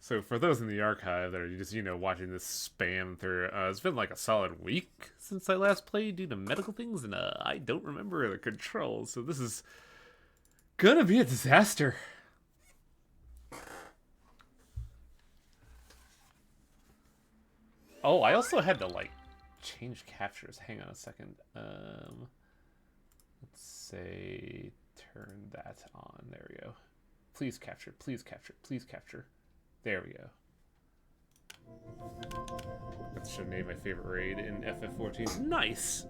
So for those in the archive that are just, watching this spam through, it's been like a solid week since I last played due to medical things, and I don't remember the controls, so this is gonna be a disaster. Oh, I also had to, like, change captures. Hang on a second. Let's say turn that on. There we go. Please capture, please capture, please capture. There we go. That should name my favorite raid in FF14. Nice!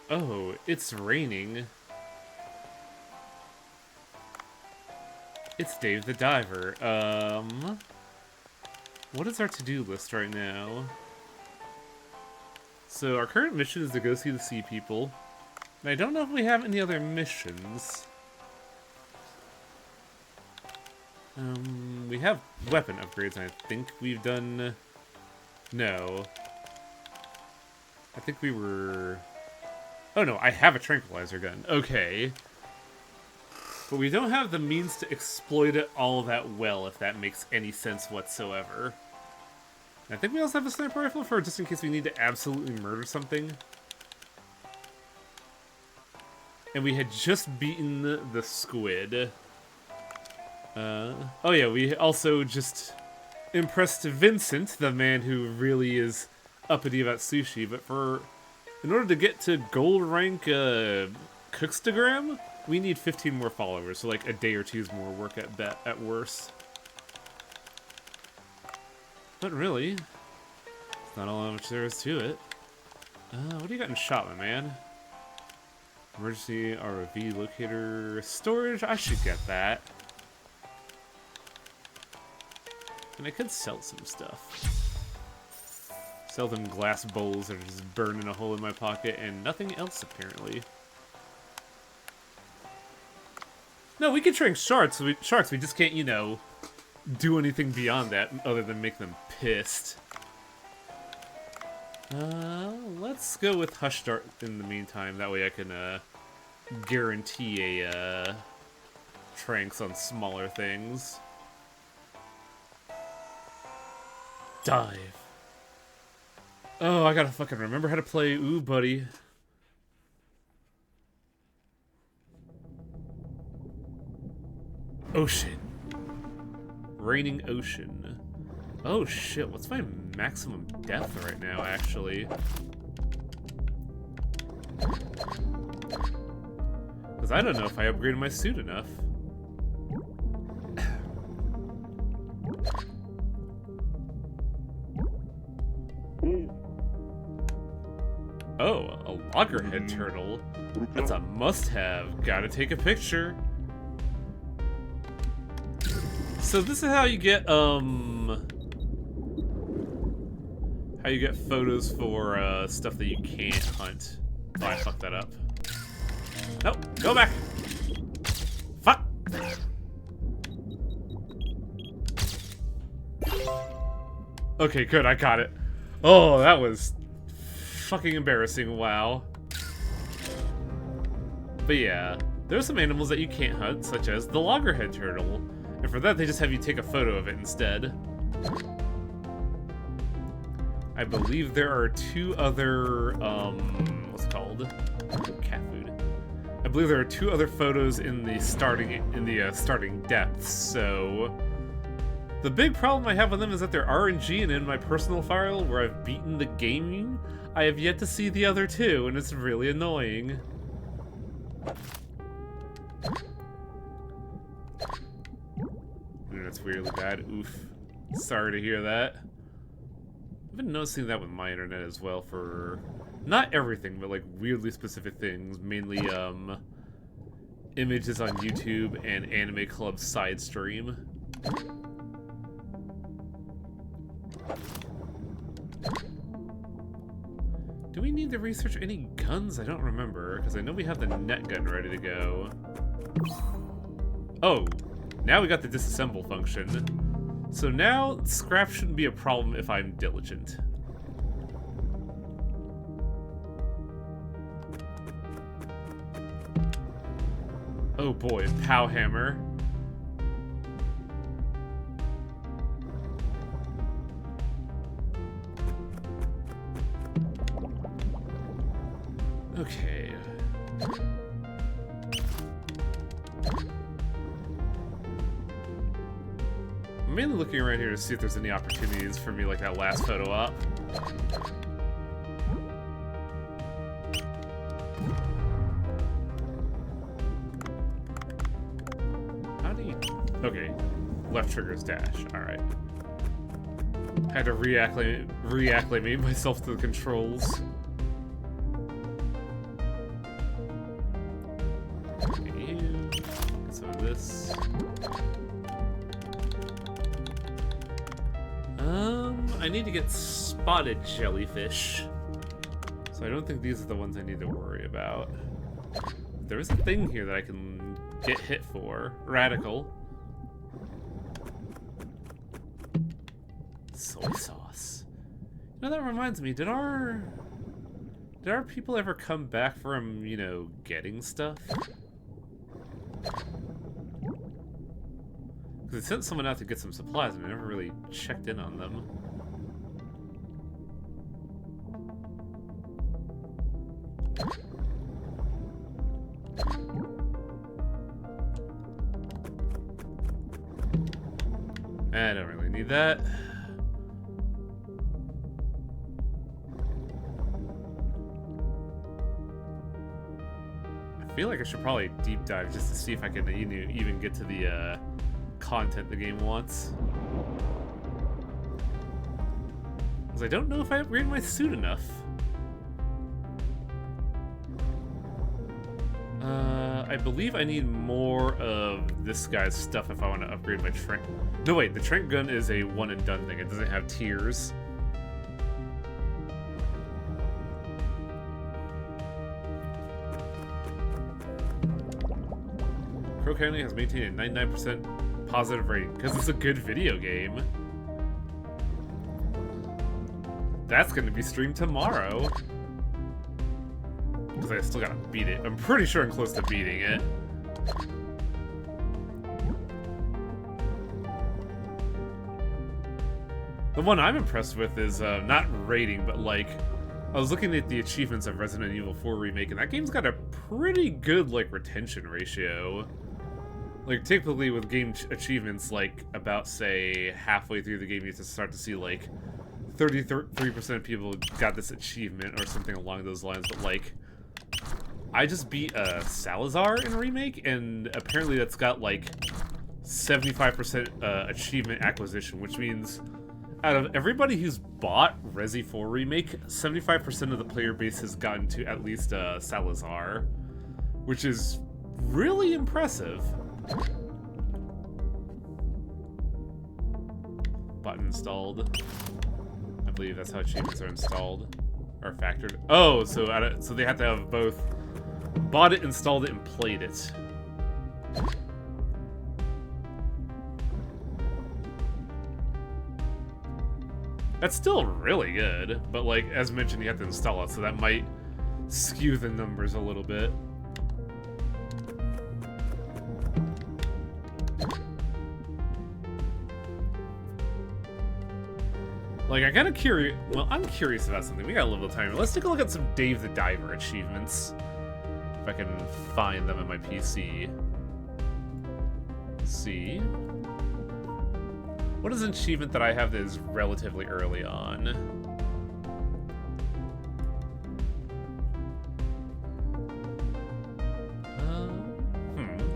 Oh, it's raining. It's Dave the Diver. What is our to-do list right now? So our current mission is to go see the sea people. And I don't know if we have any other missions. We have weapon upgrades, and I think we've done... No. I think we were... Oh no, I have a tranquilizer gun. Okay. But we don't have the means to exploit it all that well, if that makes any sense whatsoever. I think we also have a sniper rifle for just in case we need to absolutely murder something. And we had just beaten the squid. Oh yeah, we also just impressed Vincent, the man who really is uppity about sushi, but in order to get to gold rank Cookstagram, we need 15 more followers, so like a day or two's more work at worst. But really, it's not all that much there is to it. What do you got in shop, my man? Emergency ROV locator storage. I should get that. And I could sell some stuff. Sell them glass bowls that are just burning a hole in my pocket and nothing else, apparently. No, we can train sharks. We just can't, do anything beyond that other than make them pissed. Let's go with Hush Dart in the meantime. That way I can guarantee a tranks on smaller things. Dive. Oh, I gotta fucking remember how to play Ooh Buddy. Ocean. Raining ocean. Oh shit, what's my maximum depth right now, actually? Because I don't know if I upgraded my suit enough. Oh, a loggerhead turtle. That's a must-have. Gotta take a picture. So this is how you get, photos for, stuff that you can't hunt. Oh, I fucked that up. Nope, go back! Fuck! Okay, good, I got it. Oh, that was fucking embarrassing, wow. But yeah, there's some animals that you can't hunt, such as the loggerhead turtle. And for that, they just have you take a photo of it instead. I believe there are two other, what's it called? Cat food. I believe there are two other photos in the starting depths, so... The big problem I have with them is that they're RNG, and in my personal file, where I've beaten the game, I have yet to see the other two, and it's really annoying. It's weirdly bad. Oof. Sorry to hear that. I've been noticing that with my internet as well for not everything, but like weirdly specific things. Mainly images on YouTube and Anime Club side stream. Do we need to research any guns? I don't remember, because I know we have the net gun ready to go. Oh, now we got the disassemble function. So now, scrap shouldn't be a problem if I'm diligent. Oh boy, Pow Hammer. Okay. I'm mainly looking around here to see if there's any opportunities for me like that last photo op. How do you... Okay. Left trigger is dash. Alright. Had to reacclimate myself to the controls. Some of this. I need to get spotted jellyfish. So I don't think these are the ones I need to worry about. There is a thing here that I can get hit for. Radical. Soy sauce. You know, that reminds me, did our people ever come back from, you know, getting stuff? Because they sent someone out to get some supplies and I never really checked in on them. I don't really need that. I feel like I should probably deep dive just to see if I can even get to the content the game wants. Because I don't know if I upgraded my suit enough. I believe I need more of this guy's stuff if I want to upgrade my Trent. No, wait, the Trent gun is a one and done thing. It doesn't have tiers. Crow County has maintained a 99% positive rating because it's a good video game. That's going to be streamed tomorrow. Because I still gotta beat it. I'm pretty sure I'm close to beating it. The one I'm impressed with is not rating, but like, I was looking at the achievements of Resident Evil 4 Remake, and that game's got a pretty good like retention ratio. Like typically with game achievements, like about say halfway through the game, you just start to see like 33% of people got this achievement or something along those lines, but like, I just beat Salazar in Remake, and apparently that's got like 75% achievement acquisition, which means out of everybody who's bought Resi 4 Remake, 75% of the player base has gotten to at least Salazar, which is really impressive. Button installed. I believe that's how achievements are installed. Or factored. Oh, so they have to have both bought it, installed it, and played it. That's still really good, but like as mentioned, you have to install it, so that might skew the numbers a little bit. Like, I'm kind of curious. Well, I'm curious about something. We got a little time. Let's take a look at some Dave the Diver achievements. If I can find them in my PC. Let's see. What is an achievement that I have that is relatively early on?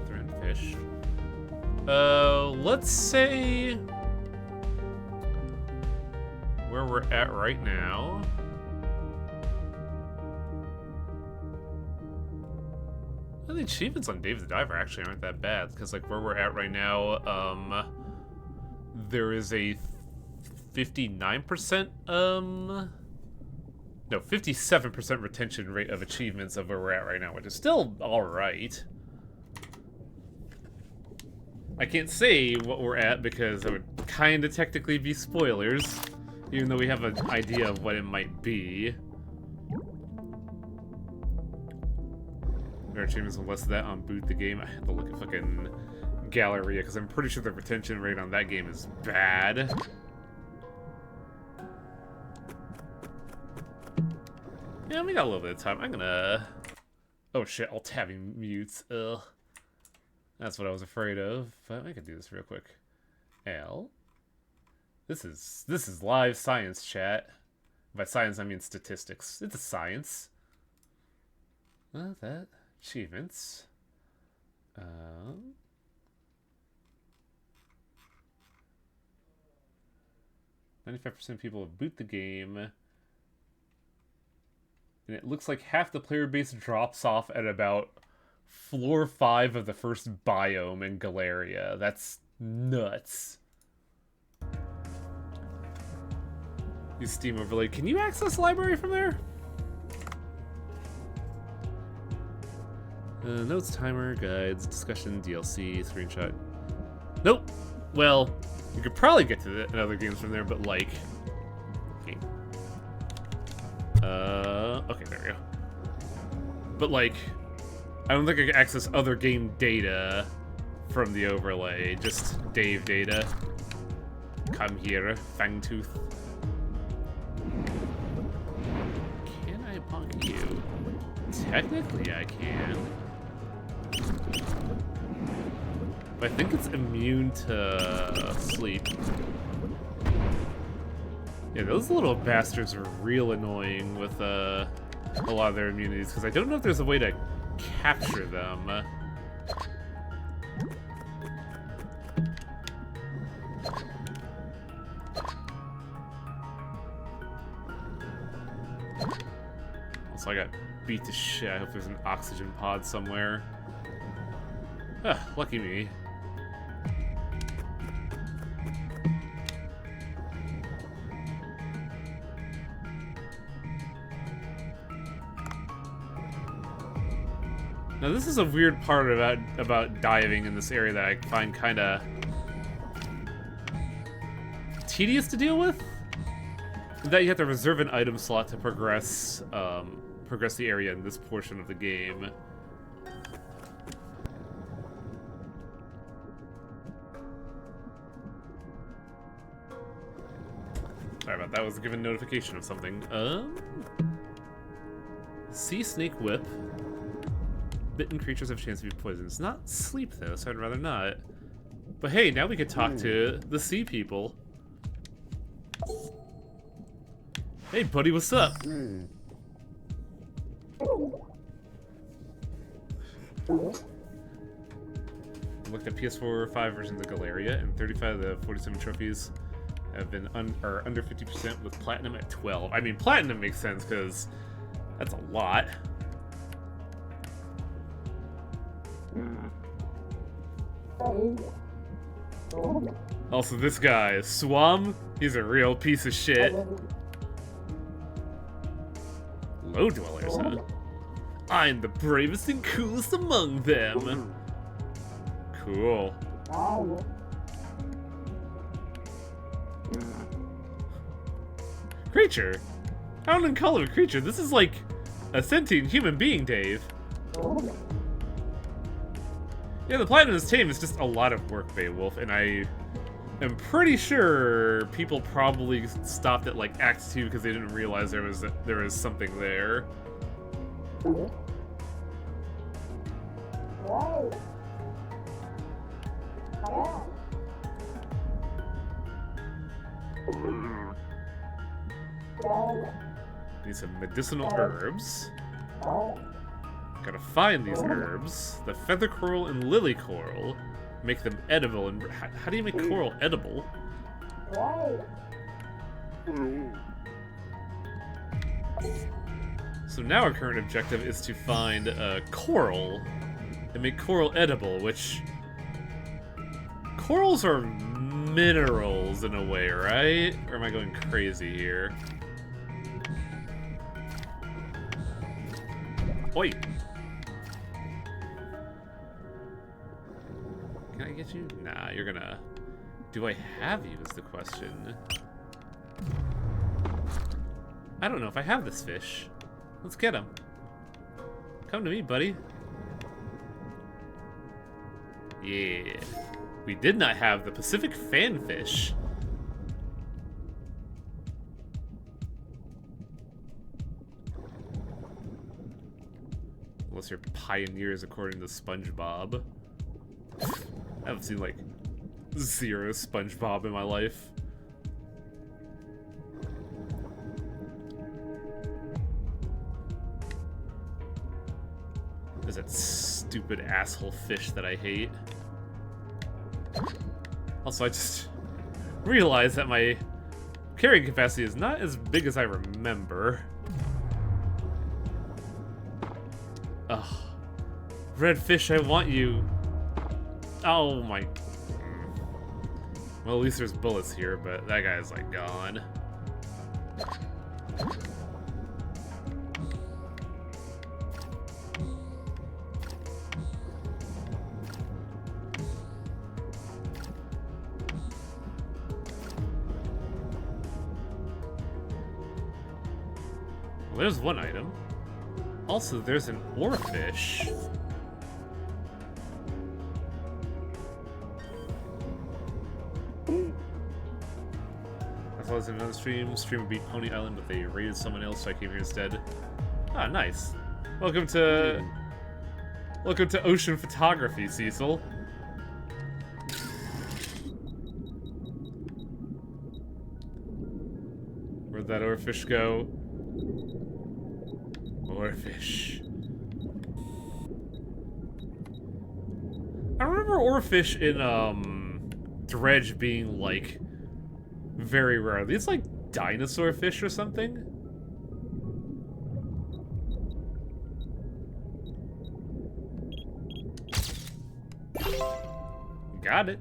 Thread fish. Let's say where we're at right now. Well, the achievements on Dave the Diver actually aren't that bad, because like where we're at right now, there is a 59%, no, 57% retention rate of achievements of where we're at right now, which is still alright. I can't say what we're at because it would kind of technically be spoilers, even though we have an idea of what it might be. There are achievements with less of that on Boot the Game. I have to look at fucking Galleria, because I'm pretty sure the retention rate on that game is bad. Yeah, we got a little bit of time. I'm gonna... Oh shit, alt tabbing mutes. Ugh. That's what I was afraid of. But I can do this real quick. L. This is live science chat. By science I mean statistics. It's a science. That achievements. 95% of people have boot the game. And it looks like half the player base drops off at about floor 5 of the first biome in Galeria. That's nuts. Use Steam overlay. Can you access the library from there? Notes, timer, guides, discussion, DLC, screenshot. Nope. Well, you could probably get to the other games from there, but like... Game. Okay, there we go. But like, I don't think I can access other game data from the overlay. Just Dave data. Come here, Fangtooth. Can I punk you? Technically, I can. But I think it's immune to sleep. Yeah, those little bastards are real annoying with a lot of their immunities, because I don't know if there's a way to capture them. Also, I got beat to shit. I hope there's an oxygen pod somewhere. Ah, lucky me. Now this is a weird part about diving in this area that I find kind of tedious to deal with. That you have to reserve an item slot to progress the area in this portion of the game. Sorry about that. I was given notification of something. Sea snake whip. Bitten creatures have a chance to be poisoned. It's not sleep though, so I'd rather not. But hey, now we could talk to the sea people. Hey buddy, what's up? Looked at PS4 5 versions of Galeria, and 35 of the 47 trophies have been under 50%, with Platinum at 12. I mean, Platinum makes sense because that's a lot. Also, this guy, Swam, he's a real piece of shit. Low dwellers, huh? I'm the bravest and coolest among them. Cool. Creature? I don't even call it a creature. This is like a sentient human being, Dave. Yeah, the Platinum is tame. It's just a lot of work, Beowulf, and I am pretty sure people probably stopped at like Act 2 because they didn't realize there was something there. Need some medicinal herbs. Gotta find these herbs. The feather coral and lily coral. Make them edible. And how do you make coral edible? So now our current objective is to find coral and make coral edible, which... Corals are minerals in a way, right? Or am I going crazy here? Oi! Can I get you? Nah, you're gonna... Do I have you is the question. I don't know if I have this fish. Let's get him. Come to me, buddy. Yeah. We did not have the Pacific fanfish. Unless you're pioneers according to SpongeBob. I haven't seen like 0 SpongeBob in my life. There's that stupid asshole fish that I hate. Also, I just realized that my carrying capacity is not as big as I remember. Ugh. Red fish, I want you. Oh my. Well, at least there's bullets here, but that guy's like gone. Well, there's one item. Also, there's an oarfish. I thought it was another stream beat Pony Island, but they raided someone else, so I came here instead. Ah, nice. Welcome to ocean photography, Cecil. Where'd that oarfish go? Oarfish. I remember oarfish in Dredge being like very rare. These like dinosaur fish or something. Got it.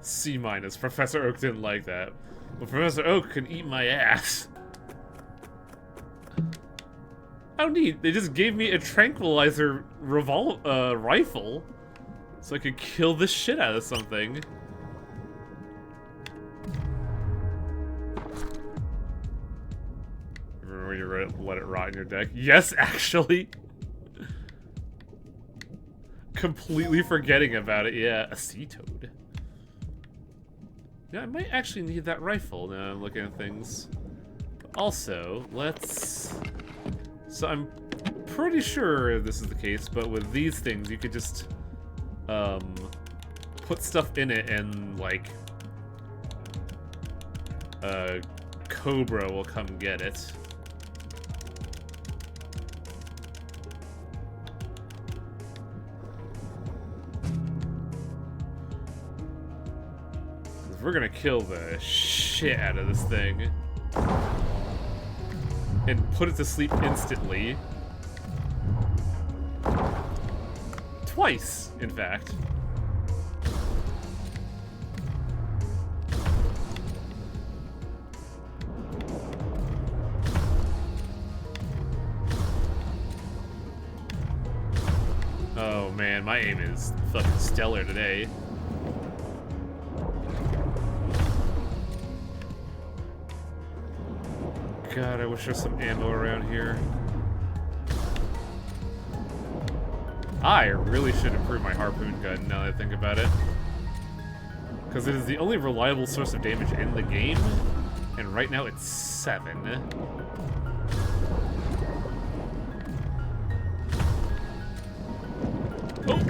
C-. Professor Oak didn't like that. Well, Professor Oak can eat my ass. How neat. They just gave me a tranquilizer rifle so I could kill the shit out of something. Remember when you let it rot in your deck? Yes, actually. Completely forgetting about it. Yeah, a sea toad. Yeah, I might actually need that rifle now I'm looking at things. Also, let's... So I'm pretty sure this is the case, but with these things, you could just put stuff in it and, like, Cobra will come get it. We're gonna kill the shit out of this thing. And put it to sleep instantly. Twice, in fact. Oh man, my aim is fucking stellar today. God, I wish there was some ammo around here. I really should improve my harpoon gun now that I think about it. Because it is the only reliable source of damage in the game, and right now it's 7. Oh!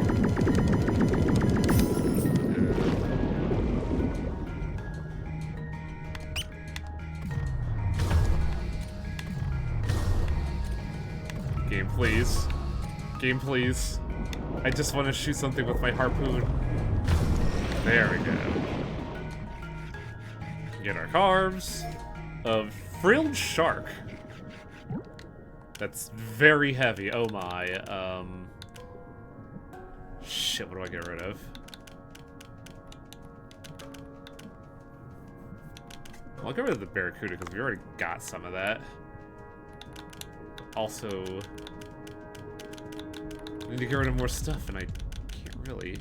Game, please. Game, please. I just want to shoot something with my harpoon. There we go. Get our carbs of frilled shark. That's very heavy. Oh my. Shit, what do I get rid of? I'll get rid of the barracuda because we already got some of that. Also, I need to get rid of more stuff, and I can't really.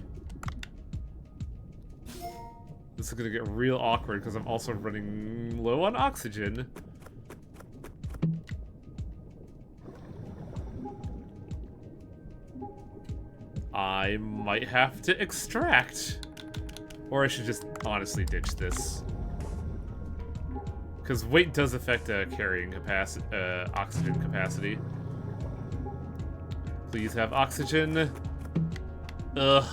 This is gonna get real awkward because I'm also running low on oxygen. I might have to extract. Or I should just honestly ditch this. Because weight does affect carrying capacity, oxygen capacity. Please have oxygen. Ugh.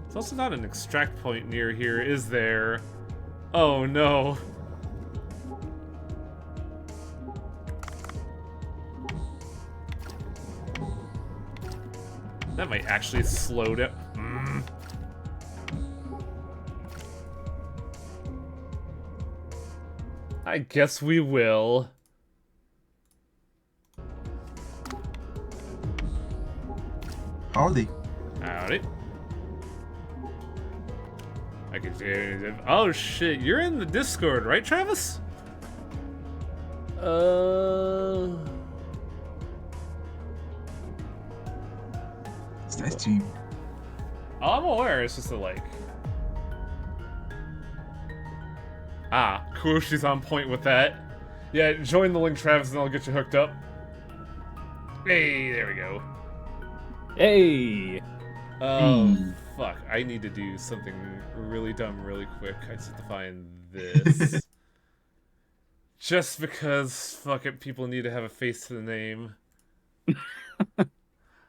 There's also not an extract point near here, is there? Oh no. That might actually slow down. I guess we will. Howdy. Howdy. I can do. Oh shit, you're in the Discord, right, Travis? It's that stream. Oh, I'm aware. It's just a like. Ah, cool. She's on point with that. Yeah, join the link, Travis, and I'll get you hooked up. Hey, there we go. Hey! Oh, fuck. I need to do something really dumb really quick. I just have to find this. Just because, fuck it, people need to have a face to the name.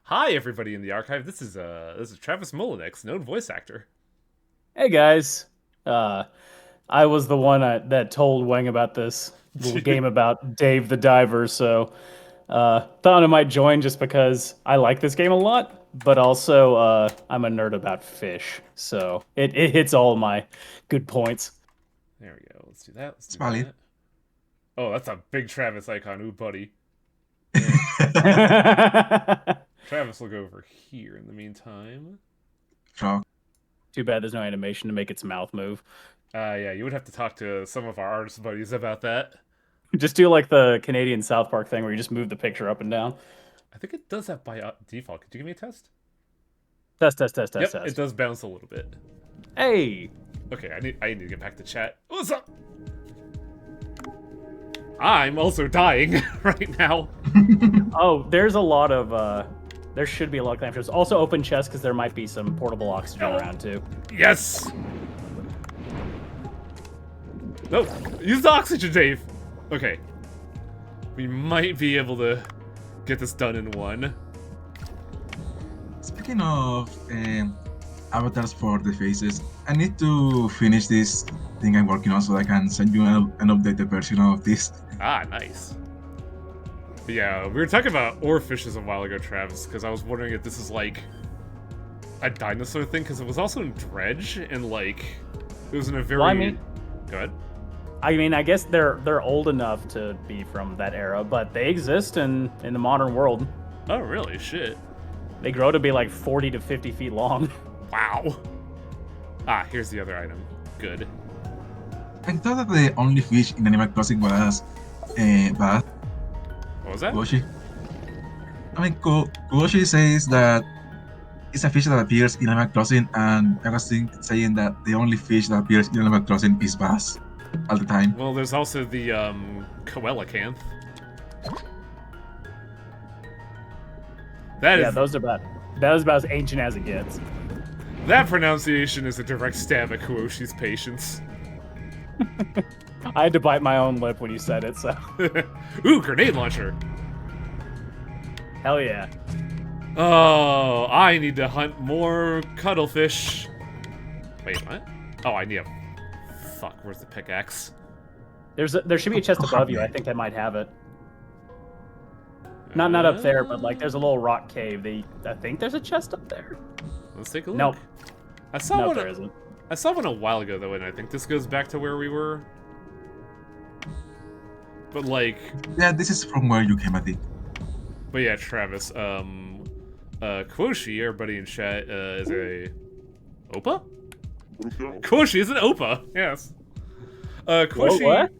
Hi, everybody in the archive. This is Travis Molinex, known voice actor. Hey guys. I was the one that told Wang about this little game about Dave the Diver, so thought I might join just because I like this game a lot, but also I'm a nerd about fish, so it hits all my good points. There we go. Let's do that. Let's do Smiley. that. Oh, that's a big Travis icon. Ooh, buddy. Travis will go over here in the meantime. Frog. Too bad there's no animation to make its mouth move. Yeah, you would have to talk to some of our artist buddies about that. Just do like the Canadian South Park thing where you just move the picture up and down. I think it does that by default. Could you give me a test? Test. Yep, Test. it does bounce a little bit. Hey! Okay, I need to get back to chat. What's up? I'm also dying right now. Oh, there's a lot of, there should be a lot of clamshells. Also open chest because there might be some portable oxygen around too. Yes! No, use the oxygen, Dave! Okay. We might be able to get this done in one. Speaking of avatars for the faces, I need to finish this thing I'm working on so I can send you an updated version of this. Ah, nice. But yeah, we were talking about oarfishes a while ago, Travis, because I was wondering if this is like a dinosaur thing, because it was also in Dredge, and like it was in a very. Well, I mean, go ahead. I mean, I guess they're old enough to be from that era, but they exist in the modern world. Oh, really? Shit. They grow to be like 40 to 50 feet long. Wow. Ah, here's the other item. Good. I thought that the only fish in Animal Crossing was bass. What was that? Kuoshi. I mean, Kuoshi says that it's a fish that appears in Animal Crossing, and I was saying that the only fish that appears in Animal Crossing is bass all the time. Well, there's also the Coelacanth. Yeah, those are about as ancient as it gets. That pronunciation is a direct stab at Kuoshi's patience. I had to bite my own lip when you said it, so. Ooh, grenade launcher. Hell yeah. Oh, I need to hunt more cuttlefish. Wait, what? Oh, I need a... Fuck, where's the pickaxe? There should be a chest above you. I think I might have it. Not up there, but like there's a little rock cave. I think there's a chest up there. Let's take a look. Nope. I saw one. There isn't. I saw one a while ago though, and I think this goes back to where we were. But like. Yeah, this is from where you came, I think. But yeah, Travis. Quoshi, everybody in chat, is a Opa. Quoshi is an Opa. Yes. Quoshi. What?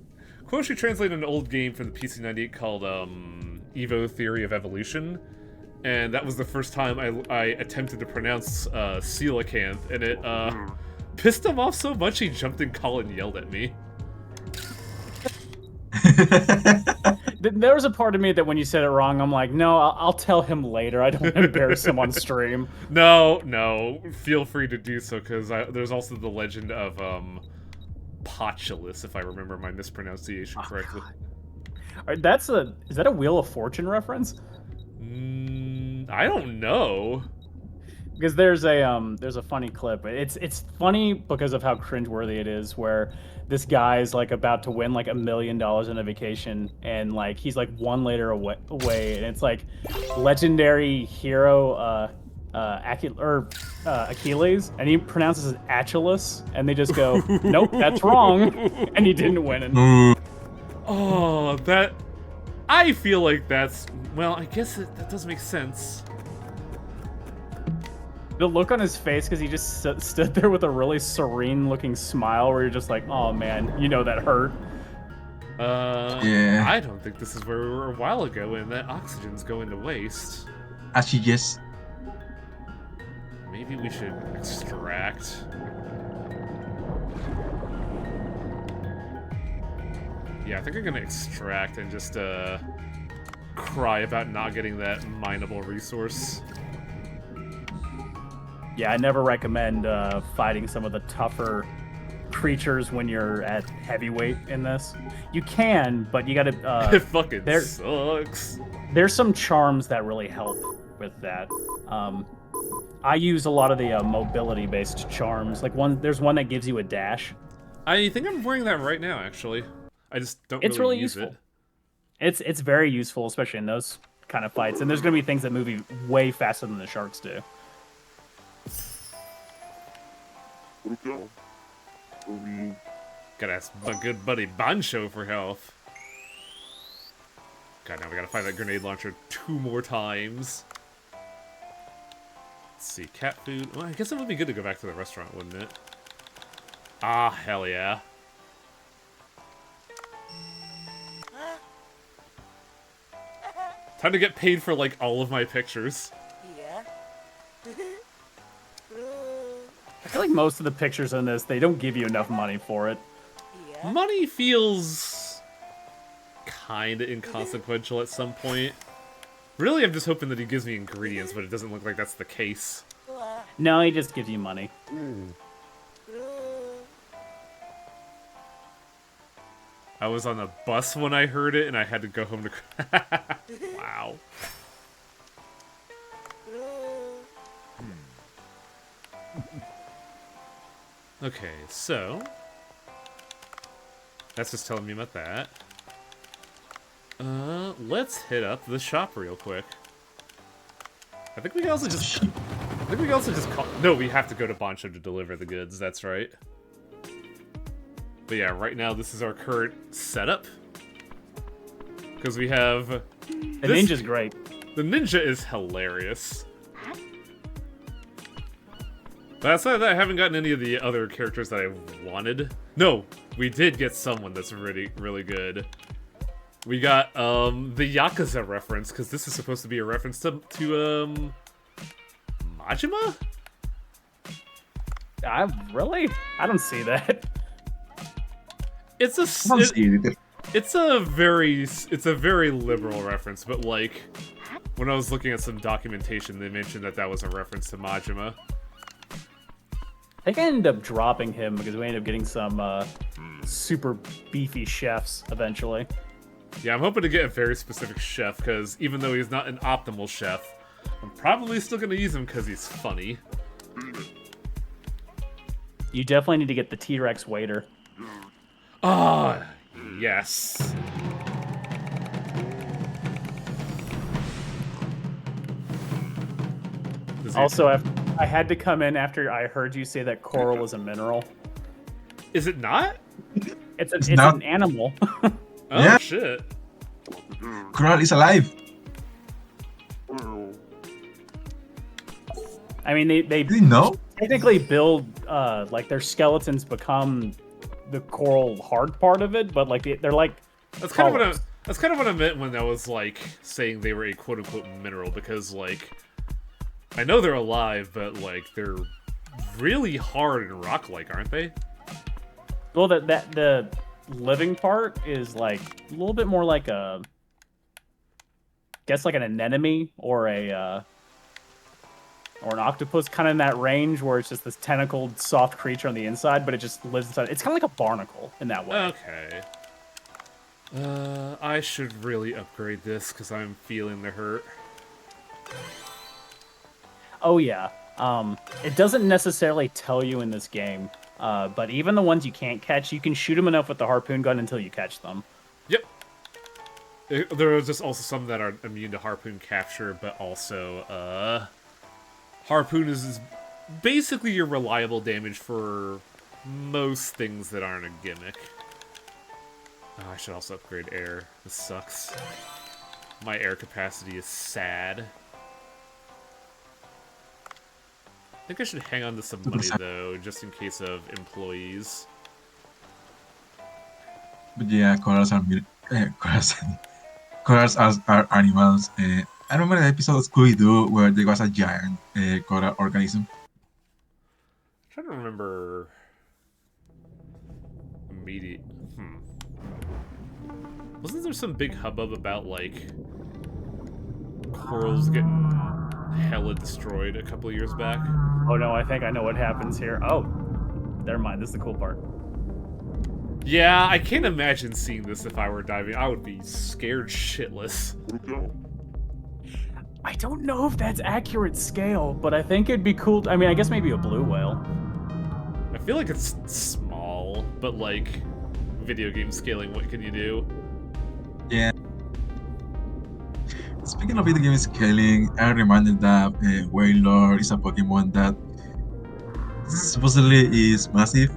Quoshi translated an old game from the PC-98 called Evo Theory of Evolution, and that was the first time I attempted to pronounce coelacanth, and it pissed him off so much he jumped in call and yelled at me. There was a part of me that when you said it wrong, I'm like, no, I'll tell him later. I don't want to embarrass him on stream. No, feel free to do so, because there's also the legend of Potulus, if I remember my mispronunciation correctly. Alright, is that a Wheel of Fortune reference? I don't know. Because there's a funny clip. It's funny because of how cringeworthy it is, where this guy's like about to win like $1 million on a vacation, and like he's like one letter away, and it's like legendary hero Achilles, and he pronounces it Achilles, and they just go, nope, that's wrong, and he didn't win it. Ooh. Oh, that... I feel like that's... Well, I guess that does make sense. The look on his face, because he just stood there with a really serene-looking smile, where you're just like, oh man, you know that hurt. Yeah. I don't think this is where we were a while ago, and that oxygen's going to waste. Actually, yes. Maybe we should extract. Yeah, I think I'm gonna extract and just cry about not getting that mineable resource. Yeah, I never recommend fighting some of the tougher creatures when you're at heavyweight in this. You can, but you gotta... It fucking sucks. There's some charms that really help with that. I use a lot of the mobility-based charms. Like there's one that gives you a dash. I think I'm wearing that right now, actually. I just don't It's really really use useful. it. It's very useful, especially in those kind of fights. And there's gonna be things that move you way faster than the sharks do. Gotta ask my good buddy Bancho for health. God, now we gotta find that grenade launcher 2 more times. Let's see, cat food. Well, I guess it would be good to go back to the restaurant, wouldn't it? Ah, hell yeah. Time to get paid for, like, all of my pictures. Yeah. I feel like most of the pictures in this, they don't give you enough money for it. Yeah. Money feels kinda inconsequential at some point. Really, I'm just hoping that he gives me ingredients, but it doesn't look like that's the case. No, he just gives you money. I was on a bus when I heard it, and I had to go home to... Wow. Okay, so... That's just telling me about that. Let's hit up the shop real quick. I think we can also just... call... No, we have to go to Bancho to deliver the goods, that's right. But yeah, right now this is our current setup. Because we have... The ninja's great. The ninja is hilarious. But outside of that, I haven't gotten any of the other characters that I wanted. No, we did get someone that's really, really good. We got the Yakuza reference, because this is supposed to be a reference to Majima? Really? I don't see that. It's a very liberal reference, but like when I was looking at some documentation, they mentioned that was a reference to Majima. I think I ended up dropping him because we ended up getting some super beefy chefs eventually. Yeah, I'm hoping to get a very specific chef, because even though he's not an optimal chef, I'm probably still going to use him because he's funny. You definitely need to get the T-Rex waiter. Ah, yes. Also, I had to come in after I heard you say that coral is a mineral. Is it not? It's not. an animal. Oh, Yeah. shit. Coral is alive. I mean, they Didn't know? technically build like their skeletons become the coral hard part of it, but like they're like That's kind of what colors. that's kind of what I meant when I was like saying they were a quote unquote mineral, because like I know they're alive, but like they're really hard and rock-like, aren't they? Well, the living part is like a little bit more like a guess like an anemone or an octopus, kind of in that range where it's just this tentacled, soft creature on the inside, but it just lives inside. It's kind of like a barnacle in that way. Okay. I should really upgrade this because I'm feeling the hurt. Oh yeah. It doesn't necessarily tell you in this game, but even the ones you can't catch, you can shoot them enough with the harpoon gun until you catch them. Yep. There are just also some that are immune to harpoon capture, but also, harpoon is basically your reliable damage for most things that aren't a gimmick. Oh, I should also upgrade air. This sucks. My air capacity is sad. I think I should hang on to some money, though, just in case of employees. But yeah, corals are corals are animals. I remember the episode of Scooby-Doo where there was a giant coral organism. I'm trying to remember... Immediate... Wasn't there some big hubbub about, like, corals getting hella destroyed a couple of years back? Oh no, I think I know what happens here. Oh, never mind. This is the cool part. Yeah, I can't imagine seeing this if I were diving. I would be scared shitless. I don't know if that's accurate scale, but I think it'd be cool. I mean, I guess maybe a blue whale. I feel like it's small, but like, video game scaling, what can you do? Yeah. Speaking of video game scaling, I'm reminded that Wailord is a Pokemon that supposedly is massive,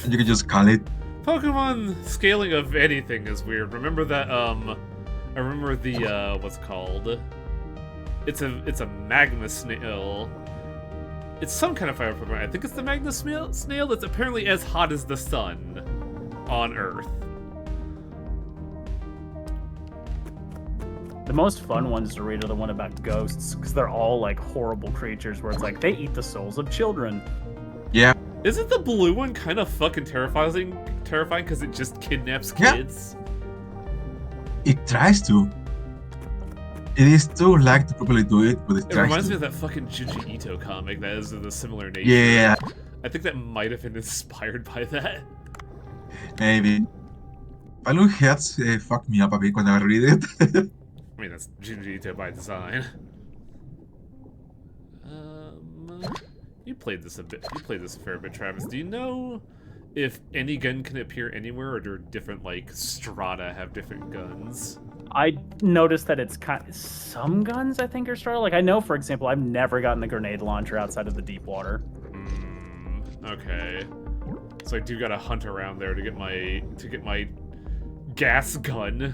and you can just call it. Pokemon scaling of anything is weird. Remember that, I remember the, what's it called? It's a magma snail. It's some kind of fire Pokemon. I think it's the magma snail that's apparently as hot as the sun on Earth. The most fun ones to read are the one about ghosts, because they're all like horrible creatures where it's like they eat the souls of children. Yeah. Isn't the blue one kind of fucking terrifying because it just kidnaps Yeah. kids? It tries to. It is too lag to properly do it, but it It tries reminds me to. of that fucking Junji Ito comic that is of a similar nature. Yeah, I think that might have been inspired by that. maybe. Balloon Heads fucked me up a bit when I read it. I mean, that's Junji Ito by design. You played this a bit. You played this a fair bit, Travis. Do you know if any gun can appear anywhere, or do different, like, strata have different guns? I noticed that it's some guns I think are started. Like I know, for example, I've never gotten the grenade launcher outside of the deep water. Okay. So I do gotta hunt around there to get my gas gun.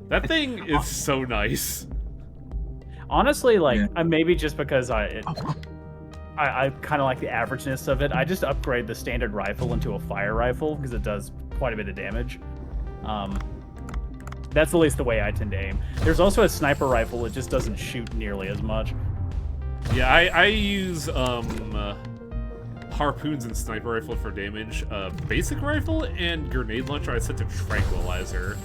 That thing is so nice. Honestly, like Yeah. maybe just because I kind of like the averageness of it. I just upgrade the standard rifle into a fire rifle because it does quite a bit of damage. That's at least the way I tend to aim. There's also a sniper rifle. It just doesn't shoot nearly as much. Yeah, I use harpoons and sniper rifle for damage. Basic rifle and grenade launcher I set to tranquilizer,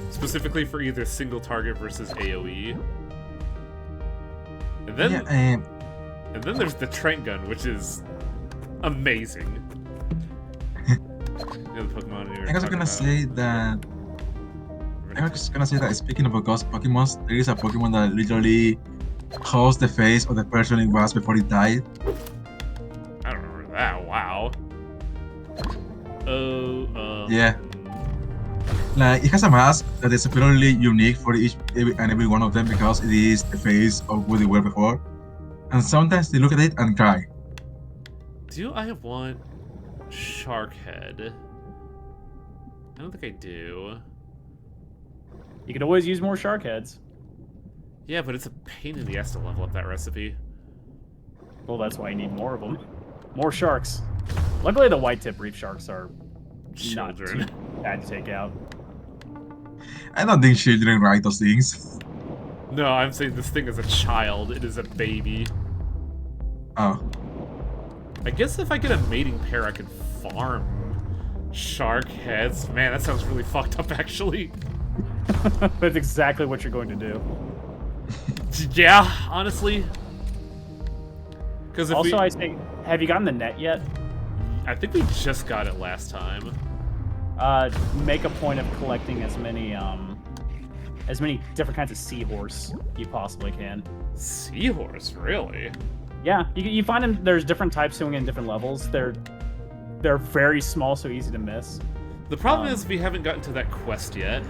specifically for either single target versus AOE. And then Yeah, and then there's the Trank gun, which is amazing. The Pokemon you're I was talking gonna about. say that. I was gonna say that speaking of ghost Pokemon, there is a Pokemon that literally holds the face of the person it was before it died. I don't remember that. Wow. Oh. Yeah. Like it has a mask that is apparently unique for every one of them because it is the face of who they were before. And sometimes they look at it and cry. Do I want Shark Head? I don't think I do. You could always use more shark heads. Yeah, but it's a pain in the ass to level up that recipe. Well, that's why you need more of them. More sharks. Luckily, the white tip reef sharks are not Children. too bad to take out. I don't think children write those things. No, I'm saying this thing is a child. It is a baby. Oh. I guess if I get a mating pair, I could farm shark heads. Man, that sounds really fucked up, actually. That's exactly what you're going to do. Yeah, honestly. Because Also, I say, have you gotten the net yet? I think we just got it last time. Make a point of collecting as many different kinds of seahorse you possibly can. Seahorse, really? Yeah, you find them. There's different types swinging in different levels. They're very small, so easy to miss. The problem is we haven't gotten to that quest yet.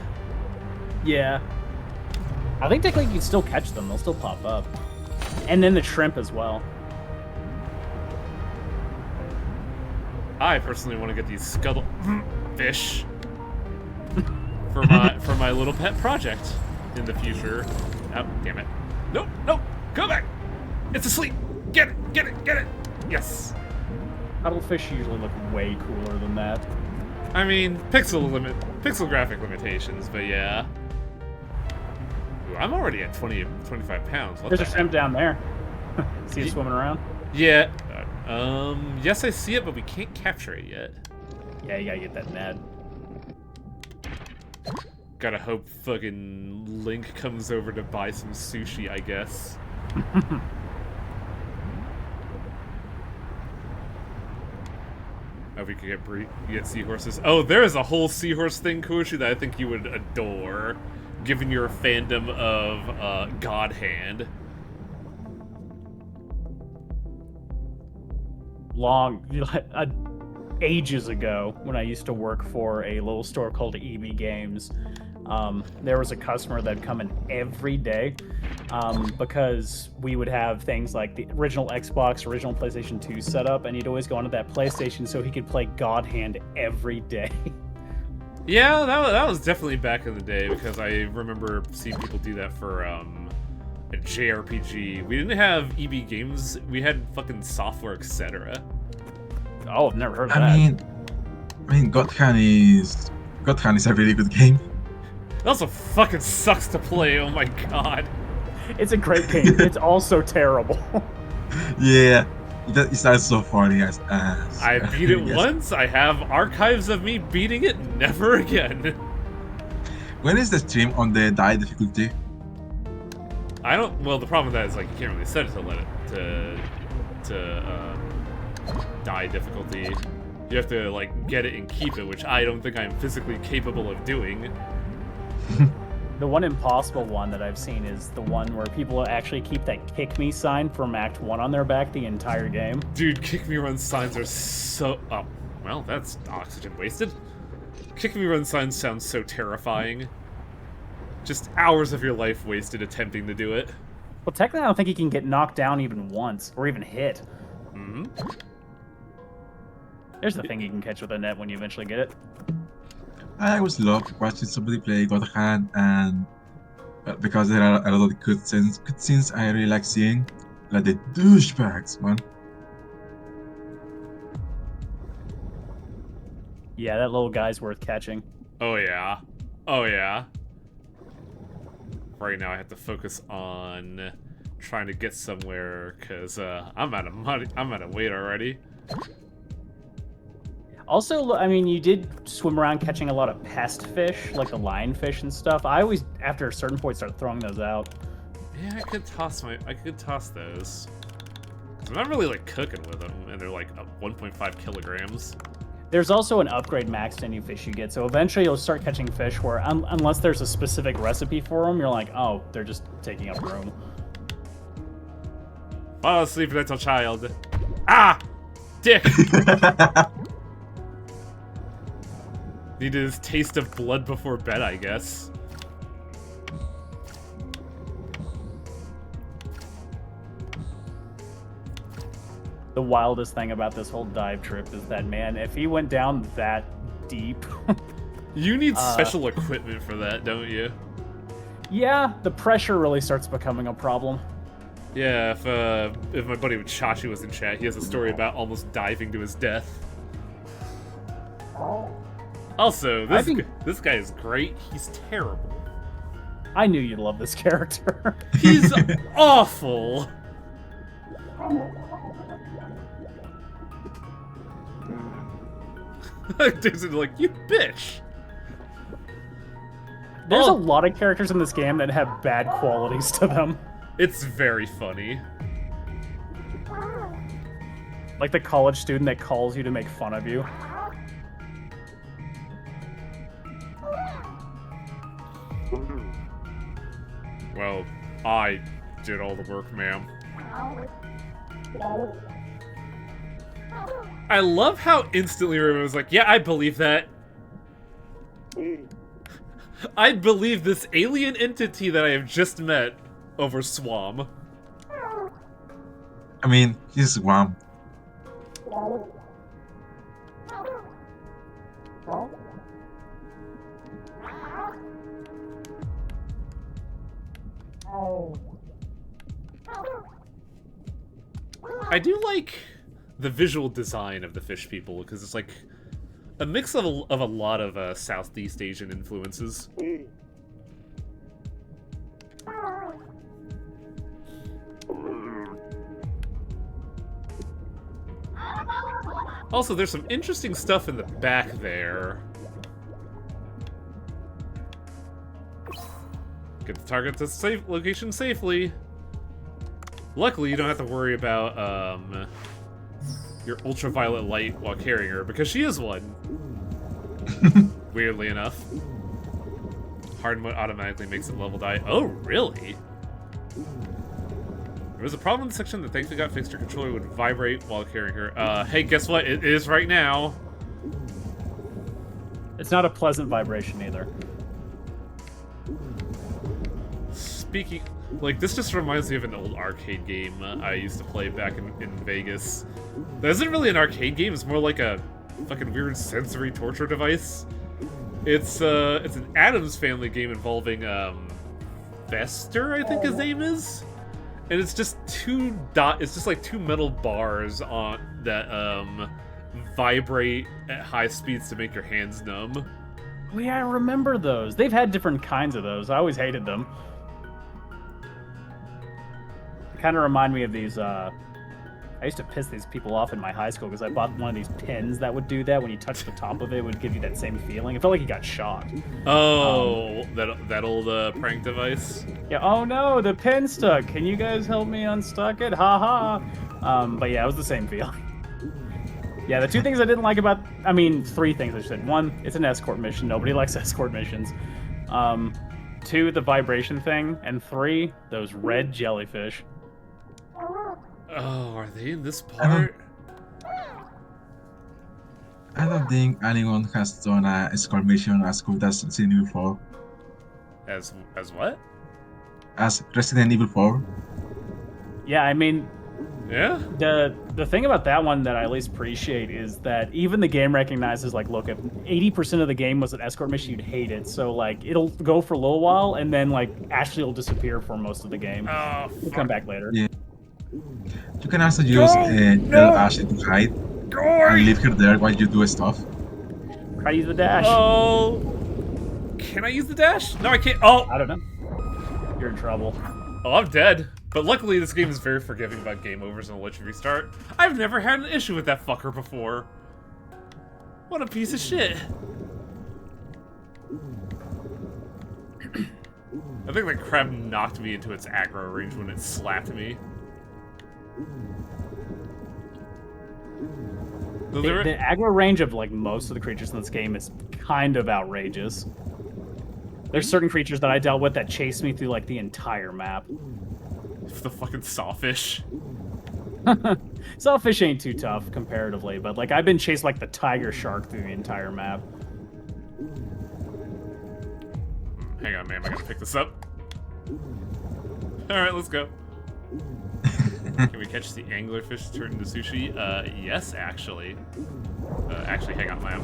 Yeah. I think technically you can still catch them. They'll still pop up. And then the shrimp as well. I personally want to get these scuttle fish for my little pet project in the future. Oh, damn it. Nope, nope, go back! It's asleep! Get it, get it, get it! Yes! Cuttlefish usually look way cooler than that. I mean, pixel graphic limitations, but yeah. Ooh, I'm already at 25 pounds. What There's the a shrimp down there. See it swimming around? Yeah. Yes, I see it, but we can't capture it yet. Yeah, you gotta get that net. Gotta hope fucking Link comes over to buy some sushi, I guess. Oh, we could get seahorses. Oh, there is a whole seahorse thing, Koshi, that I think you would adore, given your fandom of God Hand. Ages ago, when I used to work for a little store called EB Games, there was a customer that'd come in every day because we would have things like the original Xbox, original PlayStation 2 setup, and he'd always go onto that PlayStation so he could play God Hand every day. Yeah, that was definitely back in the day, because I remember seeing people do that for a JRPG. We didn't have EB Games, we had fucking Software, etc. Oh, I've never heard of I mean, God Hand is a really good game. It also fucking sucks to play, oh my god. It's a great game. It's also terrible. Yeah, it sounds so funny as I beat it once, I have archives of me beating it, never again. When is the stream on the die difficulty? Well, the problem with that is, like, you can't really set it to die difficulty. You have to, like, get it and keep it, which I don't think I'm physically capable of doing. The one impossible one that I've seen is the one where people actually keep that kick me sign from Act 1 on their back the entire game. Dude, kick me run signs are so... Oh, well, that's oxygen wasted. Kick me run signs sounds so terrifying. Just hours of your life wasted attempting to do it. Well, technically I don't think you can get knocked down even once, or even hit. Mm-hmm. There's the thing you can catch with a net when you eventually get it. I always love watching somebody play God Hand, and because there are a lot of good scenes I really like seeing, like the douchebags, man. Yeah, that little guy's worth catching. Oh, yeah. Oh, yeah. Right now I have to focus on trying to get somewhere, because I'm out of money. I'm out of weight already. Also, I mean, you did swim around catching a lot of pest fish, like the lionfish and stuff. I always, after a certain point, start throwing those out. Yeah, I could toss those. 'Cause I'm not really, like, cooking with them, and they're, like, 1.5 kilograms. There's also an upgrade max to any fish you get, so eventually you'll start catching fish where, unless there's a specific recipe for them, you're like, oh, they're just taking up room. Fall asleep, little child. Ah! Dick! Needed his taste of blood before bed, I guess. The wildest thing about this whole dive trip is that, man, if he went down that deep... You need special equipment for that, don't you? Yeah, the pressure really starts becoming a problem. Yeah, if my buddy Chachi was in chat, he has a story about almost diving to his death. Also, this guy is great. He's terrible. I knew you'd love this character. He's awful. Dude's like, you bitch. There's Oh. a lot of characters in this game that have bad qualities to them. It's very funny. Like the college student that calls you to make fun of you. Well, I did all the work, ma'am. I love how instantly Raven was like, yeah, I believe that. I believe this alien entity that I have just met over Swam. I mean, he's Wham. I do like the visual design of the fish people, because it's like a mix of a lot of Southeast Asian influences. Also, there's some interesting stuff in the back there. Get the target to safe location safely. Luckily, you don't have to worry about your ultraviolet light while carrying her, because she is one. Weirdly enough. Hard mode automatically makes it level die. Oh, really? There was a problem in the section that thankfully got fixed. Your controller would vibrate while carrying her. Hey, guess what? It is right now. It's not a pleasant vibration either. Speaking... Like, this just reminds me of an old arcade game I used to play back in Vegas. That isn't really an arcade game, it's more like a fucking weird sensory torture device. It's an Addams Family game involving, Fester, I think his name is? And it's just it's just like two metal bars on that, vibrate at high speeds to make your hands numb. Oh yeah, I remember those. They've had different kinds of those. I always hated them. They kind of remind me of these, I used to piss these people off in my high school because I bought one of these pins that would do that. When you touch the top of it, it would give you that same feeling. It felt like you got shocked. Oh, that old prank device? Yeah, oh no, the pin stuck. Can you guys help me unstuck it? Ha ha. But yeah, it was the same feeling. Yeah, the two things I didn't like about, I mean, three things I said. One, it's an escort mission. Nobody likes escort missions. Two, the vibration thing. And three, those red jellyfish. Oh, are they in this part? I don't think anyone has done a escort mission as good as Resident Evil 4. As what? As Resident Evil 4. Yeah, I mean, Yeah? the thing about that one that I at least appreciate is that even the game recognizes, like, look, if 80% of the game was an escort mission, you'd hate it. So, like, it'll go for a little while, and then, like, Ashley will disappear for most of the game. Oh, We'll come back later. Yeah. You can also use tell Ashley to hide and leave her there while you do stuff. Try to use the dash. Oh. Can I use the dash? No, I can't. Oh. I don't know. You're in trouble. Oh, I'm dead. But luckily, this game is very forgiving about game overs and will let you restart. I've never had an issue with that fucker before. What a piece of shit. I think the crab knocked me into its aggro range when it slapped me. So The aggro range of, like, most of the creatures in this game is kind of outrageous. There's certain creatures that I dealt with that chased me through, like, the entire map. the fucking sawfish. Sawfish ain't too tough comparatively, but, like, I've been chased like the tiger shark through the entire map. Hang on, man. I gotta pick this up. Alright, let's go. Can we catch the anglerfish turned into sushi? Yes, actually. Actually, hang on, lamb.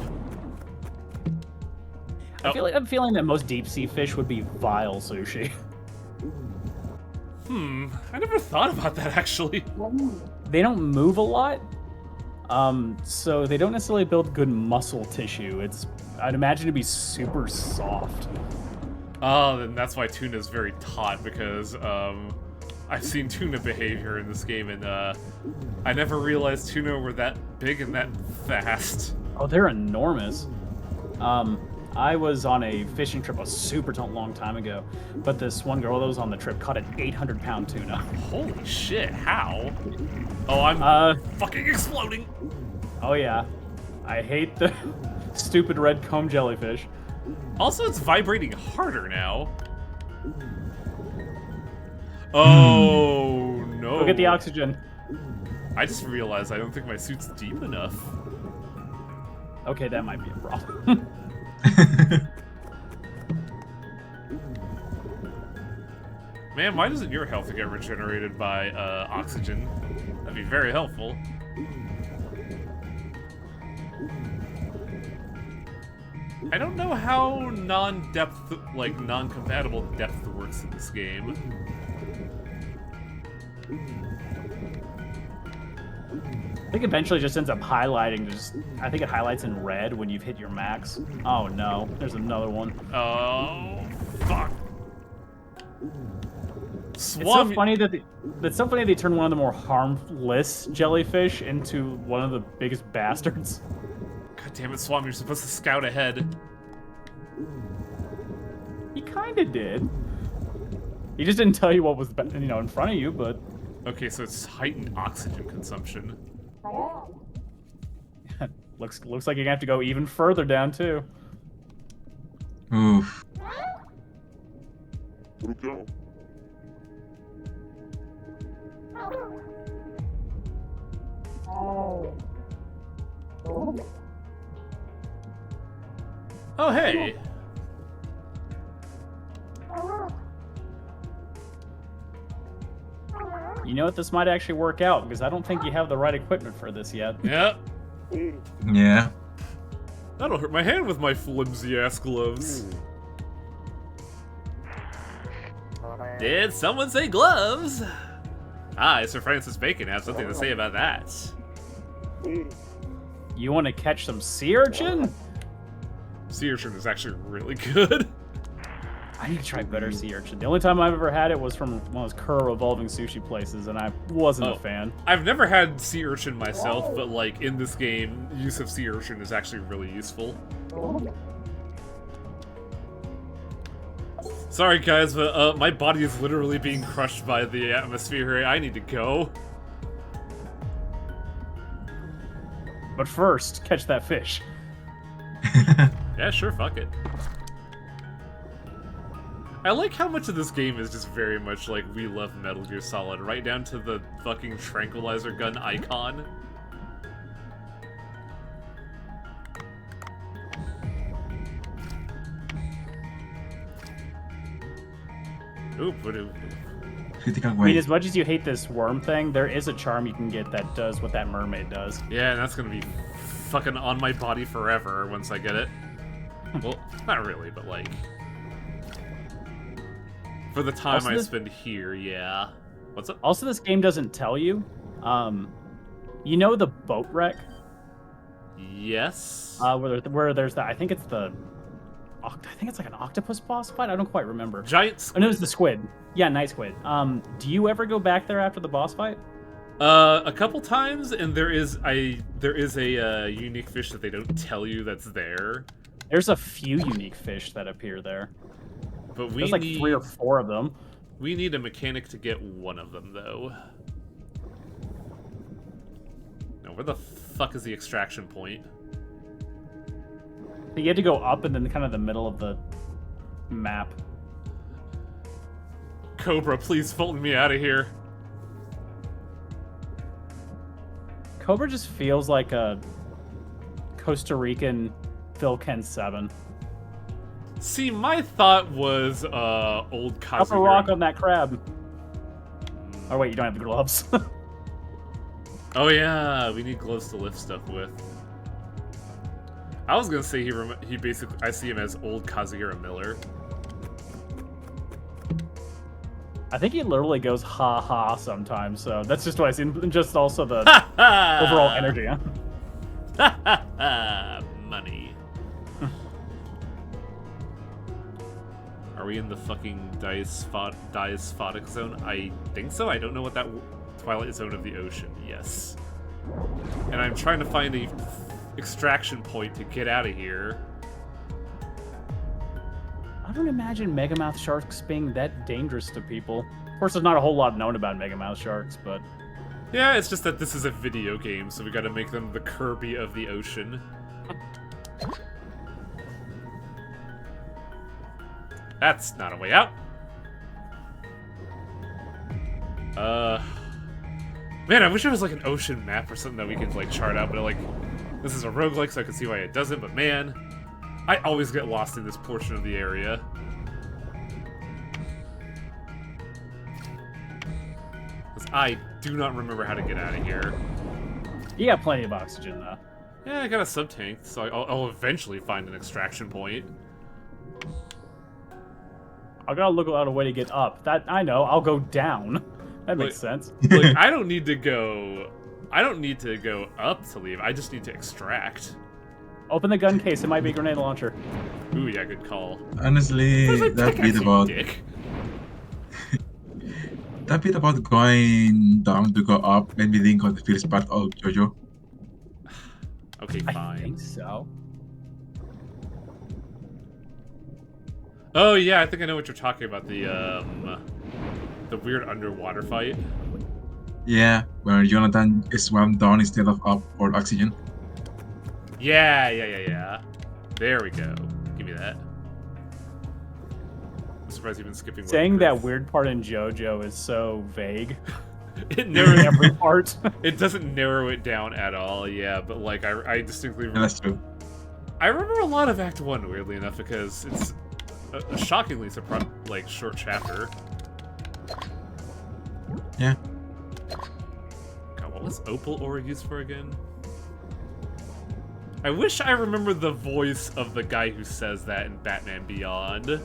I'm feeling that most deep sea fish would be vile sushi. I never thought about that, actually. They don't move a lot, so they don't necessarily build good muscle tissue. I'd imagine it'd be super soft. Oh, then that's why tuna is very taut, because I've seen tuna behavior in this game, and I never realized tuna were that big and that fast. Oh, they're enormous. I was on a fishing trip a super long time ago, but this one girl that was on the trip caught an 800-pound tuna. Holy shit, how? Oh, I'm fucking exploding. Oh yeah, I hate the stupid red comb jellyfish. Also, it's vibrating harder now. Oh, no. Go get the oxygen. I just realized I don't think my suit's deep enough. Okay, that might be a problem. Man, why doesn't your health get regenerated by oxygen? That'd be very helpful. I don't know how non-depth, like non-compatible depth works in this game. I think eventually it just ends up highlighting. I think it highlights in red when you've hit your max. Oh no, there's another one. Oh, fuck. It's so funny that it's so funny they turn one of the more harmless jellyfish into one of the biggest bastards. God damn it, Swam, you're supposed to scout ahead. He kind of did. He just didn't tell you what was, in front of you, but... Okay, so it's heightened oxygen consumption. looks like you're gonna have to go even further down, too. Oof. Oh, hey. You know what? This might actually work out, because I don't think you have the right equipment for this yet. Yep. Yeah. That'll hurt my hand with my flimsy-ass gloves. Did someone say gloves? Ah, Sir Francis Bacon has something to say about that. You want to catch some sea urchin? Sea urchin is actually really good. I need to try better sea urchin. The only time I've ever had it was from one of those Kura revolving sushi places, and I wasn't a fan. I've never had sea urchin myself, but like in this game, use of sea urchin is actually really useful. Sorry guys, but my body is literally being crushed by the atmosphere here. I need to go. But first, catch that fish. Yeah, sure, fuck it. I like how much of this game is just very much like we love Metal Gear Solid, right down to the fucking tranquilizer gun icon. Oop, Critical I mean, weight. as much as you hate this worm thing, there is a charm you can get that does what that mermaid does. yeah, and that's gonna be fucking on my body forever once I get it. Well, not really, but like... For the time Also, I this- spend here, yeah. What's up? Also, this game doesn't tell you. You know the boat wreck? Yes? Where there's that, I think it's like an octopus boss fight? I don't quite remember. Giant Oh, squid. no, it's the squid. Yeah, night squid. Do you ever go back there after the boss fight? A couple times, and there is a unique fish that they don't tell you that's there. There's a few unique fish that appear there. But we There's like need 3 or 4 of them. we need a mechanic to get one of them though. Now, where the fuck is the extraction point? You had to go up and then kind of the middle of the map. Cobra, please fold me out of here. Cobra just feels like a Costa Rican Phil Ken 7. See, my thought was old Drop a rock Kazuhira. on that crab. Oh wait, you don't have the gloves. Oh yeah, we need gloves to lift stuff with. I was gonna say he basically, I see him as old Kazuhira Miller. I think he literally goes ha ha sometimes, so that's just what I see. And just also the overall energy. Huh? Money. Are we in the fucking diasphotic zone? I think so. I don't know what that Twilight Zone of the Ocean. Yes. And I'm trying to find a extraction point to get out of here. I don't imagine megamouth sharks being that dangerous to people. Of course, there's not a whole lot known about megamouth sharks, but Yeah, it's just that this is a video game, so we gotta make them the Kirby of the ocean. That's not a way out. Man, I wish there was like an ocean map or something that we could like chart out, but like, this is a roguelike, so I can see why it doesn't, but man, I always get lost in this portion of the area. 'Cause I do not remember how to get out of here. you got plenty of oxygen though. Yeah, I got a sub-tank, so I'll eventually find an extraction point. I gotta look out a way to get up. That I know. I'll go down. That makes sense. Like, I don't need to go up to leave. I just need to extract. Open the gun case. It might be a grenade launcher. Ooh, yeah, good call. Honestly, Where's my that pickaxe, bit you about dick? going down to go up and we didn't got the first part of JoJo. Okay, I fine. think so. Oh yeah, I think I know what you're talking about. The weird underwater fight. Yeah, where Jonathan is swam down instead of up for oxygen. Yeah. There we go. Give me that. I'm surprised you've been skipping. Saying Chris. that weird part in JoJo is so vague. It narrows Every part. It doesn't narrow it down at all. Yeah, but like I distinctly Yeah, that's true. I remember a lot of Act 1, weirdly enough, because it's a shockingly like short chapter. Yeah. God, what was Opal Ore used for again? I wish I remember the voice of the guy who says that in Batman Beyond.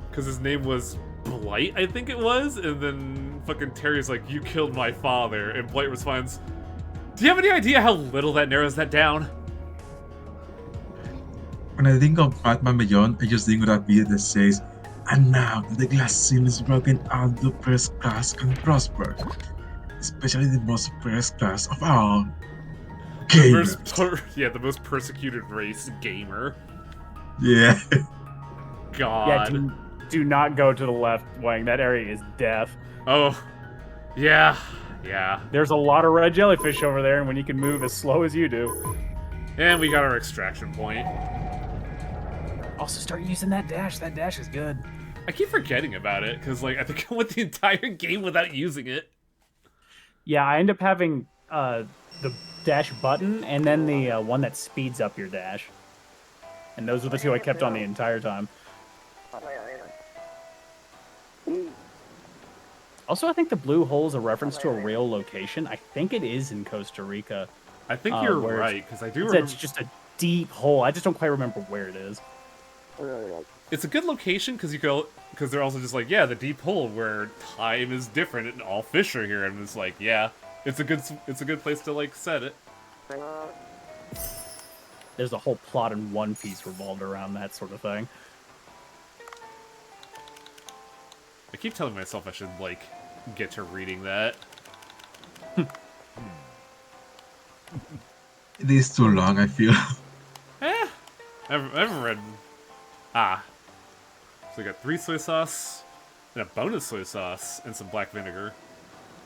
Because his name was Blight, I think it was, and then fucking Terry's like, "You killed my father," and Blight responds, "Do you have any idea how little that narrows that down?" When I think of Batman Beyond, I just think of that bit that says, "And now that the glass ceiling is broken, all the first class can prosper. Especially the most first class of all. Gamers." The most persecuted race, gamer. Yeah. God. Yeah, do not go to the left, Wang. That area is death. Oh, yeah. There's a lot of red jellyfish over there, and when you can move as slow as you do. And we got our extraction point. Also, start using that dash. That dash is good. I keep forgetting about it, because like I think I went the entire game without using it. Yeah, I end up having the dash button and then the one that speeds up your dash. And those are the two I kept on the entire time. Also, I think the blue hole is a reference to a real location. I think it is in Costa Rica. I think you're where right, because I do remember... It's just a deep hole. I just don't quite remember where it is. It's a good location, because they're also just like, yeah, the deep hole where time is different and all fish are here, and it's like, yeah, it's a good place to like set it. There's a whole plot in One Piece revolved around that sort of thing. I keep telling myself I should like get to reading that. It is too long, I feel. I haven't read... Ah. So we got 3 soy sauce, and a bonus soy sauce, and some black vinegar.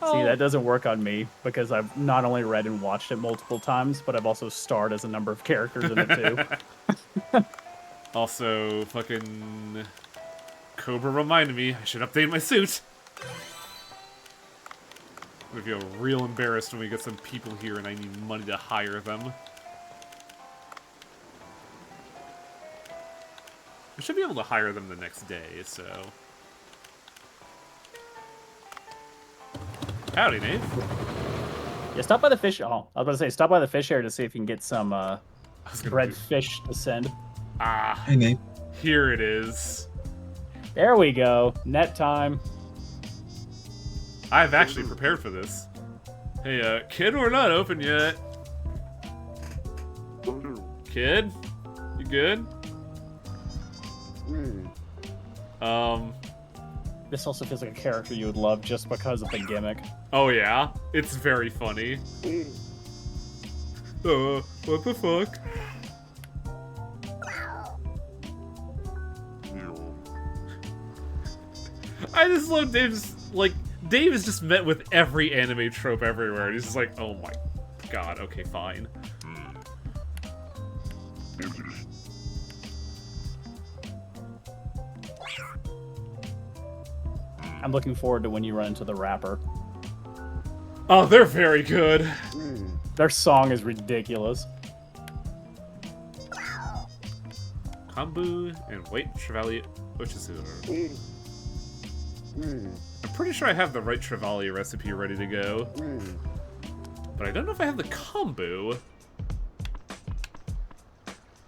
See, that doesn't work on me, because I've not only read and watched it multiple times, but I've also starred as a number of characters in it, too. Also, fucking... Cobra reminded me I should update my suit. I'm gonna feel real embarrassed when we get some people here and I need money to hire them. I should be able to hire them the next day, so... Howdy, Nate. Yeah, stop by the fish... Oh, I was about to say, stop by the fish area to see if you can get some red fish to send. Ah, Hey, Nate. here it is. There we go. Net time. I've actually prepared for this. Hey, kid, we're not open yet. Kid? You good? This also feels like a character you would love just because of the gimmick. Oh yeah? It's very funny. What the fuck? I just love Dave's, like, Dave is just met with every anime trope everywhere, and he's just like, oh my god, okay, fine. I'm looking forward to when you run into the rapper. Oh, they're very good. Their song is ridiculous. Kombu and White Trevally Ochisu. I'm pretty sure I have the right Trevally recipe ready to go. But I don't know if I have the kombu.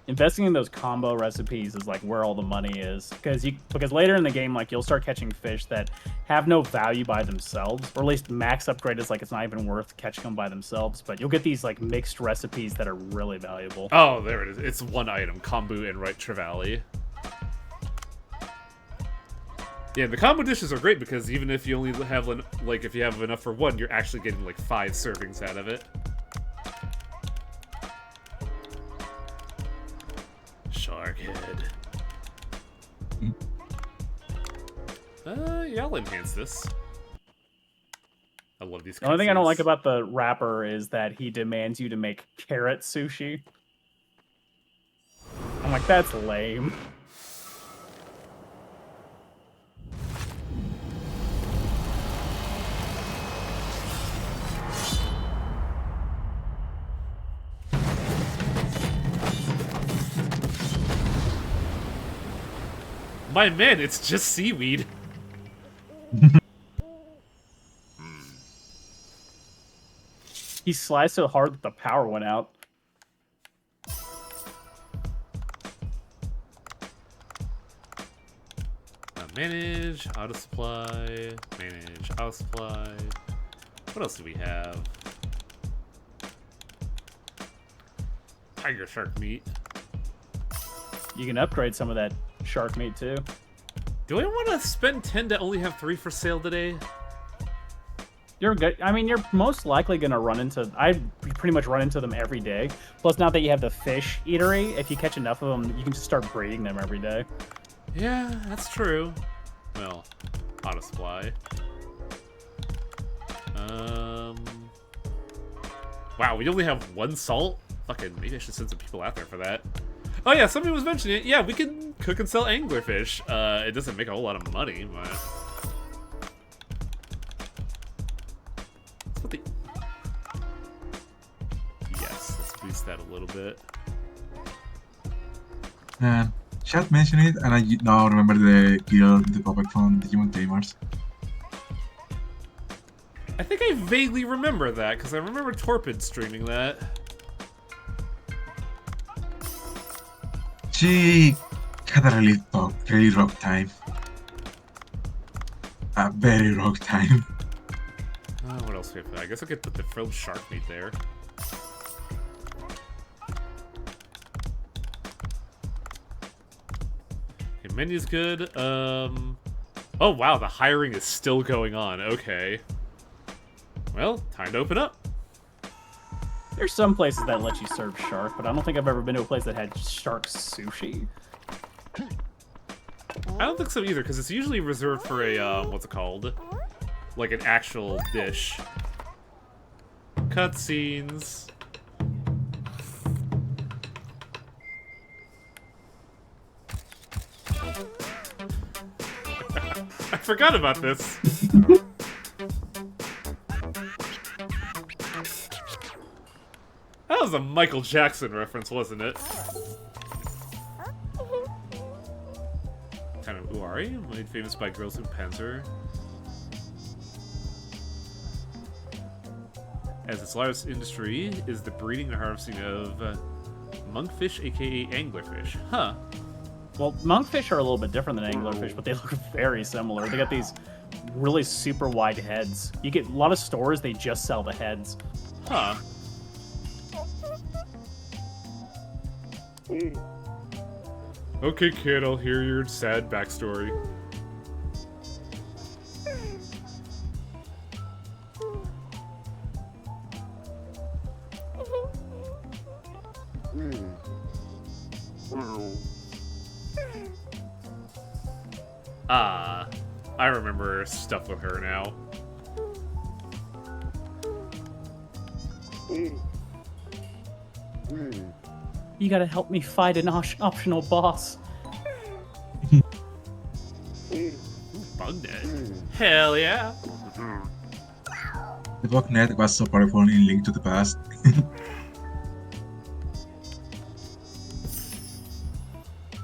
Investing in those combo recipes is like where all the money is, because later in the game, like, you'll start catching fish that have no value by themselves, or at least max upgrade is like it's not even worth catching them by themselves. But you'll get these like mixed recipes that are really valuable. Oh, there it is. It's one item, kombu and right Trevally. Yeah, the combo dishes are great because even if you only have, like, if you have enough for one, you're actually getting like 5 servings out of it. Sharkhead. Yeah, I'll enhance this. I love these. The only thing I don't like cutscenes. about the rapper is that he demands you to make carrot sushi. I'm like, that's lame. My man, it's just seaweed. He sliced so hard that the power went out. Manage, auto supply, manage, auto supply. What else do we have? Tiger shark meat. You can upgrade some of that shark meat too. Do I want to spend 10 to only have 3 for sale today? You're good. I mean, you're most likely gonna run into. I pretty much run into them every day. Plus, now that you have the fish eatery, if you catch enough of them, you can just start breeding them every day. Yeah, that's true. Well, auto supply. Wow, we only have 1 salt? Fucking, maybe I should send some people out there for that. Oh yeah, somebody was mentioning it. Yeah, we can cook and sell anglerfish. It doesn't make a whole lot of money, but... That's what the... Yes, let's boost that a little bit. Man, chat mentioned it, and I now remember the girl with the puppet from Digimon Tamers. I think I vaguely remember that, because I remember Torpid streaming that. She had a really rough time. A very rough time. What else do we have? I guess I could put the frilled shark meat there. Okay, menu's good. Oh wow, the hiring is still going on. Okay. Well, time to open up. There's some places that let you serve shark, but I don't think I've ever been to a place that had shark sushi. I don't think so either, because it's usually reserved for a, what's it called? Like an actual dish. Cutscenes. I forgot about this. That was a Michael Jackson reference, wasn't it? Kind of Uari, made famous by girls in Panzer. As its largest industry is the breeding and harvesting of monkfish, aka anglerfish. Huh. Well, monkfish are a little bit different than anglerfish, but they look very similar. They got these really super wide heads. You get a lot of stores, they just sell the heads. Huh. Okay, kid, I'll hear your sad backstory. I remember stuff with her now. You gotta help me fight an optional boss. Bugnet. Hell yeah. The Bugnet was so powerful in Link to the Past.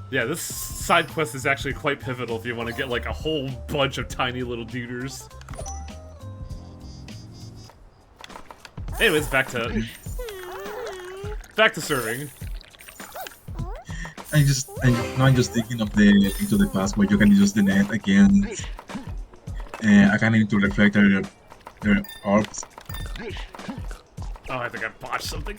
Yeah, this side quest is actually quite pivotal if you want to get like a whole bunch of tiny little duders. Anyways, back to serving. I'm just thinking of the Link to the Past where you can use the net against again to reflect their orbs. Oh, I think I botched something.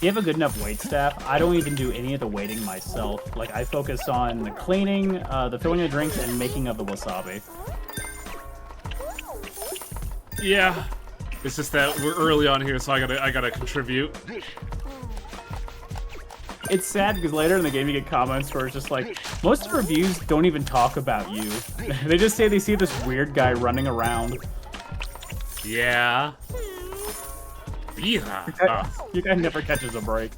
You have a good enough wait staff. I don't even do any of the waiting myself. Like, I focus on the cleaning, the filling of the drinks, and making of the wasabi. Yeah, it's just that we're early on here, so I gotta contribute. It's sad because later in the game you get comments where it's just like, most of the reviews don't even talk about you. They just say they see this weird guy running around. Yeah. Yeah. You guy never catches a break.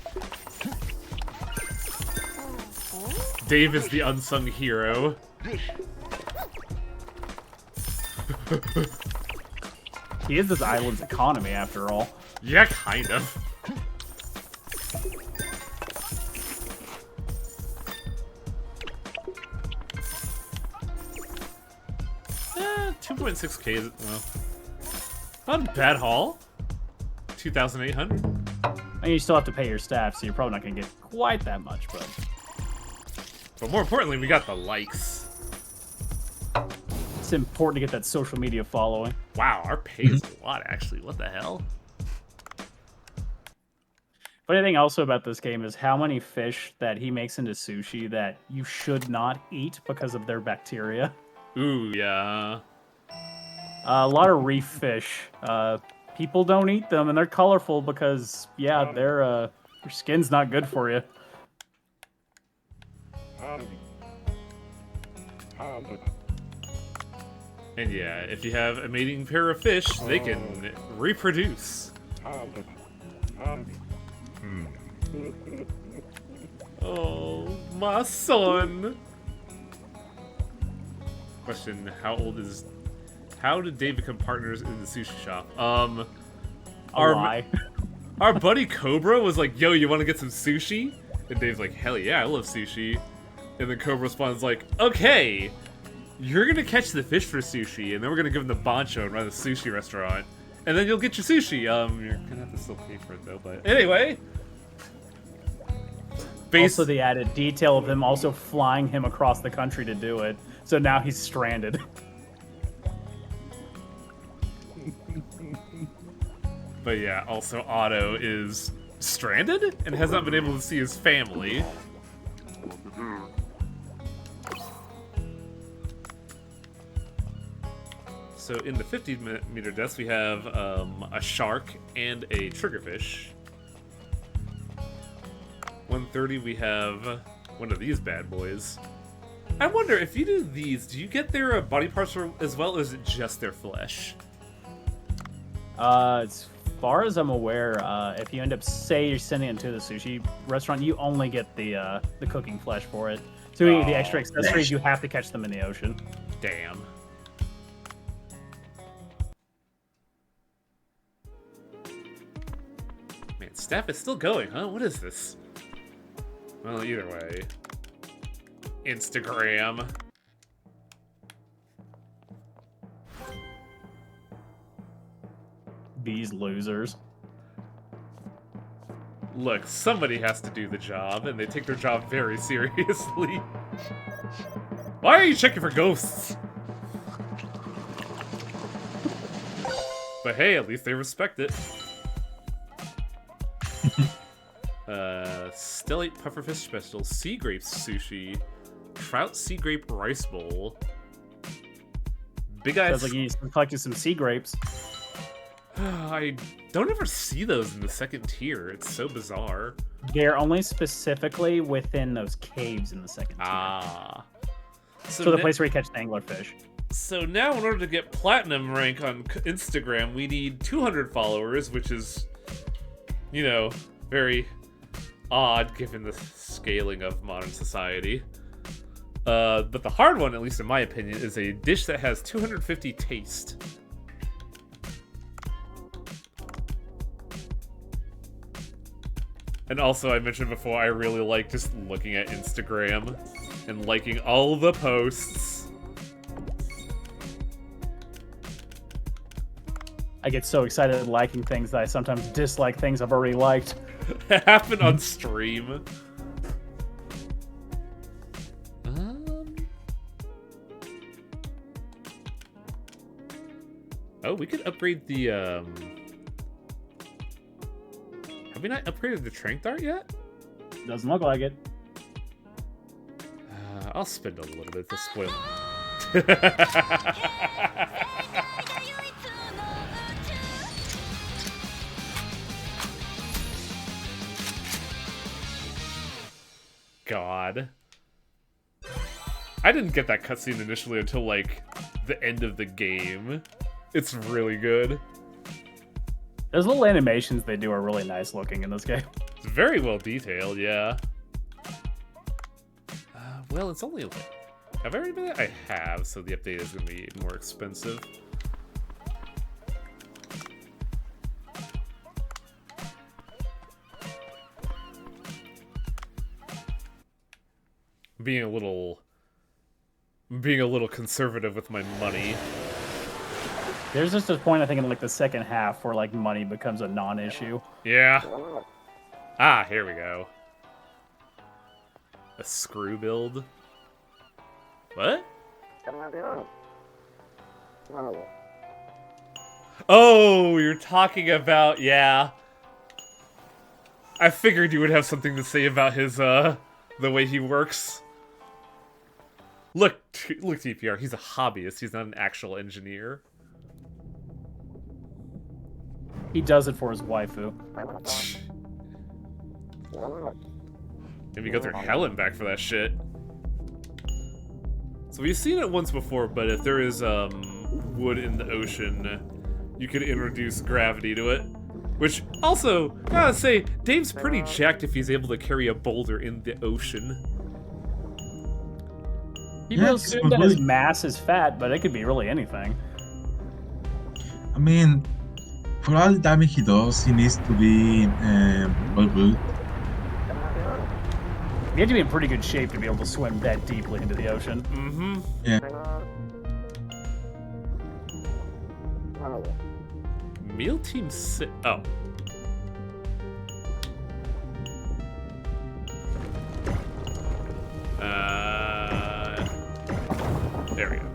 Dave is the unsung hero. He is this island's economy, after all. Yeah, kind of. 2.6k is, well, not a bad haul. 2,800. And you still have to pay your staff, so you're probably not going to get quite that much, but... But more importantly, we got the likes. It's important to get that social media following. Wow, our pay is a lot, actually. What the hell? Funny thing also about this game is how many fish that he makes into sushi that you should not eat because of their bacteria. Ooh, yeah. A lot of reef fish. People don't eat them, and they're colorful because, yeah, their skin's not good for you. And yeah, if you have a mating pair of fish, they can reproduce. Oh, my son. Question, how did Dave become partners in the sushi shop? Our buddy Cobra was like, yo, you want to get some sushi? And Dave's like, hell yeah, I love sushi. And then Cobra responds like, okay, you're gonna catch the fish for sushi, and then we're gonna give him the bancho and run a sushi restaurant. And then you'll get your sushi. You're gonna have to still pay for it though, but anyway. Also the added detail of them also flying him across the country to do it. So now he's stranded. But yeah, also Otto is stranded and has not been able to see his family. So in the 50-meter depths, we have a shark and a triggerfish. 130, we have one of these bad boys. I wonder, if you do these, do you get their body parts as well, or is it just their flesh? As far as I'm aware, if you end up, say you're sending it to the sushi restaurant, you only get the cooking flesh for it. So the extra accessories, you have to catch them in the ocean. Damn. Man, staff is still going, huh? What is this? Well, either way. Instagram. These losers. Look, somebody has to do the job, and they take their job very seriously. Why are you checking for ghosts? But hey, at least they respect it. Stellate pufferfish special, sea grape sushi, trout sea grape rice bowl, big eyes. Sounds like he's collecting some sea grapes. I don't ever see those in the second tier. It's so bizarre. They're only specifically within those caves in the second tier. Ah. So the place where you catch the anglerfish. So now, in order to get platinum rank on Instagram, we need 200 followers, which is, you know, very odd given the scaling of modern society. But the hard one, at least in my opinion, is a dish that has 250 taste. And also, I mentioned before, I really like just looking at Instagram and liking all the posts. I get so excited liking things that I sometimes dislike things I've already liked. It happened on stream. Oh, we could upgrade the, Have we not upgraded the Trank Dart yet? Doesn't look like it. I'll spend a little bit to spoil God. I didn't get that cutscene initially until, like, the end of the game. It's really good. Those little animations they do are really nice looking in this game. It's very well detailed, yeah. Well, it's only like... Have I already been there? I have, so the update is going to be more expensive. Being a little conservative with my money. There's just a point, I think, in like the second half where like money becomes a non-issue. Yeah. Ah, here we go. A screw build. What? Oh, you're talking about, yeah. I figured you would have something to say about his, the way he works. Look, TPR, he's a hobbyist. He's not an actual engineer. He does it for his waifu. Maybe go through hell and back for that shit. So we've seen it once before, but if there is wood in the ocean, you could introduce gravity to it. Which, also, gotta say, Dave's pretty jacked if he's able to carry a boulder in the ocean. People assume that his mass is fat, but it could be really anything. I mean, for all the damage he does, he needs to be well built. You have to be in pretty good shape to be able to swim that deeply into the ocean. Mm-hmm. Yeah. Meal Team sit. Oh. There we go.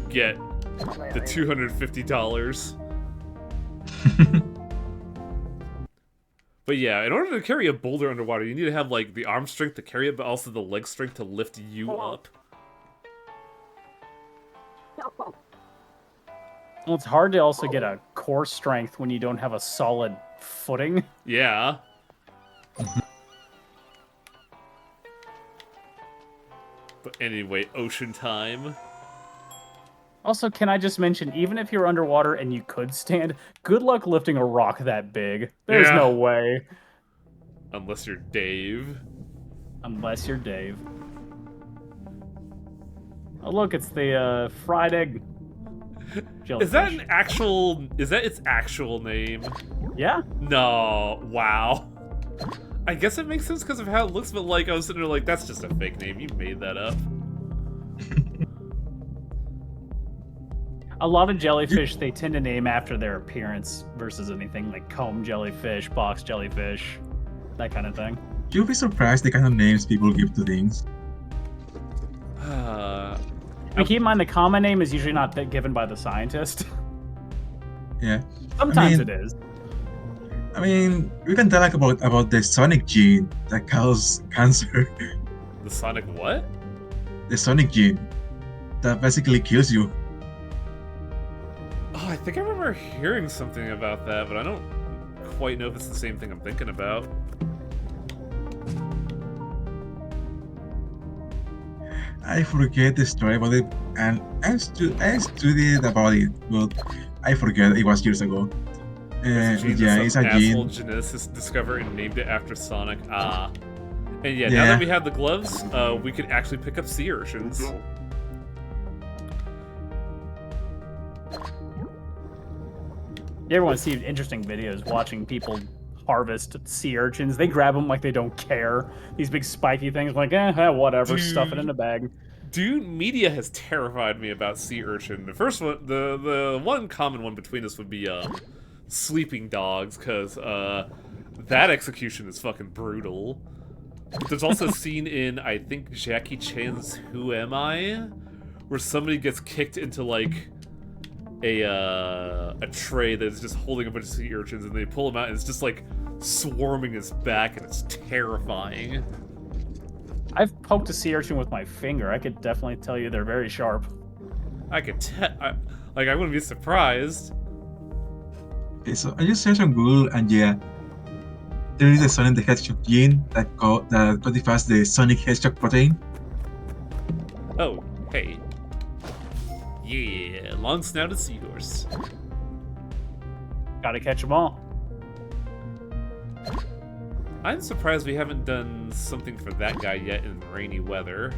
Get the $250. But yeah, in order to carry a boulder underwater, you need to have like the arm strength to carry it, but also the leg strength to lift you up. Well, it's hard to also get a core strength when you don't have a solid footing. Yeah. But anyway, ocean time. Also, can I just mention, even if you're underwater and you could stand, good luck lifting a rock that big. There's Yeah. no way. Unless you're Dave. Unless you're Dave. Oh, look, it's the fried egg. Jellyfish. Is that an actual... Is that its actual name? Yeah. No. Wow. I guess it makes sense because of how it looks, but like I was sitting there like, that's just a fake name. You made that up. A lot of jellyfish, they tend to name after their appearance versus anything like comb jellyfish, box jellyfish, that kind of thing. You'll be surprised the kind of names people give to things. And keep in mind, the common name is usually not given by the scientist. Yeah. Sometimes it is. I mean, we can tell like about the sonic gene that causes cancer. The Sonic what? The sonic gene that basically kills you. think I remember hearing something about that, but I don't quite know if it's the same thing I'm thinking about. I forget the story about it, and I studied about it, but I forget it was years ago. There's a gene Yeah, that it's some a asshole gene. geneticist discovered and named it after Sonic. Ah. And yeah, now Yeah. that we have the gloves, we could actually pick up sea urchins. You ever want to see interesting videos watching people harvest sea urchins? They grab them like they don't care. These big spiky things, like, whatever, stuff it in a bag. Dude, media has terrified me about sea urchin. The first one, the one common one between us would be sleeping dogs, because that execution is fucking brutal. But there's also a scene in, I think, Jackie Chan's Who Am I? Where somebody gets kicked into, like, a tray that's just holding a bunch of sea urchins, and they pull him out, and it's just, like, swarming his back, and it's terrifying. I've poked a sea urchin with my finger. I could definitely tell you they're very sharp. I could I wouldn't be surprised. Okay, so I just searched on Google, and yeah, there is a Sonic the Hedgehog gene that codifies the Sonic Hedgehog protein. Oh, hey. Yeah, long-snouted seahorse. Gotta catch them all. I'm surprised we haven't done something for that guy yet in rainy weather.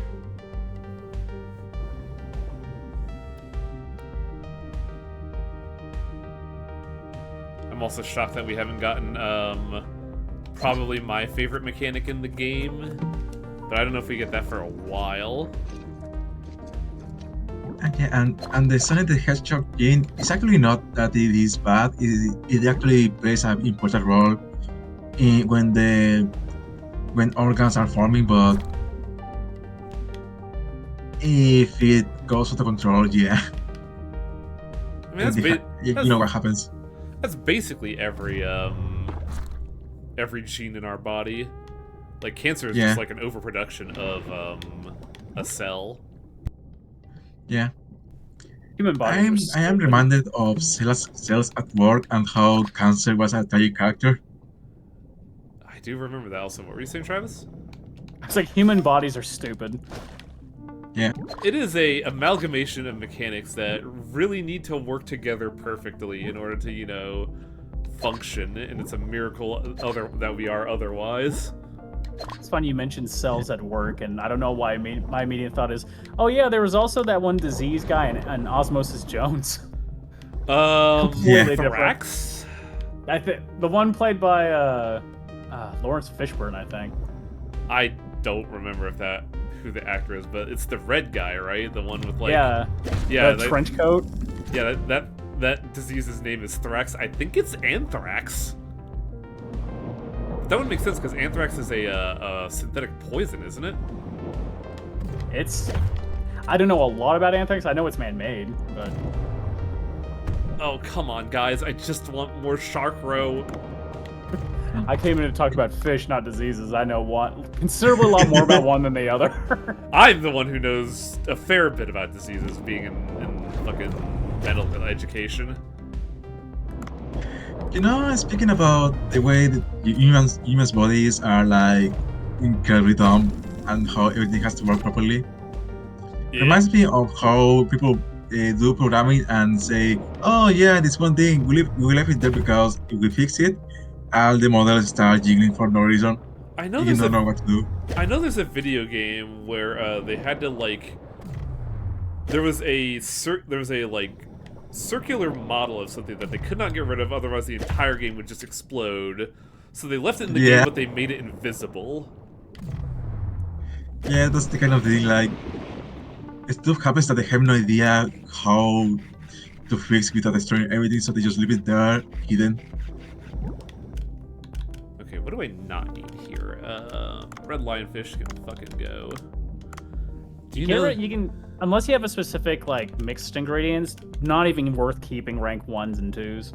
I'm also shocked that we haven't gotten, probably my favorite mechanic in the game. But I don't know if we get that for a while. And yeah, and the Sonic the Hedgehog gene is actually not that it is bad. It actually plays an important role in when organs are forming, but if it goes out of control, yeah, I mean, you know what happens. That's basically every gene in our body. Like, cancer is just like an overproduction of a cell. Yeah. Human bodies. I am reminded of cells at work and how cancer was a tragic character. I do remember that also. What were you saying, Travis? It's like human bodies are stupid. Yeah. It is a amalgamation of mechanics that really need to work together perfectly in order to, you know, function, and it's a miracle that we are otherwise. It's funny you mentioned cells at work, and I don't know why my immediate thought is, oh yeah, there was also that one disease guy in Osmosis Jones. Completely different. Thrax? I think the one played by Lawrence Fishburne, I think. I don't remember who the actor is, but it's the red guy, right? The one with like the trench coat. Yeah, that disease's name is Thrax. I think it's anthrax. That would make sense because anthrax is a synthetic poison, isn't it? I don't know a lot about anthrax. I know it's man-made, but oh come on, guys! I just want more Shark Row. I came in to talk about fish, not diseases. I know considerably a lot more about one than the other. I'm the one who knows a fair bit about diseases, being in fucking medical education. You know, speaking about the way that humans' bodies are like incredibly dumb and how everything has to work properly, it reminds me of how people do programming and say, "Oh yeah, this one thing we left it there because if we fix it, all the models start jiggling for no reason. I know you don't know what to do." I know there's a video game where they had to like. There was a like circular model of something that they could not get rid of, otherwise the entire game would just explode. So they left it in the game, but they made it invisible. Yeah, that's the kind of thing. Like, stuff happens that they have no idea how to fix without destroying everything, so they just leave it there, hidden. Okay, what do I not need here? Red lionfish can fucking go. Do you know? You can, unless you have a specific like mixed ingredients, not even worth keeping rank 1s and 2s.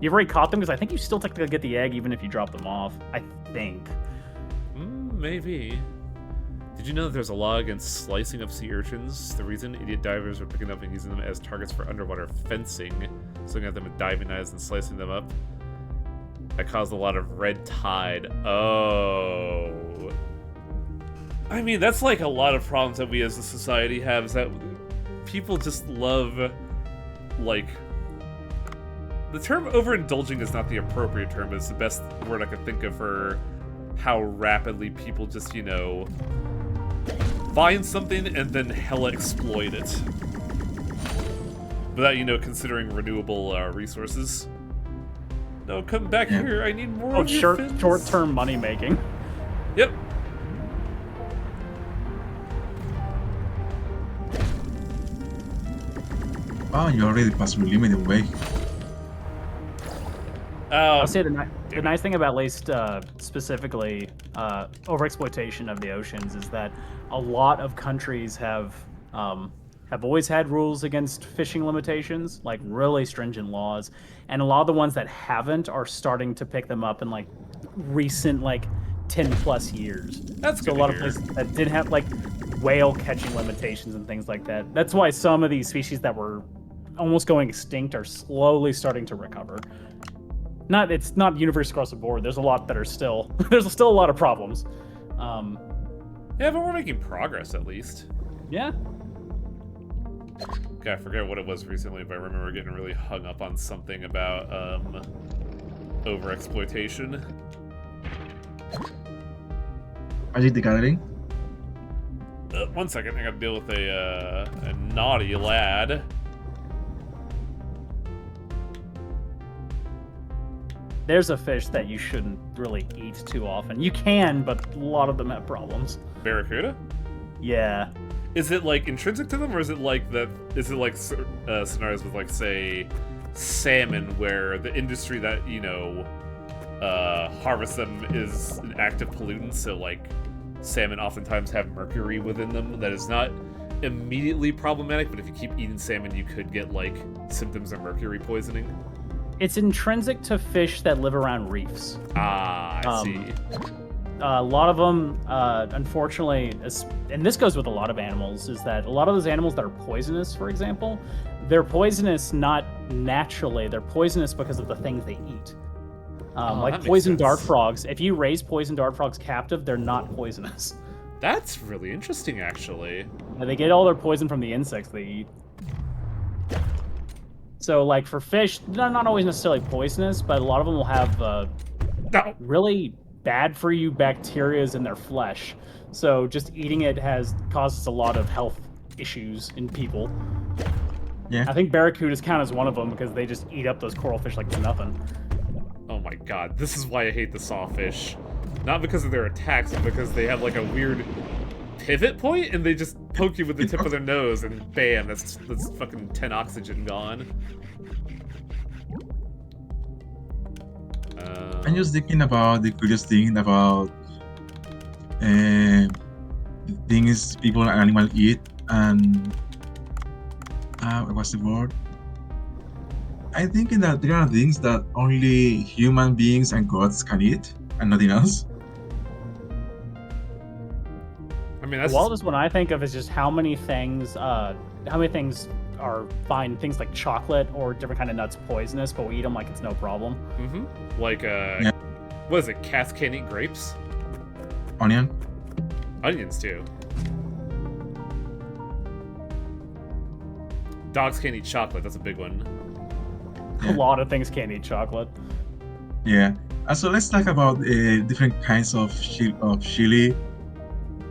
You've already caught them because I think you still technically get the egg even if you drop them off. I think. Maybe. Did you know that there's a law against slicing of sea urchins? The reason idiot divers were picking up and using them as targets for underwater fencing, swinging at them with diving knives and slicing them up. That caused a lot of red tide. Oh. I mean, that's like a lot of problems that we as a society have, is that people just love, like... The term overindulging is not the appropriate term, it's the best word I could think of for how rapidly people just, you know, find something and then hella exploit it. Without, you know, considering renewable resources. No, come back here, I need more of your fins. Short-term money making. Yep. Oh, you already passed your limit away. I'll say the nice thing about at least specifically overexploitation of the oceans is that a lot of countries have always had rules against fishing limitations, like really stringent laws, and a lot of the ones that haven't are starting to pick them up in like recent 10+ years. That's so good a lot to of hear. places that did have like whale catching limitations and things like that. That's why some of these species that were almost going extinct are slowly starting to recover. It's not universal across the board. There's a lot that are still there's still a lot of problems. Yeah, but we're making progress at least. Yeah. God, I forget what it was recently, but I remember getting really hung up on something about overexploitation. Magic the Gathering. 1 second, I gotta deal with a naughty lad. There's a fish that you shouldn't really eat too often. You can, but a lot of them have problems. Barracuda? Yeah. Is it like intrinsic to them, or is it like that? Is it like scenarios with like say salmon, where the industry that harvests them is an active pollutant? So like salmon oftentimes have mercury within them that is not immediately problematic, but if you keep eating salmon, you could get like symptoms of mercury poisoning. It's intrinsic to fish that live around reefs. Ah, I see. A lot of them, unfortunately, and this goes with a lot of animals, is that a lot of those animals that are poisonous, for example, they're poisonous not naturally, they're poisonous because of the things they eat. Like poison dart frogs. If you raise poison dart frogs captive, they're not poisonous. That's really interesting, actually. They get all their poison from the insects they eat. So, like, for fish, they're not always necessarily poisonous, but a lot of them will have really bad-for-you bacterias in their flesh. So just eating it causes a lot of health issues in people. Yeah. I think barracudas count as one of them because they just eat up those coral fish like it's nothing. Oh my god, this is why I hate the sawfish. Not because of their attacks, but because they have like a weird pivot point and they just poke you with the tip of their nose and bam, that's fucking 10 oxygen gone. I'm just thinking about the curious thing about things people and animals eat, and what's the word? I'm thinking that there are things that only human beings and gods can eat, and nothing else. I mean, that's The wildest one I think of is just how many things are fine. Things like chocolate or different kind of nuts poisonous, but we eat them like it's no problem. mm-hmm. Like what is it? Cats can't eat grapes? Onion. Onions too. Dogs can't eat chocolate. That's a big one. A lot of things can't eat chocolate. Yeah. So let's talk about different kinds of chili,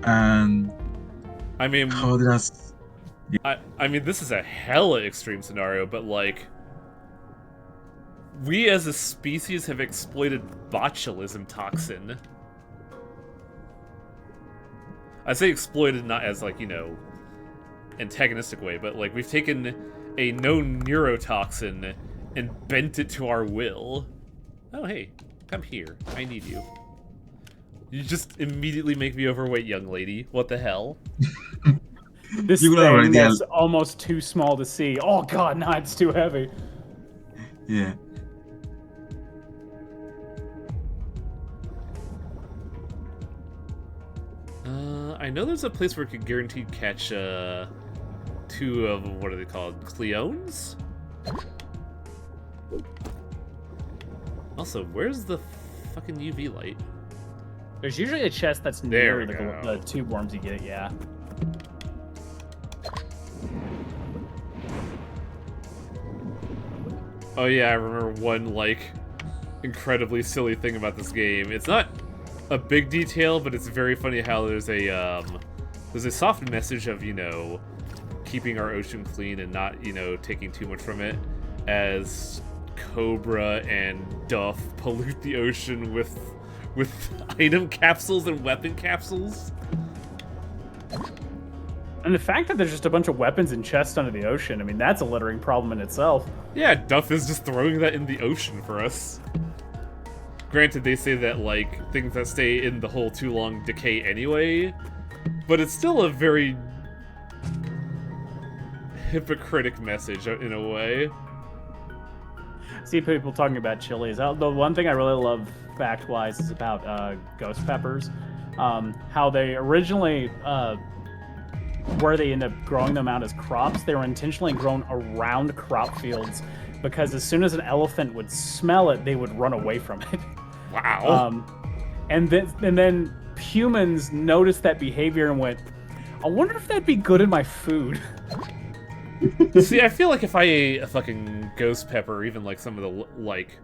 and I mean, how does. I mean, this is a hella extreme scenario, but like, we as a species have exploited botulism toxin. I say exploited not as like, antagonistic way, but like we've taken a known neurotoxin and bent it to our will. Oh, hey, come here. I need you. You just immediately make me overweight, young lady. What the hell? This thing that's almost too small to see. Oh god, no, it's too heavy. Yeah. I I know there's a place where you can guaranteed catch 2 of, what are they called? Cleones? Also, where's the fucking UV light? There's usually a chest that's There near we go. the tube worms you get, yeah. Oh yeah, I remember one, like, incredibly silly thing about this game. It's not a big detail, but it's very funny how there's a soft message of, you know, keeping our ocean clean and not, you know, taking too much from it, as Cobra and Duff pollute the ocean with item capsules and weapon capsules. And the fact that there's just a bunch of weapons and chests under the ocean, I mean, that's a littering problem in itself. Yeah, Duff is just throwing that in the ocean for us. Granted, they say that, like, things that stay in the hole too long decay anyway, but it's still a very hypocritic message in a way. See people talking about chilies. The one thing I really love fact-wise is about ghost peppers. How they originally, where they end up growing them out as crops, they were intentionally grown around crop fields because as soon as an elephant would smell it, they would run away from it. Wow. And then humans noticed that behavior and went, I wonder if that'd be good in my food. See, I feel like if I ate a fucking ghost pepper, or even like some of the like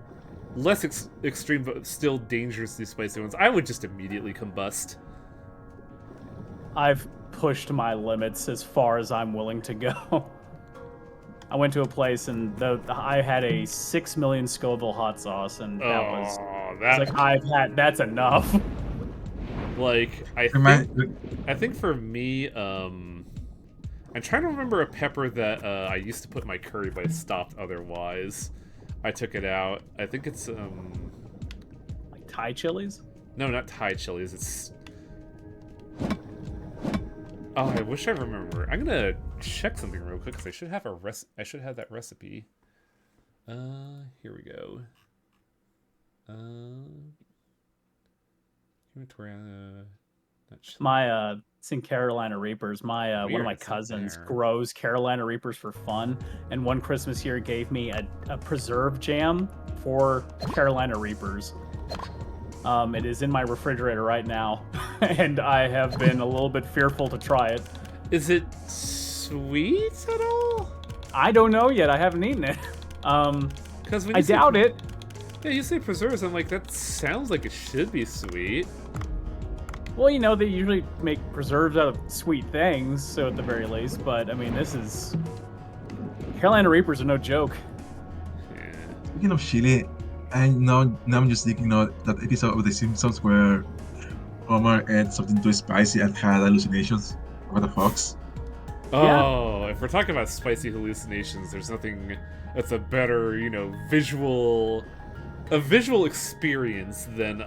less extreme but still dangerously spicy ones, I would just immediately combust. I've pushed my limits as far as I'm willing to go. I went to a place and I had a 6 million Scoville hot sauce, and that was like that's enough. Like I think for me, I'm trying to remember a pepper that I used to put in my curry, but I stopped otherwise. I took it out. I think it's like Thai chilies? No, not Thai chilies. It's oh, I wish I remember. I'm gonna check something real quick because I should have I should have that recipe. Here we go. Inventory. My it's in Carolina Reapers. My one of my cousins grows Carolina Reapers for fun, and one Christmas year gave me a preserve jam for Carolina Reapers. It is in my refrigerator right now, and I have been a little bit fearful to try it. Is it sweet at all? I don't know yet. I haven't eaten it. Because I doubt it. Yeah, you say preserves. I'm like, that sounds like it should be sweet. Well, you know, they usually make preserves out of sweet things, so at the very least. But I mean, this is Carolina Reapers are no joke. Yeah. Speaking of chili, now I'm just thinking of that episode of The Simpsons where Homer ate something too spicy and had hallucinations about a fox. Oh, if we're talking about spicy hallucinations, there's nothing that's a better, you know, visual experience than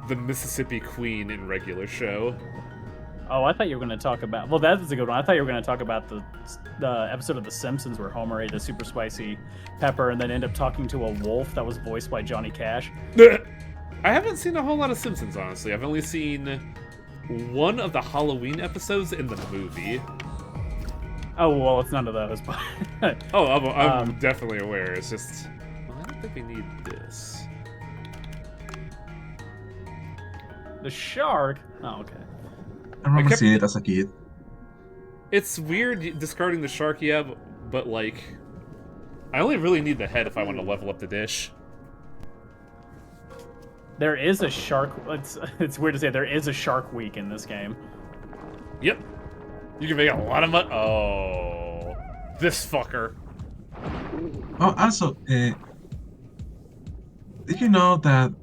the Mississippi Queen in regular show. Oh, I thought you were going to talk about... Well, that was a good one. I thought you were going to talk about the episode of The Simpsons where Homer ate a super spicy pepper and then ended up talking to a wolf that was voiced by Johnny Cash. I haven't seen a whole lot of Simpsons, honestly. I've only seen one of the Halloween episodes in the movie. Oh, well, it's none of those, but... Oh, I'm definitely aware. It's just... Well, I don't think we need this. The shark? Oh, okay. I remember seeing it as a kid. It's weird discarding the shark, yeah, but like... I only really need the head if I want to level up the dish. There is a shark... It's weird to say, there is a Shark Week in this game. Yep. You can make a lot of money. Oh, this fucker. Oh, also, did you know that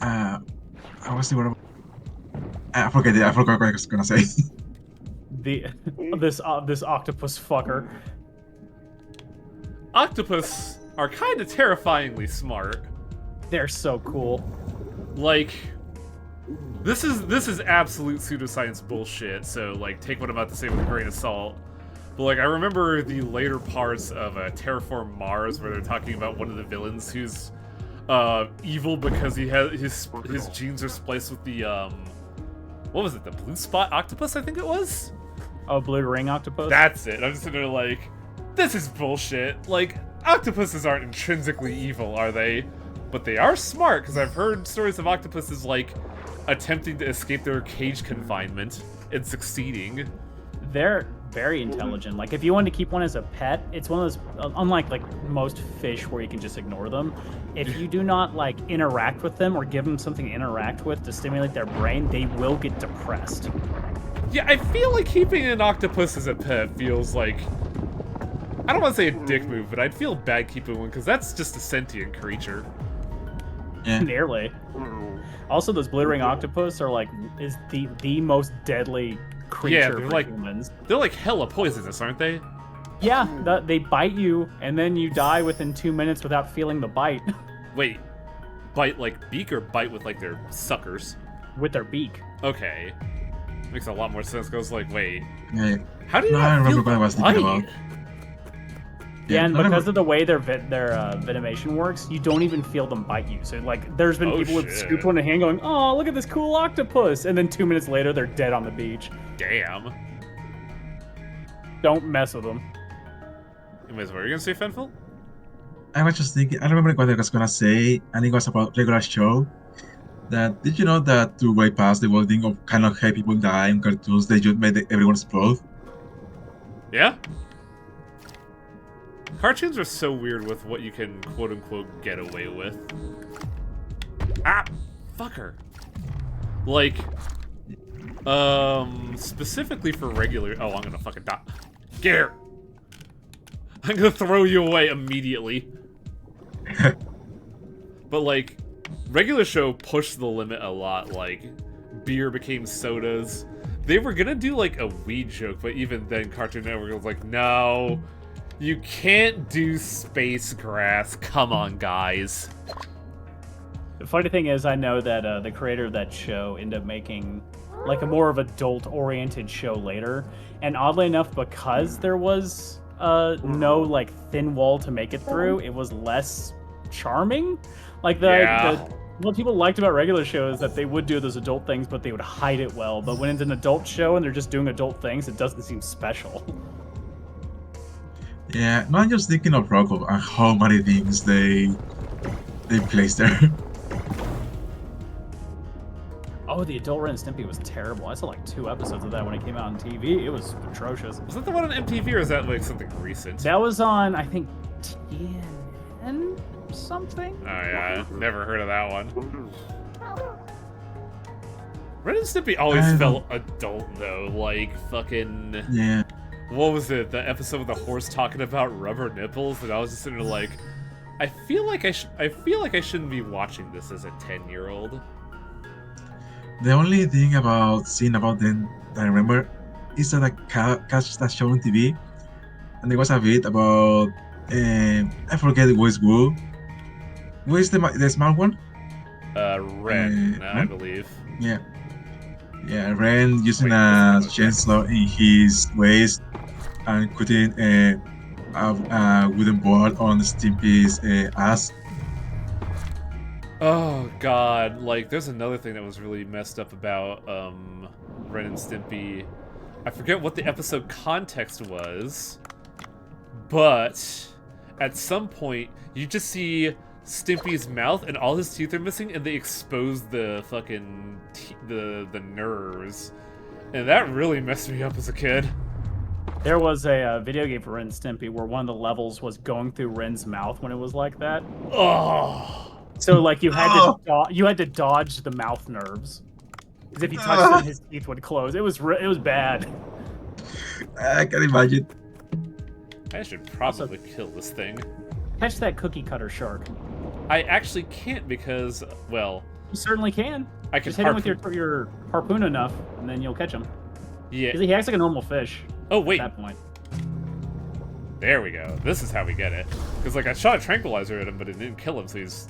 I was thinking I forgot what I was gonna say. This octopus fucker. Octopus are kind of terrifyingly smart. They're so cool. Like, this is absolute pseudoscience bullshit. So like, take what I'm about to say with a grain of salt. But like, I remember the later parts of Terraform Mars where they're talking about one of the villains who's evil because he has his genes are spliced with the what was it? The blue spot octopus, I think it was? Oh, blue ring octopus? That's it. I'm just sitting there like, this is bullshit. Like, octopuses aren't intrinsically evil, are they? But they are smart, because I've heard stories of octopuses, like, attempting to escape their cage confinement and succeeding. They're very intelligent. Like, if you wanted to keep one as a pet, it's one of those, unlike, like, most fish where you can just ignore them, if you do not, like, interact with them or give them something to interact with to stimulate their brain, they will get depressed. Yeah, I feel like keeping an octopus as a pet feels like... I don't want to say a dick move, but I'd feel bad keeping one, because that's just a sentient creature. Yeah. Nearly. Also, those blue ring octopus are, like, is the most deadly creature they're for like- humans. They're like hella poisonous, aren't they? Yeah, they bite you, and then you die within 2 minutes without feeling the bite Wait, bite like beak or bite with like their suckers? with their beak. Okay. Makes a lot more sense, because like, wait, Yeah. how do you No, I not remember feel what I was the thinking bite? about. Yeah, and I remember- because of the way their venomation works, you don't even feel them bite you. So, like, there's been Oh, people with shit. scooped one in hand going, "Oh, look at this cool octopus," and then 2 minutes later, they're dead on the beach. Damn. Don't mess with them. Anyways, what were you gonna say, Fenful? I was just thinking, I remember what I was gonna say, and it was about regular show. That did you know that to way past the whole thing of kind of have people die in cartoons, they just made everyone explode? Yeah? Cartoons are so weird with what you can quote-unquote get away with. Ah! Fucker! Like, specifically for regular... Oh, I'm gonna fucking die. Get here! I'm gonna throw you away immediately. But, like, regular show pushed the limit a lot. Like, beer became sodas. They were gonna do, like, a weed joke, but even then Cartoon Network was like, no, you can't do space grass. Come on, guys. The funny thing is, I know that the creator of that show ended up making like a more of adult-oriented show later, and oddly enough, because there was no like thin wall to make it through, it was less charming. Like what people liked about regular shows is that they would do those adult things, but they would hide it well. But when it's an adult show and they're just doing adult things, it doesn't seem special. Yeah, no, I'm just thinking of Rocco and how many things they placed there. Oh, the adult Ren and Stimpy was terrible. I saw like 2 episodes of that when it came out on TV. It was atrocious. Was that the one on MTV, or is that, like, something recent? That was on, I think, TNN or something? Oh, yeah. Never heard of that one. Ren and Stimpy always I felt adult, though. Like, fucking... Yeah. What was it? The episode with the horse talking about rubber nipples, and I was just sitting there like, I feel like I shouldn't be watching this as a 10-year-old. The only thing about seeing about them that I remember is that I catch that show on TV, and there was a bit about I forget who is who. Who is the smart one? Ren, I Ren? believe. Yeah. Yeah, Ren using Wait, a this is okay. chainsaw in his waist and putting a wooden board on Stimpy's ass. Oh god, like there's another thing that was really messed up about Ren and Stimpy. I forget what the episode context was, but at some point you just see Stimpy's mouth and all his teeth are missing, and they expose the fucking the nerves, and that really messed me up as a kid. There was a video game for Ren and Stimpy where one of the levels was going through Ren's mouth when it was like that. Oh. So like you had to dodge the mouth nerves, because if you touched them, his teeth would close. It was bad. I can imagine. I should probably kill this thing. Catch that cookie cutter shark. I actually can't because, well, You certainly can. I can Just hit him with harpoon. your harpoon enough, and then you'll catch him. Yeah. 'Cause he acts like a normal fish Oh at wait, that point. there we go. This is how we get it. Because like I shot a tranquilizer at him, but it didn't kill him, so he's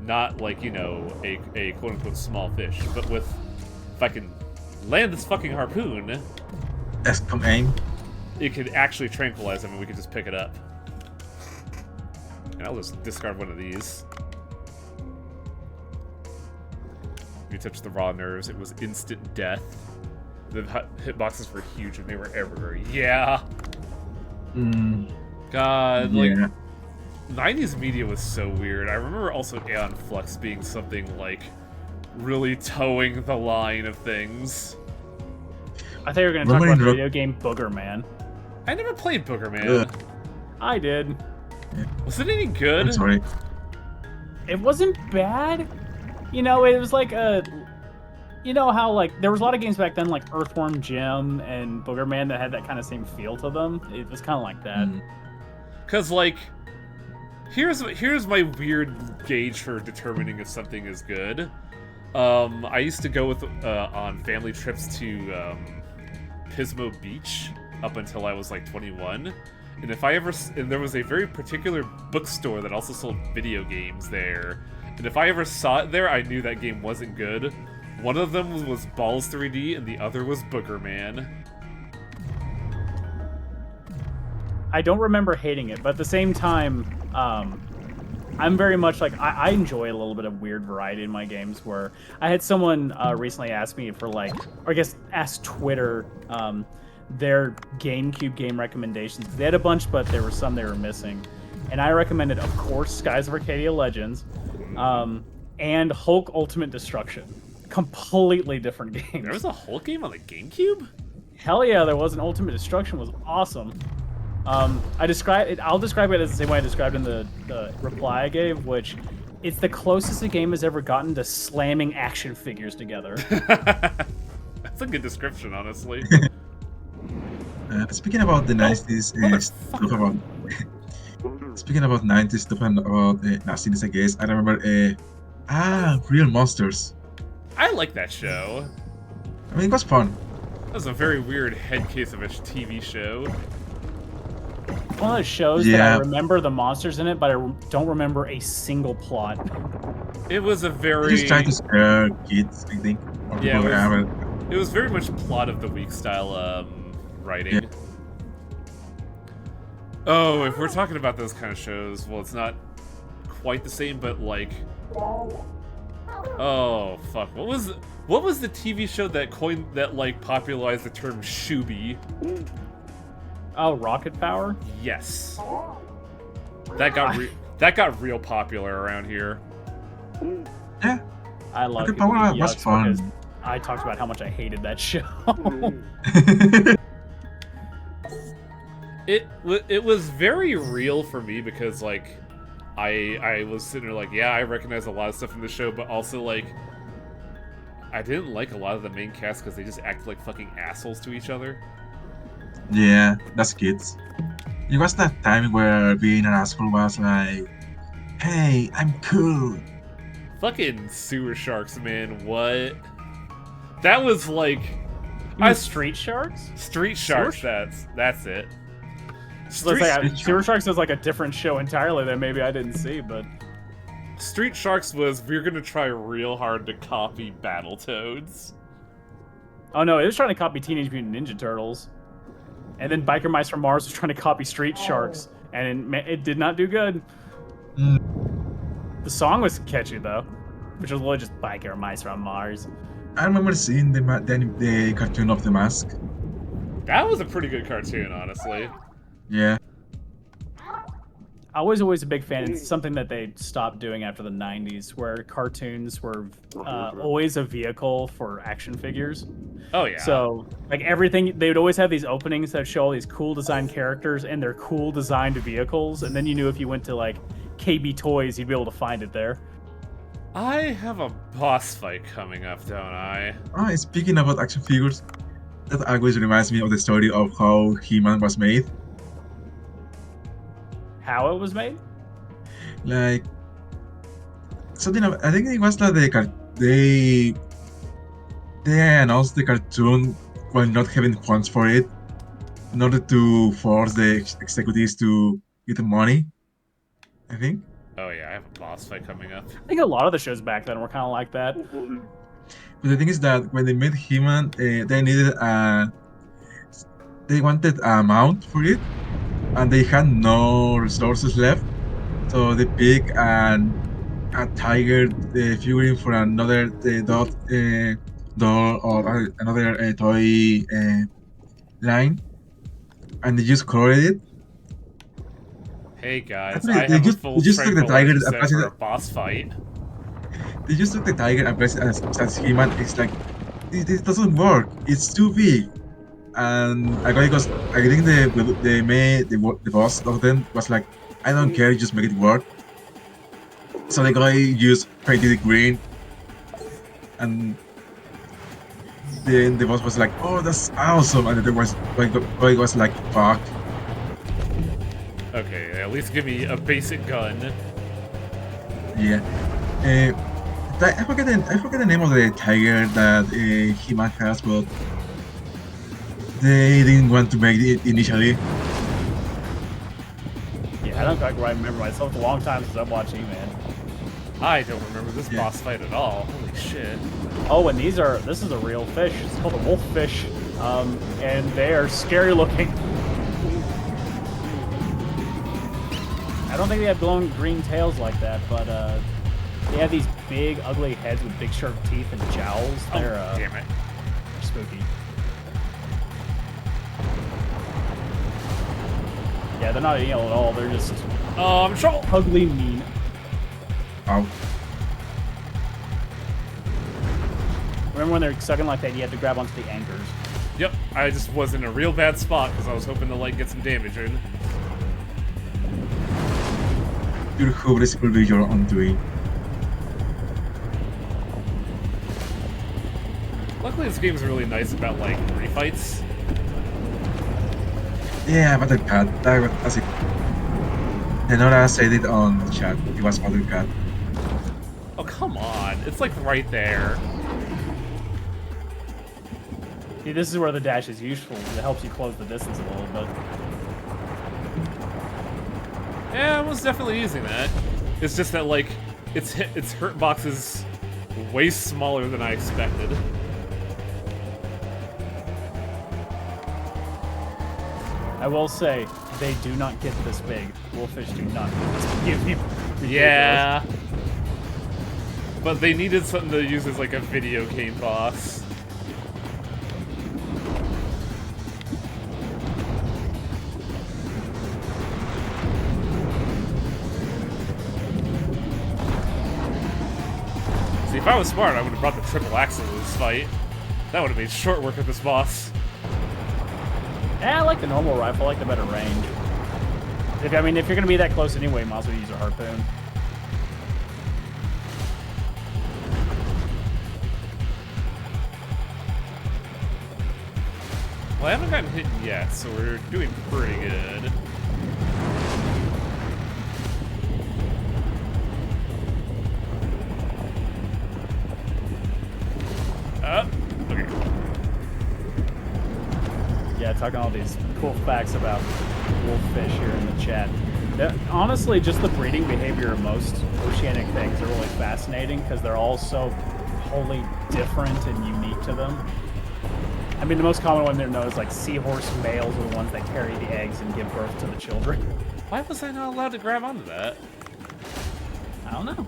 not like, you know, a quote unquote small fish. But with, if I can land this fucking harpoon, XCOM aim. it could actually tranquilize him, and we could just pick it up. And I'll just discard one of these. you touched the raw nerves, it was instant death. The hitboxes were huge and they were everywhere. Yeah. God, Yeah. like 90s media was so weird. I remember also Aeon Flux being something like really towing the line of things. I thought you were going to talk Remember about the in video game Booger Man. I never played Booger Man. Ugh. I did. Was it any I'm good? sorry. It wasn't bad. You know, it was like a... You know how, like, there was a lot of games back then, like Earthworm Jim and Booger Man, that had that kind of same feel to them. It was kind of like that. Because, like, here's my weird gauge for determining if something is good. I used to go with on family trips to Pismo Beach up until I was like 21, and and there was a very particular bookstore that also sold video games there, and if I ever saw it there, I knew that game wasn't good. One of them was Balls 3D, and the other was Booger Man. I don't remember hating it, but at the same time, I'm very much like, I enjoy a little bit of weird variety in my games, where I had someone recently ask me for, like, or I guess ask Twitter their GameCube game recommendations. They had a bunch, but there were some they were missing. And I recommended, of course, Skies of Arcadia Legends, and Hulk Ultimate Destruction. Completely different games. There was a Hulk game on the GameCube? Hell yeah, there was. An Ultimate Destruction was awesome. I'll describe it as the same way I described in the reply I gave, which it's the closest a game has ever gotten to slamming action figures together. That's a good description, honestly. Speaking about the 90s stuff about... Speaking about 90s stuff and about nastiness, I guess, I remember Real Monsters. I like that show. I mean, it was fun. That was a very weird head case of a TV show. One of those shows that I remember the monsters in it, but I don't remember a single plot. It was a They very... just trying to scare kids, I think. Or Yeah, people that have it. it was very much plot of the week style writing. Yeah. Oh, if we're talking about those kind of shows, well, it's not quite the same, but like... Oh, fuck. What was the TV show that like popularized the term shooby? Oh, Rocket Power? Yes. That got real popular around here. Yeah, I love Rocket Power was fun. because I talked about how much I hated that show. It was very real for me because like I was sitting there like, yeah, I recognize a lot of stuff in the show, but also like I didn't like a lot of the main cast because they just acted like fucking assholes to each other. Yeah, that's kids. It was that time where being an asshole was like, hey, I'm cool. Fucking sewer sharks, man, what? That was like You mean Street Sharks? Street Sharks, that's it. Looks like Sewer Sharks is like a different show entirely that maybe I didn't see, but Street Sharks was, we're gonna try real hard to copy Battletoads. oh no, it was trying to copy Teenage Mutant Ninja Turtles, and then Biker Mice from Mars was trying to copy Street Sharks, and it did not do good. The song was catchy though, which was literally just Biker Mice from Mars. I remember seeing the cartoon of The Mask. That was a pretty good cartoon, honestly. Yeah. I was always a big fan. It's something that they stopped doing after the 90s, where cartoons were always a vehicle for action figures. Oh yeah. So, like everything, they would always have these openings that show all these cool designed characters and their cool designed vehicles, and then you knew if you went to like KB Toys, you'd be able to find it there. I have a boss fight coming up, don't I? Speaking about action figures, that always reminds me of the story of how He-Man was made. How it was made? Like something. I think it was that they announced the cartoon while not having funds for it, in order to force the executives to get the money. I think. Oh yeah, I have a boss fight coming up. I think a lot of the shows back then were kind of like that. But the thing is that when they made He-Man, they needed they wanted a mount for it, and they had no resources left, so they picked an a tiger figurine for another doll or another toy line, and they just colored it. Hey guys, Actually, I have a full they just took the tiger tranquilizer and set placed for it. a boss fight. They just took the tiger and placed it as He-Man. It's like this doesn't work. It's too big. And I got because I think the boss of them was like, I don't care, just make it work. So the guy just painted it green, and then the boss was like, "Oh, that's awesome!" And the guy was like, "Fuck." Okay, at least give me a basic gun. Yeah. I forget the name of the tiger that He-Man has, but they didn't want to make it initially. Yeah, I don't quite remember myself. It's a long time since I've watched He-Man. I don't remember this Yeah. boss fight at all. Holy shit. Oh, and this is a real fish. It's called a wolf fish. And they are scary looking. I don't think they have glowing green tails like that, but they have these big, ugly heads with big, sharp teeth and jowls. They're Damn it. spooky. Yeah, they're not evil at all. They're just Oh, I'm in trouble. ugly, mean. Ow. Remember when they're sucking like that? You have to grab onto the anchors. Yep, I just was in a real bad spot because I was hoping to like get some damage in. Your hubris will be your undoing. Luckily, this game's really nice about like refights. Yeah, Battle Cat. That's it. Denora said it on the chat. It was Battle Cat. Oh, come on. It's like right there. See, this is where the dash is useful. It helps you close the distance a little bit. Yeah, I was definitely using that. It's just that, like, its hurt box is way smaller than I expected. I will say, they do not get this big. Wolffish do not get this big. Yeah. But they needed something to use as, like, a video game boss. See, if I was smart, I would have brought the triple axle to this fight. That would have made short work of this boss. Yeah, I like the normal rifle. I like the better range. If you're gonna be that close anyway, might as well use a harpoon. Well, I haven't gotten hit yet, so we're doing pretty good. Okay. Yeah, talking all these cool facts about wolffish here in the chat. Honestly, just the breeding behavior of most oceanic things are really fascinating because they're all so wholly different and unique to them. I mean, the most common one they know is like seahorse males are the ones that carry the eggs and give birth to the children. Why was I not allowed to grab onto that? I don't know.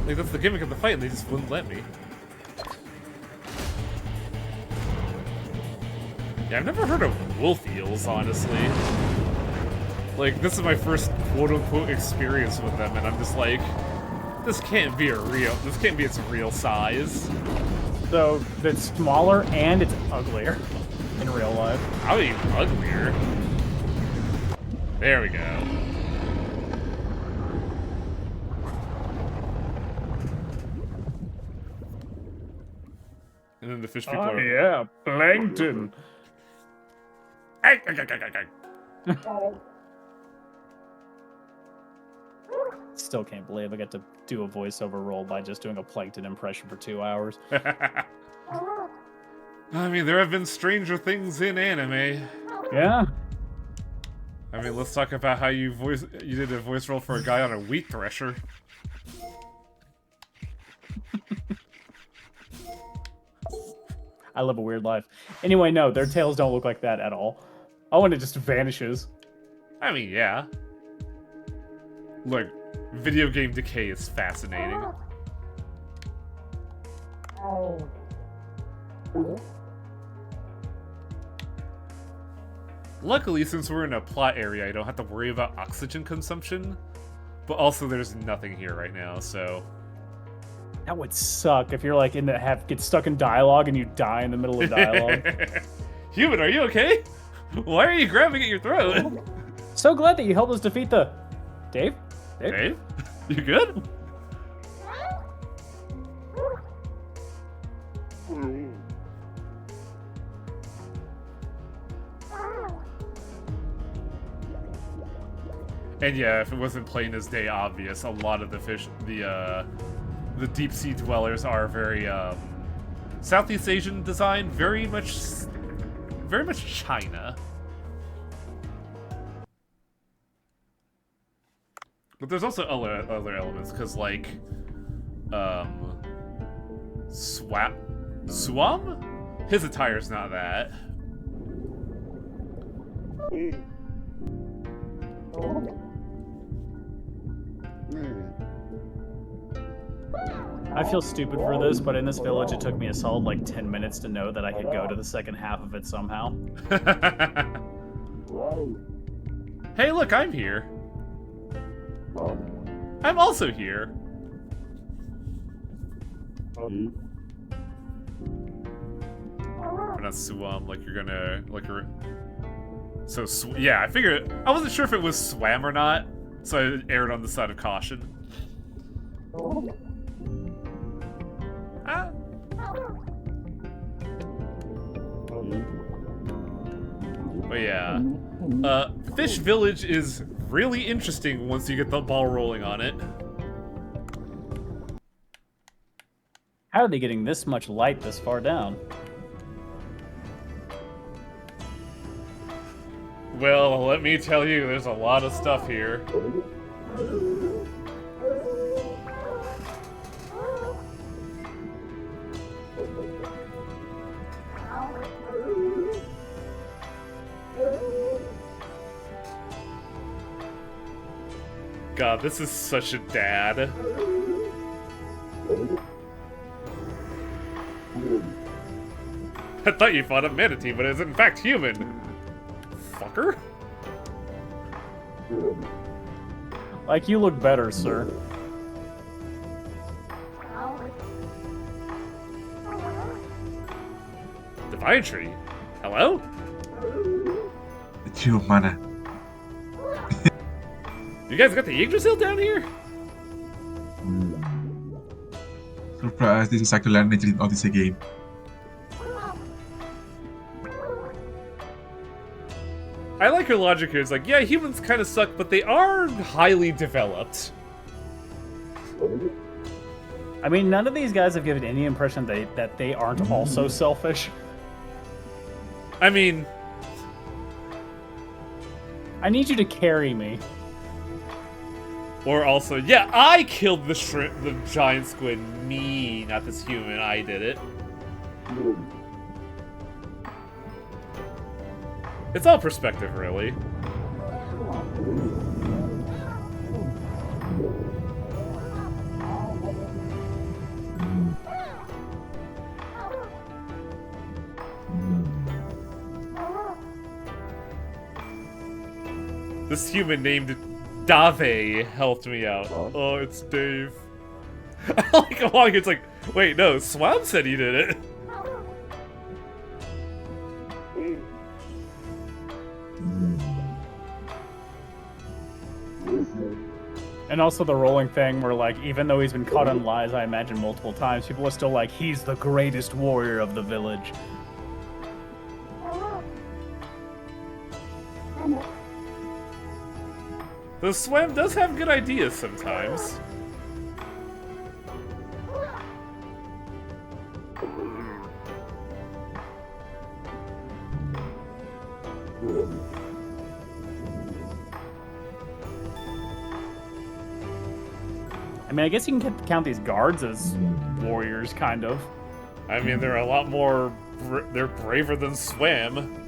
Like, that's the gimmick of the fight, and they just wouldn't let me. Yeah, I've never heard of wolf eels, honestly. Like, this is my first quote-unquote experience with them, and I'm just like, this can't be its real size. So it's smaller and it's uglier in real life. How even uglier? There we go. And then the fish people are... yeah, plankton. Still can't believe I got to do a voiceover role by just doing a plankton impression for 2 hours. I mean, there have been stranger things in anime. Yeah. I mean, let's talk about how you did a voice role for a guy on a wheat thresher. I live a weird life. Anyway, no, their tails don't look like that at all. Oh, and it just vanishes. I mean, yeah. Like, Video game decay is fascinating. Luckily, since we're in a plot area, I don't have to worry about oxygen consumption. But also, there's nothing here right now, so... That would suck if you're like get stuck in dialogue and you die in the middle of dialogue. Human, are you okay? Why are you grabbing at your throat? So glad that you helped us defeat the... Dave? Dave? You good? And yeah, if it wasn't plain as day obvious, a lot of the fish, the deep sea dwellers are very Southeast Asian design, very much China. But there's also other elements, because like Swam? His attire's not that. I feel stupid for this, but in this village it took me a solid like 10 minutes to know that I could go to the second half of it somehow. Hey, look, I'm here. I'm also here. Or not Swam, like you're gonna, like you're... So, yeah, I figured... I wasn't sure if it was Swam or not, so I erred on the side of caution. Ah. But yeah, Fish Village is really interesting once you get the ball rolling on it. How are they getting this much light this far down? Well, let me tell you, there's a lot of stuff here. God, this is such a dad. I thought you fought a manatee, but it's in fact human. Fucker. Like, you look better, sir. Divine Tree? Hello? It's you, mana. You guys got the Yggdrasil down here? Surprise, this is actually an Legend Odyssey game. I like her logic here. It's like, yeah, humans kind of suck, but they are highly developed. I mean, none of these guys have given any impression that they aren't also selfish. I mean... I need you to carry me. Or also, yeah, I killed the shrimp, the giant squid. Me, not this human. I did it. It's all perspective, really. This human named Dave helped me out. Oh, it's Dave. I like along here, it's like, wait, no, Swam said he did it. And also the rolling thing where, like, even though he's been caught in lies, I imagine, multiple times, people are still like, he's the greatest warrior of the village. The Swam does have good ideas sometimes. I mean, I guess you can count these guards as warriors, kind of. I mean, they're a lot more... they're braver than Swam.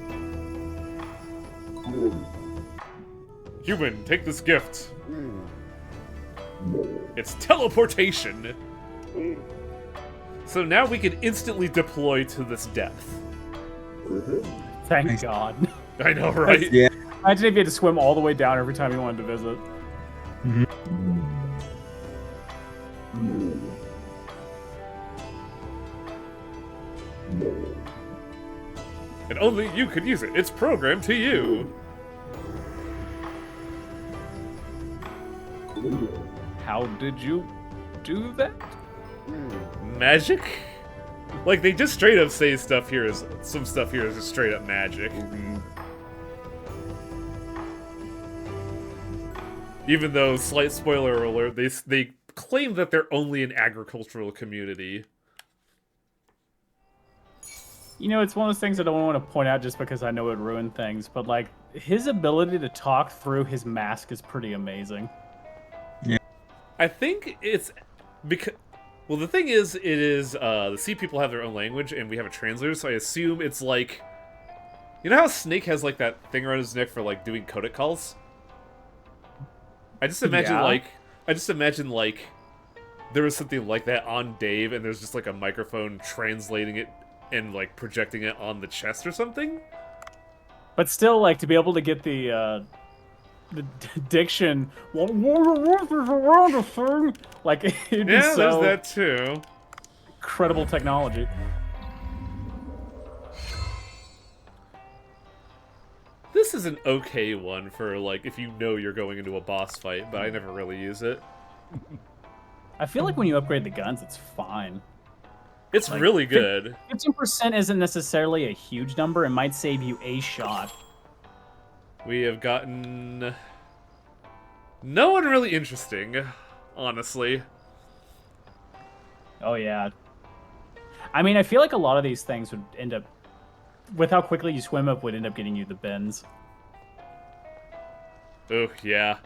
Human, take this gift. It's teleportation! So now we can instantly deploy to this depth. Thank Nice. God. I know, right? Yeah. Imagine if you had to swim all the way down every time you wanted to visit. And only you can use it. It's programmed to you. How did you do that? Magic? Like, they just straight up say stuff here is... Some stuff here is just straight up magic. Even though, slight spoiler alert, they claim that they're only an agricultural community. You know, it's one of those things I don't want to point out just because I know it ruined things, but like his ability to talk through his mask is pretty amazing. I think it's because... Well, the thing is, it is, the sea people have their own language, and we have a translator, so I assume it's like... You know how Snake has, like, that thing around his neck for, like, doing codec calls? I just imagine, like, there was something like that on Dave, and there's just, like, a microphone translating it and, like, projecting it on the chest or something? But still, like, to be able to get the diction, like, it'd be Yeah, so there's that too. incredible technology. This is an okay one for, like, if you know you're going into a boss fight, but I never really use it. I feel like when you upgrade the guns, it's fine. It's Like, really good. 15% isn't necessarily a huge number. It might save you a shot. We have gotten... no one really interesting, honestly. Oh, yeah. I mean, I feel like a lot of these things would end up... with how quickly you swim up, would end up getting you the bends. Oh, yeah.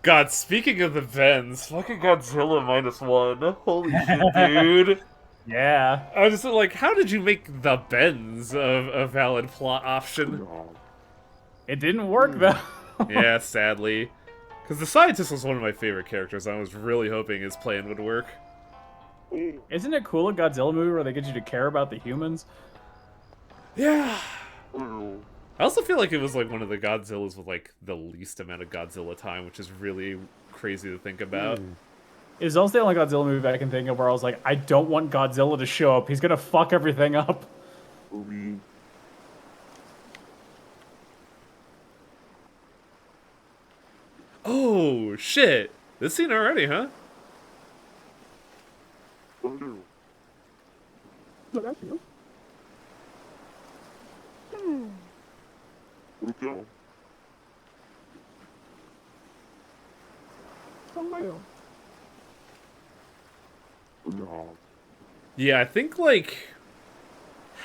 God, speaking of the Vens, fucking Godzilla -1. Holy shit, dude. Yeah. I was just like, how did you make the Bens a valid plot option? It didn't work, though. Yeah, sadly. Because the scientist was one of my favorite characters, and I was really hoping his plan would work. Isn't it cool a Godzilla movie where they get you to care about the humans? Yeah. I also feel like it was like one of the Godzillas with like the least amount of Godzilla time, which is really crazy to think about. It was also the only Godzilla movie I can think of where I was like, I don't want Godzilla to show up. He's gonna fuck everything up. Oh, shit. This scene already, huh? Yeah, I think like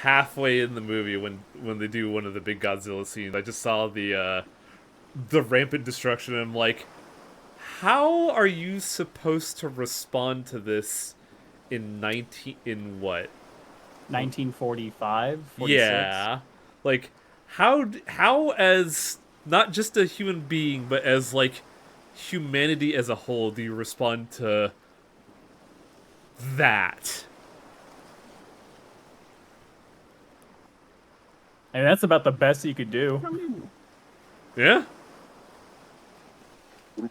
halfway in the movie when they do one of the big Godzilla scenes, I just saw the rampant destruction and I'm like, how are you supposed to respond to this in what? 1945? 46? Yeah. Like how as not just a human being, but as like humanity as a whole do you respond to that? And that's about the best you could do. Yeah? But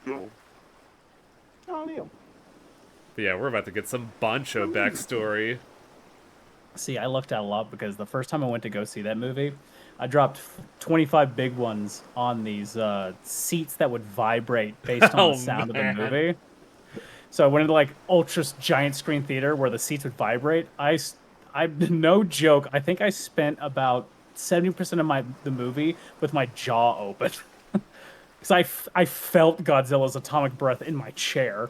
yeah, we're about to get some Bancho backstory. See, I lucked out a lot because the first time I went to go see that movie, I dropped 25 big ones on these seats that would vibrate based on Oh, the sound man. of the movie. So I went into like ultra giant screen theater where the seats would vibrate. I no joke, I think I spent about 70% of the movie with my jaw open. Because I felt Godzilla's atomic breath in my chair.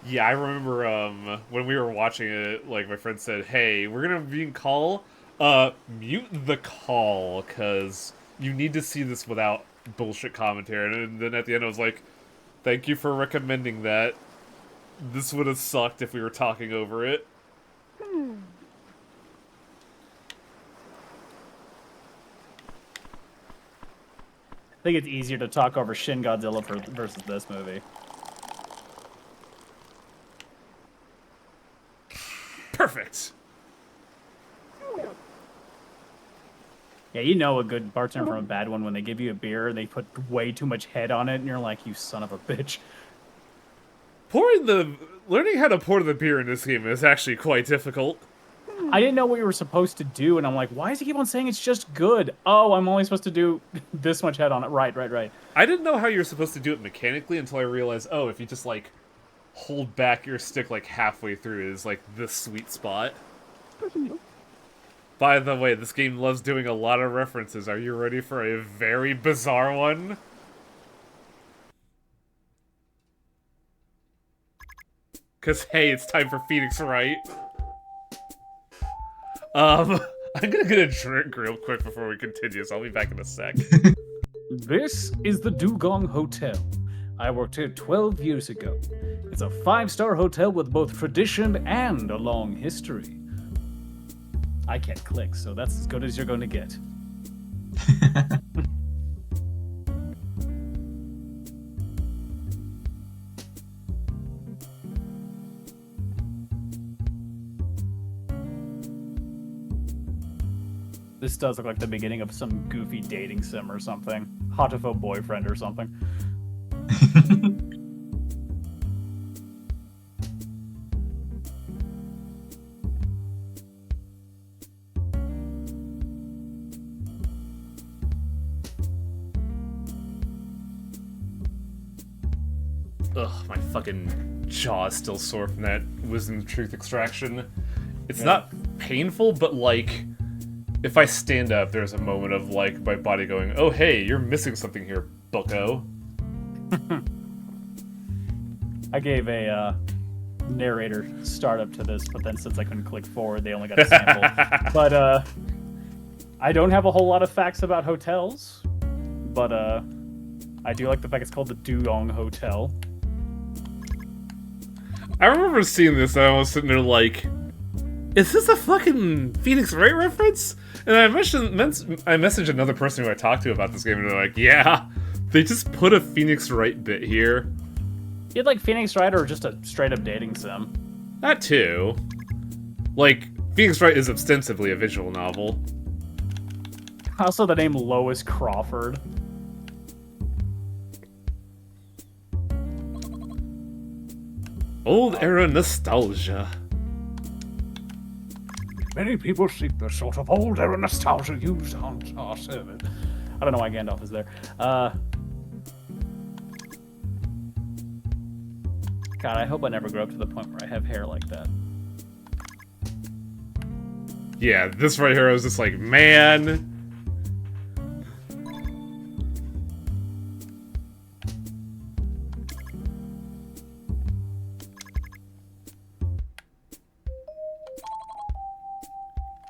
Yeah, I remember when we were watching it, like my friend said, "Hey, we're gonna be in call. Mute the call, cause you need to see this without bullshit commentary." And then at the end, I was like, "Thank you for recommending that. This would have sucked if we were talking over it." I think it's easier to talk over Shin Godzilla versus this movie. Perfect. Yeah, you know a good bartender from a bad one when they give you a beer and they put way too much head on it, and you're like, you son of a bitch. Learning how to pour the beer in this game is actually quite difficult. I didn't know what you were supposed to do, and I'm like, why does he keep on saying it's just good? Oh, I'm only supposed to do this much head on it. Right. I didn't know how you're supposed to do it mechanically until I realized, oh, if you just, like, hold back your stick, like, halfway through is, like, the sweet spot. By the way, this game loves doing a lot of references. Are you ready for a very bizarre one? Because, hey, it's time for Phoenix Wright. I'm gonna get a drink real quick before we continue, so I'll be back in a sec. This is the Dugong Hotel. I worked here 12 years ago. It's a 5-star hotel with both tradition and a long history. I can't click, so that's as good as you're going to get. This does look like the beginning of some goofy dating sim or something. Hotofo boyfriend or something. Ugh, my fucking jaw is still sore from that Wisdom Truth extraction. It's not painful, but like, if I stand up, there's a moment of like my body going, oh hey, you're missing something here, bucko. I gave a narrator startup to this, but then since I couldn't click forward, they only got a sample. But I don't have a whole lot of facts about hotels, but I do like the fact it's called the Dugong Hotel. I remember seeing this and I was sitting there like, is this a fucking Phoenix Wright reference? And I messaged another person who I talked to about this game and they're like, yeah, they just put a Phoenix Wright bit here. You'd like Phoenix Wright or just a straight up dating sim? That too. Like, Phoenix Wright is ostensibly a visual novel. Also the name Lois Crawford. Old era nostalgia. Many people seek the sort of old era nostalgia used on our server. I don't know why Gandalf is there. God, I hope I never grow up to the point where I have hair like that. Yeah, this right here I was just like, man.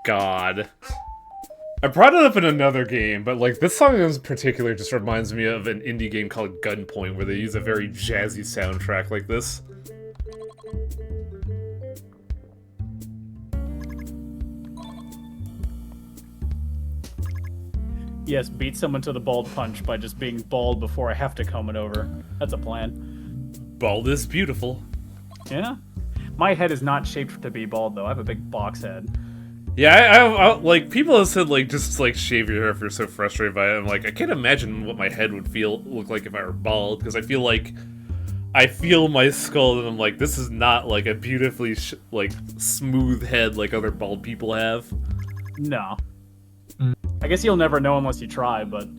God. I brought it up in another game, but like this song in particular just reminds me of an indie game called Gunpoint, where they use a very jazzy soundtrack like this. Yes, beat someone to the bald punch by just being bald before I have to comb it over. That's a plan. Bald is beautiful. Yeah? My head is not shaped to be bald, though. I have a big box head. Yeah, I like, people have said, like, just, like, shave your hair if you're so frustrated by it. I'm like, I can't imagine what my head would look like if I were bald, because I feel like I feel my skull, and I'm like, this is not, like, a beautifully, like, smooth head like other bald people have. No. I guess you'll never know unless you try, but...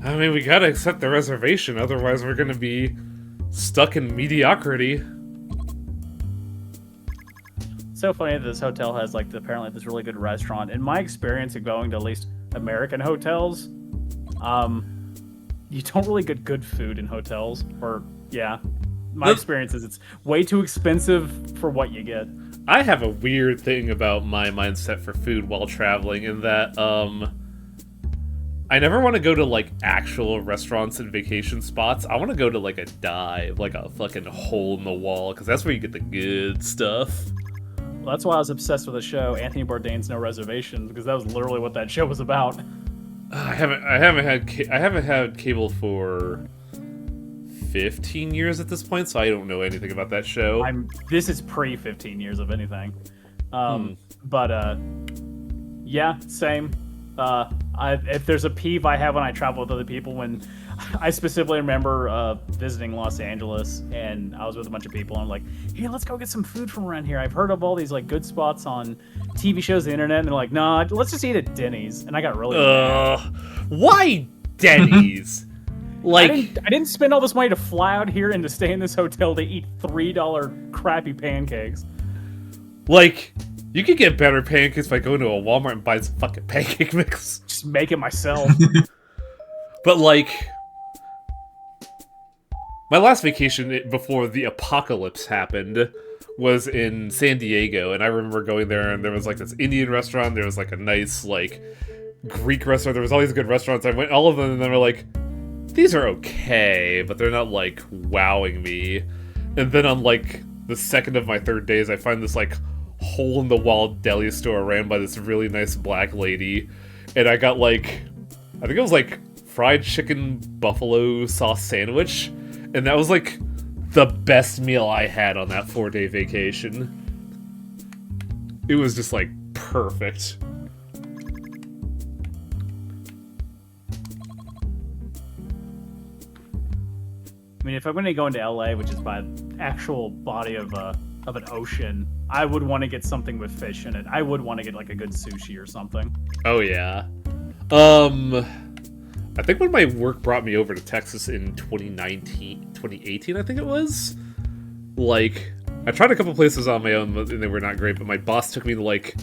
I mean, we gotta accept the reservation, otherwise we're gonna be stuck in mediocrity. So funny that this hotel has, like, apparently this really good restaurant. In my experience of going to at least American hotels, you don't really get good food in hotels. Or, yeah. My experience is it's way too expensive for what you get. I have a weird thing about my mindset for food while traveling in that, I never want to go to, like, actual restaurants and vacation spots. I want to go to, like, a dive, like a fucking hole in the wall, because that's where you get the good stuff. Well, that's why I was obsessed with the show Anthony Bourdain's No Reservations, because that was literally what that show was about. I haven't had cable for 15 years at this point, so I don't know anything about that show. This is pre 15 years of anything. But yeah, same. If there's a peeve I have when I travel with other people, when I specifically remember visiting Los Angeles and I was with a bunch of people and I'm like, hey, let's go get some food from around here. I've heard of all these like good spots on TV shows, the internet, and they're like, nah, let's just eat at Denny's. And I got really mad. Why Denny's? Like, I didn't spend all this money to fly out here and to stay in this hotel to eat $3 crappy pancakes. Like, you could get better pancakes by going to a Walmart and buying some fucking pancake mix. Just make it myself. But like, my last vacation before the apocalypse happened was in San Diego, and I remember going there, and there was like this Indian restaurant, there was like a nice like Greek restaurant, there was all these good restaurants. I went all of them, and they were like, these are okay, but they're not like wowing me. And then on like the second of my third days, I find this like hole-in-the-wall deli store ran by this really nice black lady, and I got like, I think it was like fried chicken buffalo sauce sandwich, and that was like the best meal I had on that 4-day vacation. It was just like perfect. I mean, if I'm going to go into LA, which is by actual body of an ocean, I would want to get something with fish in it. I would want to get like a good sushi or something. Oh yeah. I think when my work brought me over to Texas in 2018, I think it was. Like, I tried a couple places on my own, and they were not great. But my boss took me to like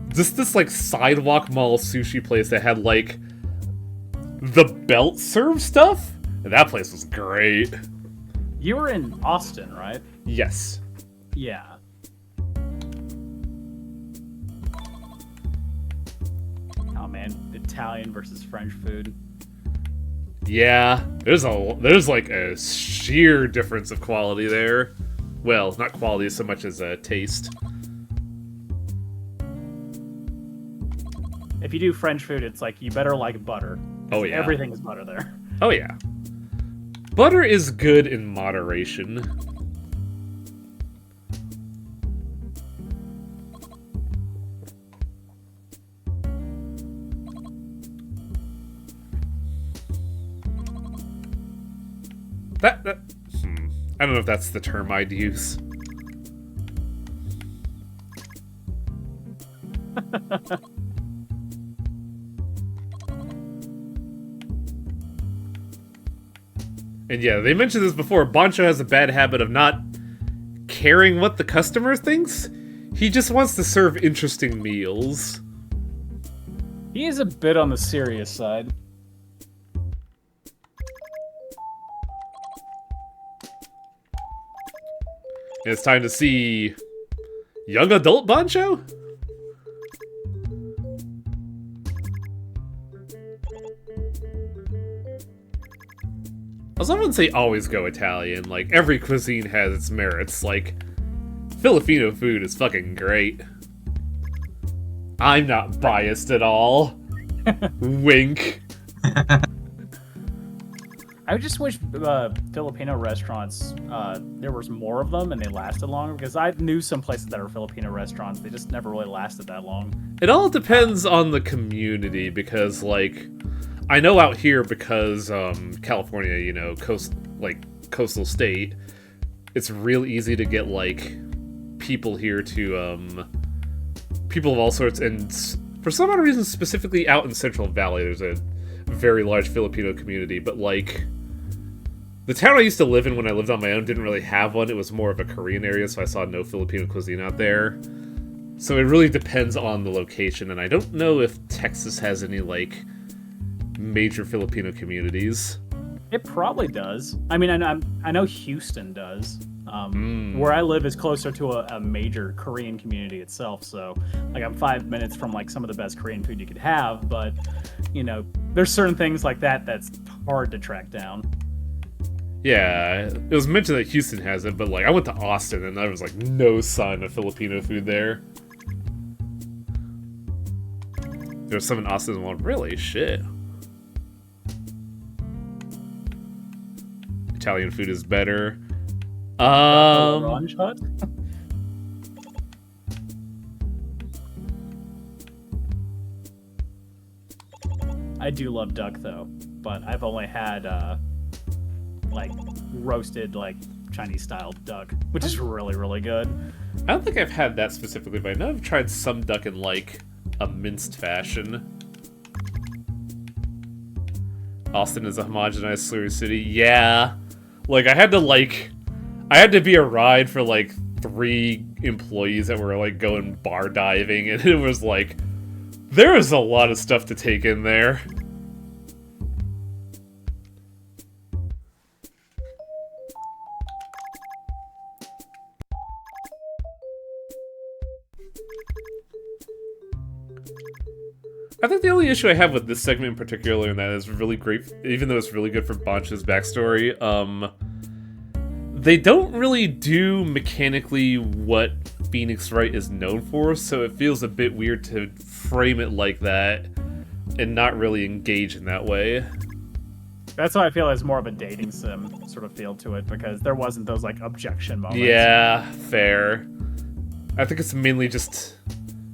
this like sidewalk mall sushi place that had like the belt serve stuff. And that place was great. You were in Austin, right? Yes. Yeah. Oh man, Italian versus French food. Yeah, there's like a sheer difference of quality there. Well, not quality so much as taste. If you do French food, it's like you better like butter. Oh yeah. Everything is butter there. Oh yeah. Butter is good in moderation. I don't know if that's the term I'd use. And yeah, they mentioned this before. Bancho has a bad habit of not caring what the customer thinks. He just wants to serve interesting meals. He is a bit on the serious side. And it's time to see young adult Bancho? I wouldn't say always go Italian. Like, every cuisine has its merits. Like, Filipino food is fucking great. I'm not biased at all. Wink. I just wish Filipino restaurants, there was more of them and they lasted longer, because I knew some places that are Filipino restaurants, they just never really lasted that long. It all depends on the community, because, like, I know out here, because California, you know, coastal state, it's real easy to get like people here to people of all sorts, and for some odd reason, specifically out in Central Valley, there's a very large Filipino community. But like, the town I used to live in when I lived on my own didn't really have one. It was more of a Korean area, so I saw no Filipino cuisine out there. So it really depends on the location, and I don't know if Texas has any like major Filipino communities. It probably does. I mean, I know Houston does. Where I live is closer to a major Korean community itself, so like I'm 5 minutes from like some of the best Korean food you could have, but you know, there's certain things like that that's hard to track down. Yeah, it was mentioned that Houston has it, but like I went to Austin and there was like no sign of Filipino food there. There's some in Austin as well. Really? Shit. Italian food is better. Orange Hut? I do love duck though, but I've only had like roasted like Chinese style duck, which is really, really good. I don't think I've had that specifically, but I know I've tried some duck in like a minced fashion. Austin is a homogenized slurry city. Yeah. Like I had to be a ride for like 3 employees that were like going bar diving, and it was like there is a lot of stuff to take in there. I think the only issue I have with this segment in particular, and that is really great, even though it's really good for Bancha's backstory, they don't really do mechanically what Phoenix Wright is known for, so it feels a bit weird to frame it like that and not really engage in that way. That's why I feel it's more of a dating sim sort of feel to it, because there wasn't those like objection moments. Yeah, fair. I think it's mainly just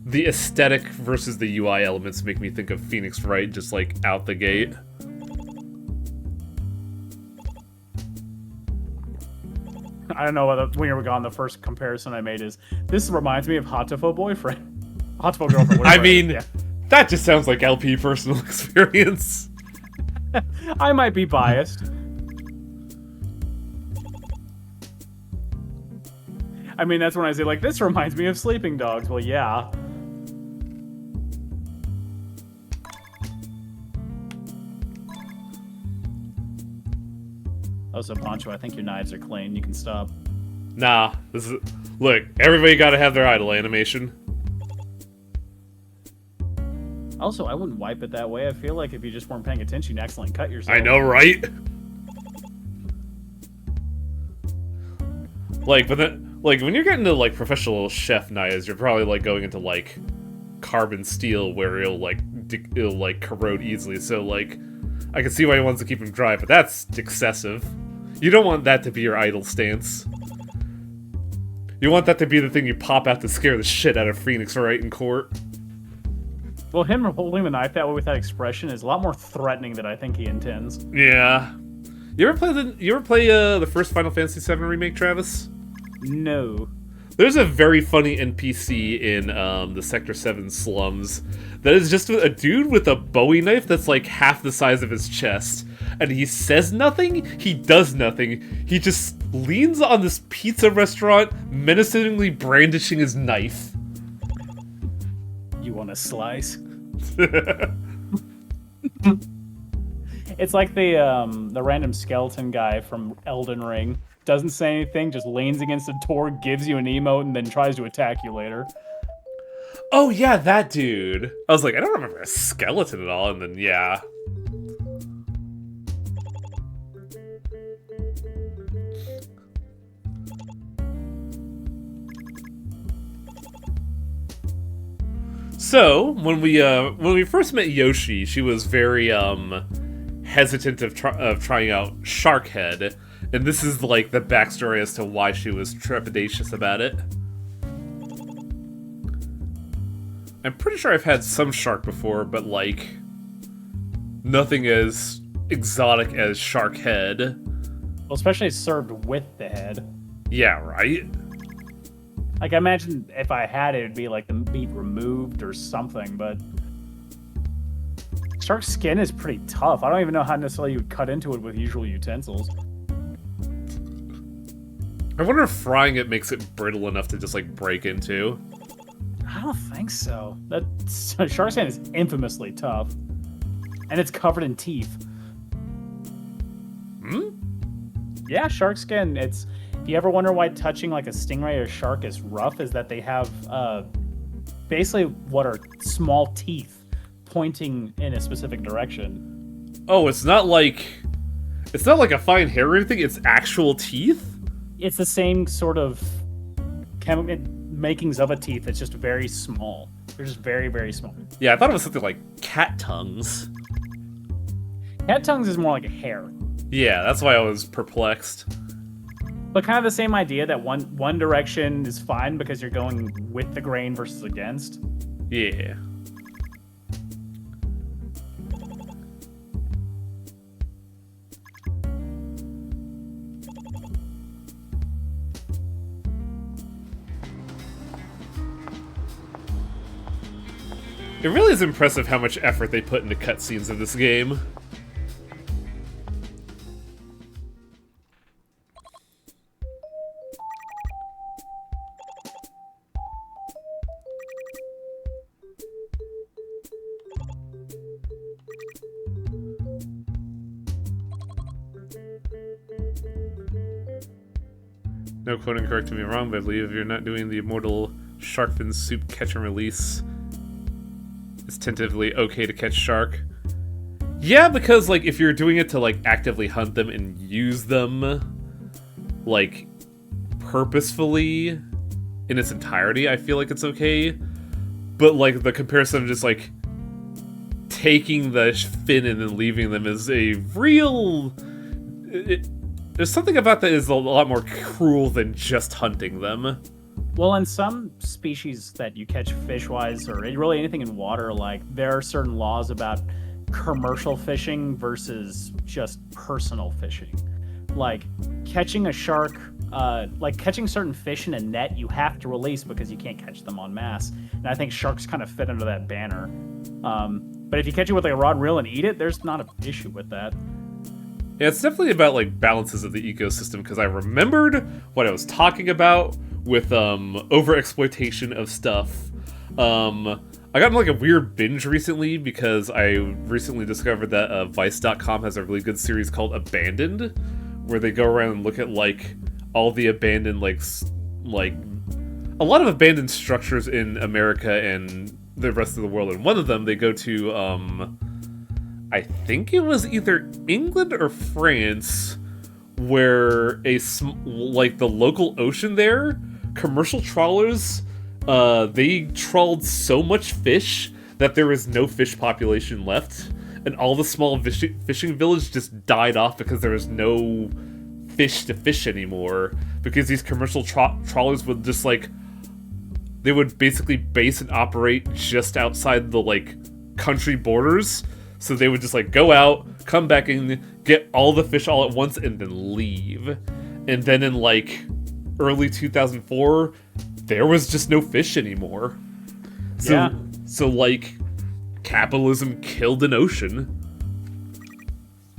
the aesthetic versus the UI elements make me think of Phoenix Wright just like out the gate. I don't know whether when you were gone, the first comparison I made is this reminds me of Hatoful Boyfriend. Hatoful Girlfriend. I mean, yeah. That just sounds like LP personal experience. I might be biased. I mean, that's when I say, like, this reminds me of Sleeping Dogs. Well, yeah. Oh, so Poncho, I think your knives are clean. You can stop. Nah, this is... Look, everybody gotta have their idle animation. Also, I wouldn't wipe it that way. I feel like if you just weren't paying attention, you'd accidentally cut yourself. I know, right? Like, but then, like, when you're getting to, like, professional chef knives, you're probably, like, going into, like, carbon steel where it'll, like, corrode easily. So, like, I can see why he wants to keep them dry, but that's excessive. You don't want that to be your idle stance. You want that to be the thing you pop out to scare the shit out of Phoenix Wright in court. Well, him holding the knife that way with that expression is a lot more threatening than I think he intends. Yeah. You ever play the first Final Fantasy VII remake, Travis? No. There's a very funny NPC in the Sector 7 slums that is just a dude with a Bowie knife that's like half the size of his chest. And he says nothing, he does nothing. He just leans on this pizza restaurant, menacingly brandishing his knife. You want a slice? It's like the random skeleton guy from Elden Ring. Doesn't say anything, just leans against a door, gives you an emote, and then tries to attack you later. Oh yeah, that dude. I was like, I don't remember a skeleton at all, and then yeah. So, when we first met Yoshi, she was very hesitant of trying out Sharkhead, and this is like the backstory as to why she was trepidatious about it. I'm pretty sure I've had some shark before, but like nothing as exotic as Sharkhead. Well, especially served with the head. Yeah, right? Like, I imagine if I had it, it'd be like the meat removed or something, but shark skin is pretty tough. I don't even know how necessarily you would cut into it with usual utensils. I wonder if frying it makes it brittle enough to just like break into. I don't think so. That shark skin is infamously tough, and it's covered in teeth. Hmm? Yeah, shark skin. It's. If you ever wonder why touching like a stingray or shark is rough, is that they have basically what are small teeth pointing in a specific direction. Oh, it's not like a fine hair or anything. It's actual teeth. It's the same sort of chemical makings of a teeth. It's just very small. They're just very, very small. Yeah, I thought it was something like cat tongues. Cat tongues is more like a hair. Yeah, that's why I was perplexed. But kind of the same idea that one direction is fine because you're going with the grain versus against. Yeah. It really is impressive how much effort they put into cutscenes in this game. No quoting, correct me if I'm wrong, but I believe you're not doing the immortal shark fin soup catch and release. It's tentatively okay to catch shark. Yeah, because, like, if you're doing it to, like, actively hunt them and use them, like, purposefully in its entirety, I feel like it's okay. But, like, the comparison of just, like, taking the fin and then leaving them is a real... there's something about that is a lot more cruel than just hunting them. Well, in some species that you catch fish-wise, or really anything in water, like, there are certain laws about commercial fishing versus just personal fishing. Like, catching a shark, like, catching certain fish in a net, you have to release because you can't catch them en masse. And I think sharks kind of fit under that banner. But if you catch it with, like, a rod and reel and eat it, there's not an issue with that. Yeah, it's definitely about, like, balances of the ecosystem, because I remembered what I was talking about with overexploitation of stuff. I got in like a weird binge recently because I recently discovered that Vice.com has a really good series called Abandoned, where they go around and look at like all the abandoned like a lot of abandoned structures in America and the rest of the world. And one of them they go to I think it was either England or France, where like the local ocean there, commercial trawlers, they trawled so much fish that there was no fish population left, and all the small fishing village just died off because there was no fish to fish anymore, because these commercial trawlers would just like, they would basically base and operate just outside the like country borders. So they would just like go out, come back in, get all the fish all at once, and then leave. And then in like early 2004, there was just no fish anymore. So like capitalism killed an ocean.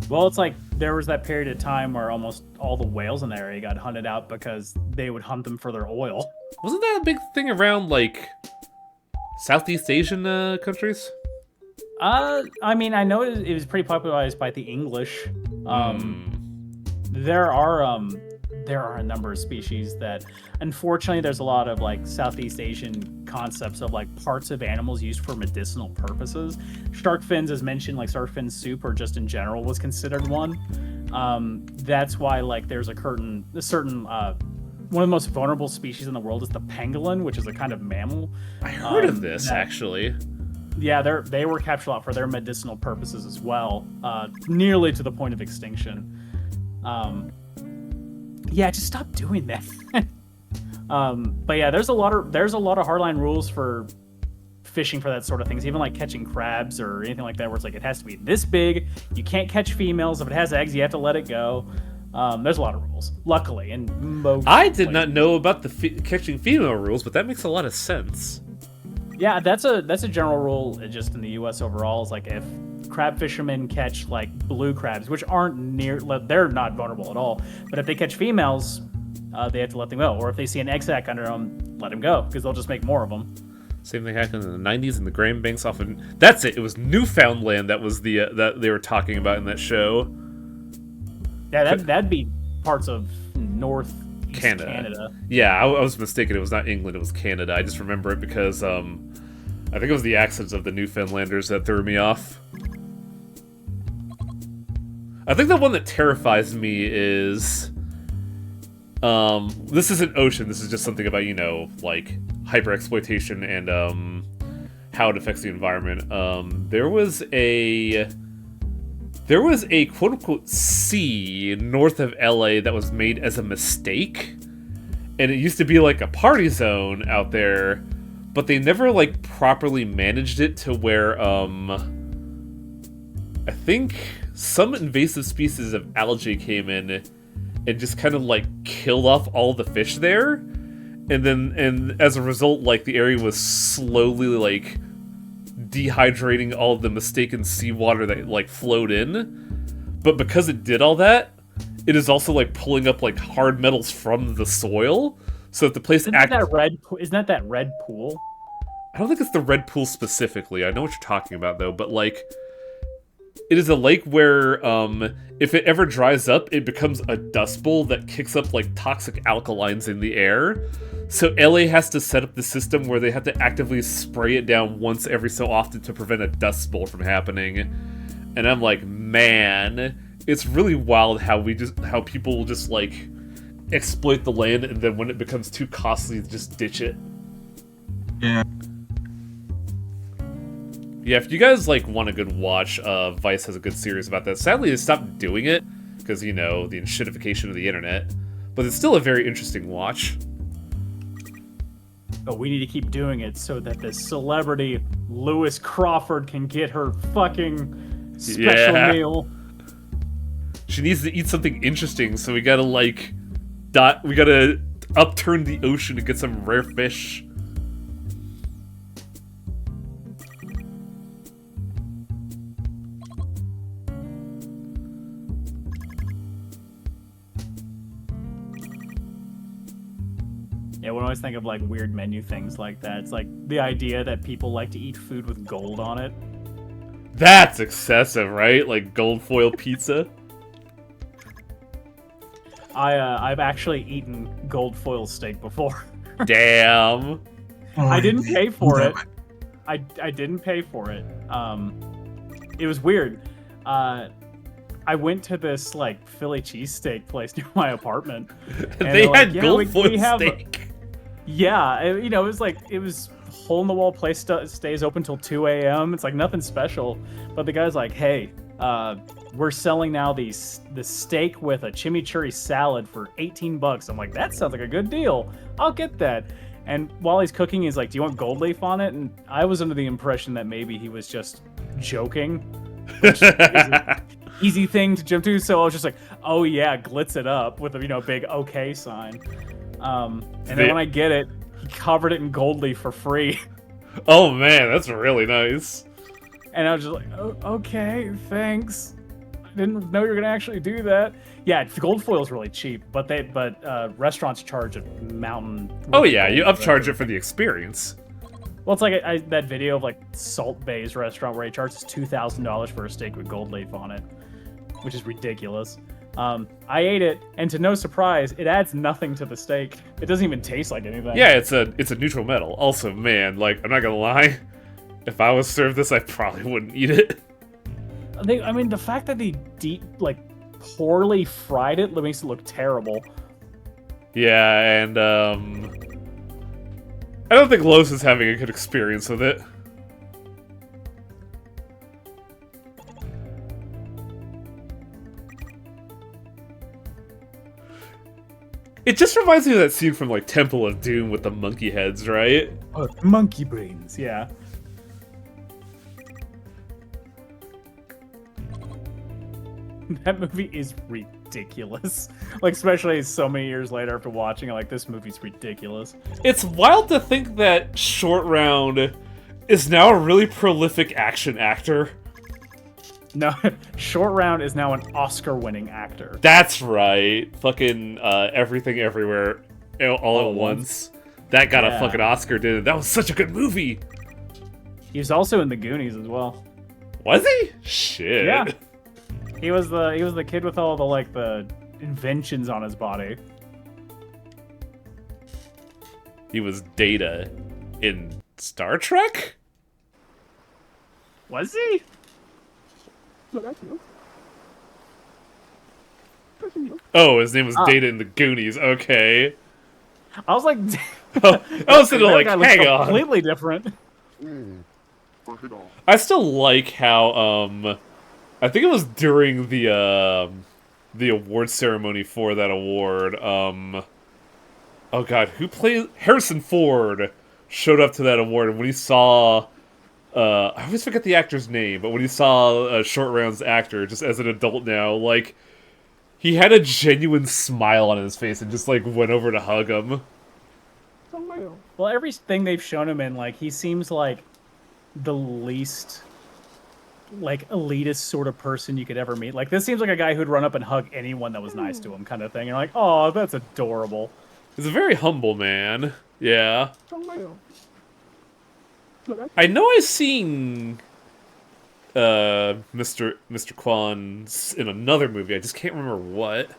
Well, it's like there was that period of time where almost all the whales in the area got hunted out because they would hunt them for their oil. Wasn't that a big thing around like Southeast Asian countries? I mean, I know it was pretty popularized by the English. There are a number of species that, unfortunately, there's a lot of like Southeast Asian concepts of like parts of animals used for medicinal purposes. Shark fins, as mentioned, like shark fin soup, or just in general, was considered one. That's why like there's a certain one of the most vulnerable species in the world is the pangolin, which is a kind of mammal. I heard of this actually. Yeah, they were captured a lot for their medicinal purposes as well, nearly to the point of extinction. Yeah, just stop doing that. But yeah, there's a lot of hardline rules for fishing for that sort of things. Even like catching crabs or anything like that, where it's like it has to be this big. You can't catch females. If it has eggs, you have to let it go. There's a lot of rules, luckily. And I did not know about the catching female rules, but that makes a lot of sense. Yeah, that's a general rule just in the U.S. overall. Is like if crab fishermen catch like blue crabs, which they're not vulnerable at all. But if they catch females, they have to let them go. Or if they see an egg sac under them, let them go, because they'll just make more of them. Same thing happened in the 90s in the Grand Banks off of... That's it. It was Newfoundland that was the that they were talking about in that show. Yeah, that'd be parts of North Canada. Yeah, I was mistaken. It was not England. It was Canada. I just remember it because I think it was the accents of the Newfoundlanders that threw me off. I think the one that terrifies me is... this isn't ocean. This is just something about, like, hyper-exploitation and how it affects the environment. There was a quote-unquote sea north of LA that was made as a mistake. And it used to be like a party zone out there, but they never like properly managed it to where I think some invasive species of algae came in and just kind of like killed off all the fish there. And as a result, like the area was slowly like dehydrating all of the mistaken seawater that like flowed in. But because it did all that, it is also like pulling up like hard metals from the soil. So if the place Isn't that that red pool? I don't think it's the red pool specifically. I know what you're talking about though, but like it is a lake where if it ever dries up, it becomes a dust bowl that kicks up like toxic alkalines in the air. So LA has to set up the system where they have to actively spray it down once every so often to prevent a dust bowl from happening. And I'm like, man, it's really wild how people just like exploit the land, and then when it becomes too costly, just ditch it. Yeah. Yeah, if you guys like want a good watch, Vice has a good series about that. Sadly, they stopped doing it because, you know, the shitification of the internet. But it's still a very interesting watch. But we need to keep doing it so that this celebrity Lewis Crawford can get her fucking special meal. She needs to eat something interesting, so we gotta like we gotta upturn the ocean to get some rare fish. Yeah, we always think of like weird menu things like that. It's like the idea that people like to eat food with gold on it. That's excessive, right? Like gold foil pizza. I've actually eaten gold foil steak before. Damn. I didn't pay for it. I didn't pay for it. It was weird. I went to this like Philly cheesesteak place near my apartment. And they had gold foil steak. Yeah, it was like, it was hole in the wall place, stays open till 2 a.m. It's like nothing special. But the guy's like, hey, we're selling now the steak with a chimichurri salad for $18. I'm like, that sounds like a good deal. I'll get that. And while he's cooking, he's like, do you want gold leaf on it? And I was under the impression that maybe he was just joking. Which is an easy thing to jump to. So I was just like, oh yeah, glitz it up with a big okay sign. And then when I get it, he covered it in gold leaf for free. Oh man, that's really nice. And I was just like, oh, okay, thanks. I didn't know you were gonna actually do that. Yeah, gold foil is really cheap, but restaurants charge a mountain. Oh yeah, you upcharge it for the experience. Well, it's like that video of like Salt Bay's restaurant where he charges $2,000 for a steak with gold leaf on it, which is ridiculous. I ate it, and to no surprise, it adds nothing to the steak. It doesn't even taste like anything. Yeah, it's a neutral metal. Also, man, like, I'm not gonna lie, if I was served this, I probably wouldn't eat it. I mean, the fact that they poorly fried it makes it look terrible. Yeah, and I don't think Los is having a good experience with it. It just reminds me of that scene from, like, Temple of Doom with the monkey heads, right? Oh, monkey brains, yeah. That movie is ridiculous. Like, especially so many years later after watching it, like, this movie's ridiculous. It's wild to think that Short Round is now a really prolific action actor. No, Short Round is now an Oscar-winning actor. That's right. Fucking Everything Everywhere all at once. That got a fucking Oscar, didn't it? That was such a good movie. He was also in The Goonies as well. Was he? Shit. Yeah. He was the kid with all the inventions on his body. He was Data in Star Trek? Was he? Oh, his name was Data in the Goonies. Okay. I was like, I was sitting like, hang on. Completely different. I still like how I think it was during the award ceremony for that award. Oh god, who played Harrison Ford showed up to that award, and when he saw I always forget the actor's name, but when he saw Short Round's actor just as an adult now, like he had a genuine smile on his face and just like went over to hug him. Well, everything they've shown him in, like, he seems like the least, like, elitist sort of person you could ever meet. Like, this seems like a guy who'd run up and hug anyone that was nice to him, kind of thing. And you're like, oh, that's adorable. He's a very humble man. Yeah. I know I've seen Mr. Kwan in another movie. I just can't remember what.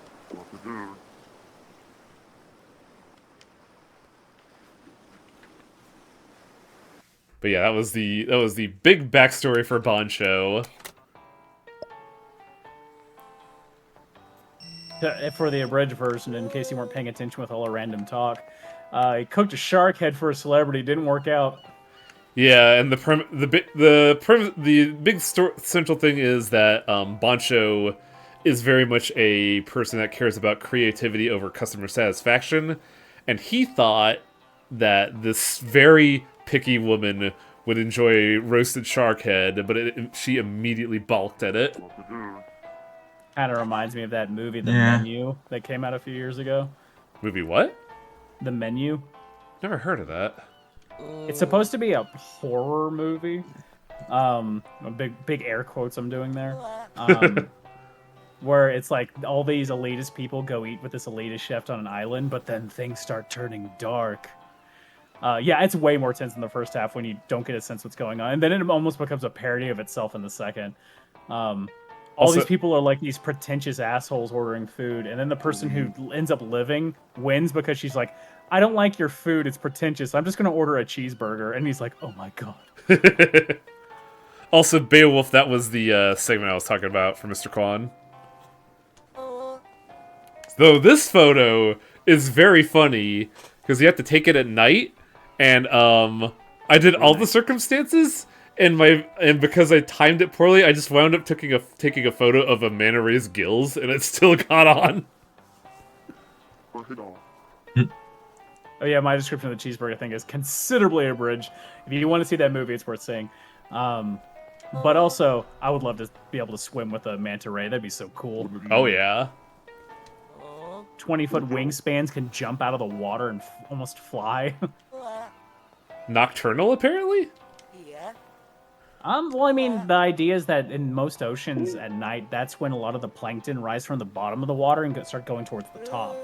But yeah, that was the big backstory for Bancho. For the abridged version, in case you weren't paying attention with all the random talk, he cooked a shark head for a celebrity. Didn't work out. Yeah, and the big central thing is that Bancho is very much a person that cares about creativity over customer satisfaction, and he thought that this very picky woman would enjoy roasted shark head, but she immediately balked at it. Kind of reminds me of that movie, The Yeah. Menu, that came out a few years ago. Movie what? The Menu. Never heard of that. It's supposed to be a horror movie. A big air quotes I'm doing there. Where it's like all these elitist people go eat with this elitist chef on an island, but then things start turning dark. Yeah, it's way more tense in the first half when you don't get a sense what's going on, and then it almost becomes a parody of itself in the second. All Also- these people are like these pretentious assholes ordering food, and then the person who ends up living wins because she's like, I don't like your food, it's pretentious, I'm just gonna order a cheeseburger. And he's like, oh my god. Also, Beowulf, that was the segment I was talking about for Mr. Kwan. Though this photo is very funny, because you have to take it at night, and I did all the circumstances, and because I timed it poorly, I just wound up taking a photo of a manta ray's gills, and it still got on. Oh yeah, my description of the cheeseburger thing is considerably abridged. If you want to see that movie, it's worth seeing. But also, I would love to be able to swim with a manta ray. That'd be so cool. Oh yeah. 20-foot wingspans, can jump out of the water and almost fly. Nocturnal, apparently? Well, I mean, the idea is that in most oceans at night, that's when a lot of the plankton rise from the bottom of the water and start going towards the top.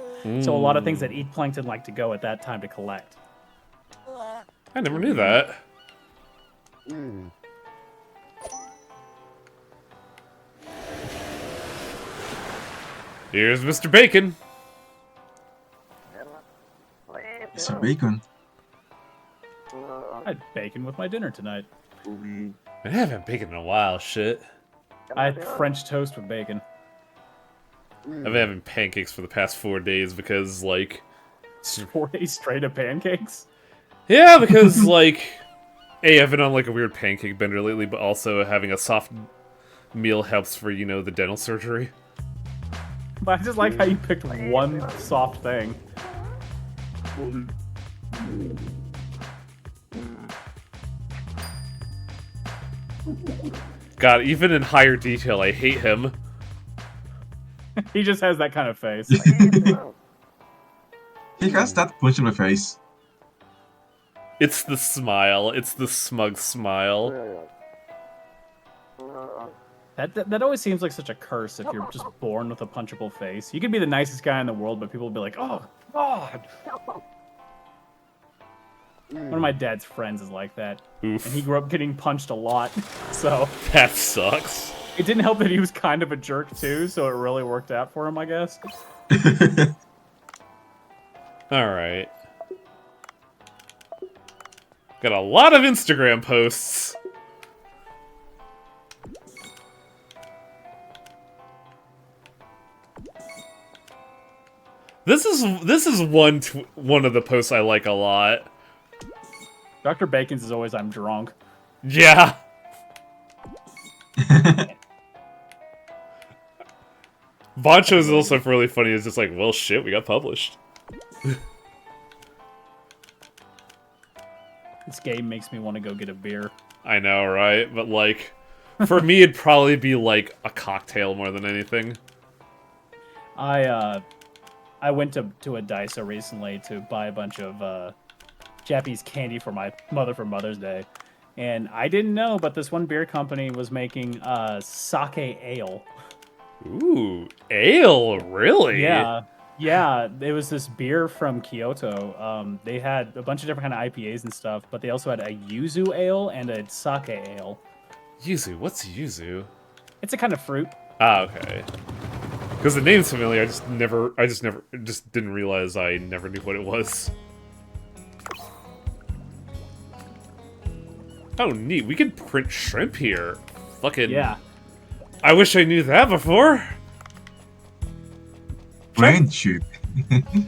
So a lot of things that eat plankton like to go at that time to collect. I never knew that. Here's Mr. Bacon. Mr. Bacon. I had bacon with my dinner tonight. I haven't had bacon in a while, shit. I had French toast with bacon. I've been having pancakes for the past 4 days because, like... 4 days straight of pancakes? Yeah, because, like... A, I've been on, like, a weird pancake bender lately, but also having a soft meal helps for, you know, the dental surgery. But I just like how you picked one soft thing. God, even in higher detail, I hate him. He just has that kind of face. He has that punch in the face. It's the smile. It's the smug smile. That always seems like such a curse if you're just born with a punchable face. You could be the nicest guy in the world, but people will be like, oh, God. One of my dad's friends is like that. Oof. And he grew up getting punched a lot. So That sucks. it didn't help that he was kind of a jerk, too. So it really worked out for him, I guess. Alright. Got a lot of Instagram posts. This is one of the posts I like a lot. Dr. Bacon's is always, I'm drunk. Yeah. Boncho is also really funny. It's just like, well, shit, we got published. This game makes me want to go get a beer. I know, right? But like, for me, it'd probably be like a cocktail more than anything. I went to a Daiso recently to buy a bunch of Japanese candy for my mother for Mother's Day, and I didn't know, but this one beer company was making sake ale. Ooh, ale, really? Yeah, yeah. It was this beer from Kyoto. They had a bunch of different kind of IPAs and stuff, but they also had a yuzu ale and a sake ale. Yuzu, what's yuzu? It's a kind of fruit. Ah, okay. Because the name's familiar, I just didn't realize I never knew what it was. Oh, neat. We can print shrimp here. Fucking... Yeah. I wish I knew that before. Friendship.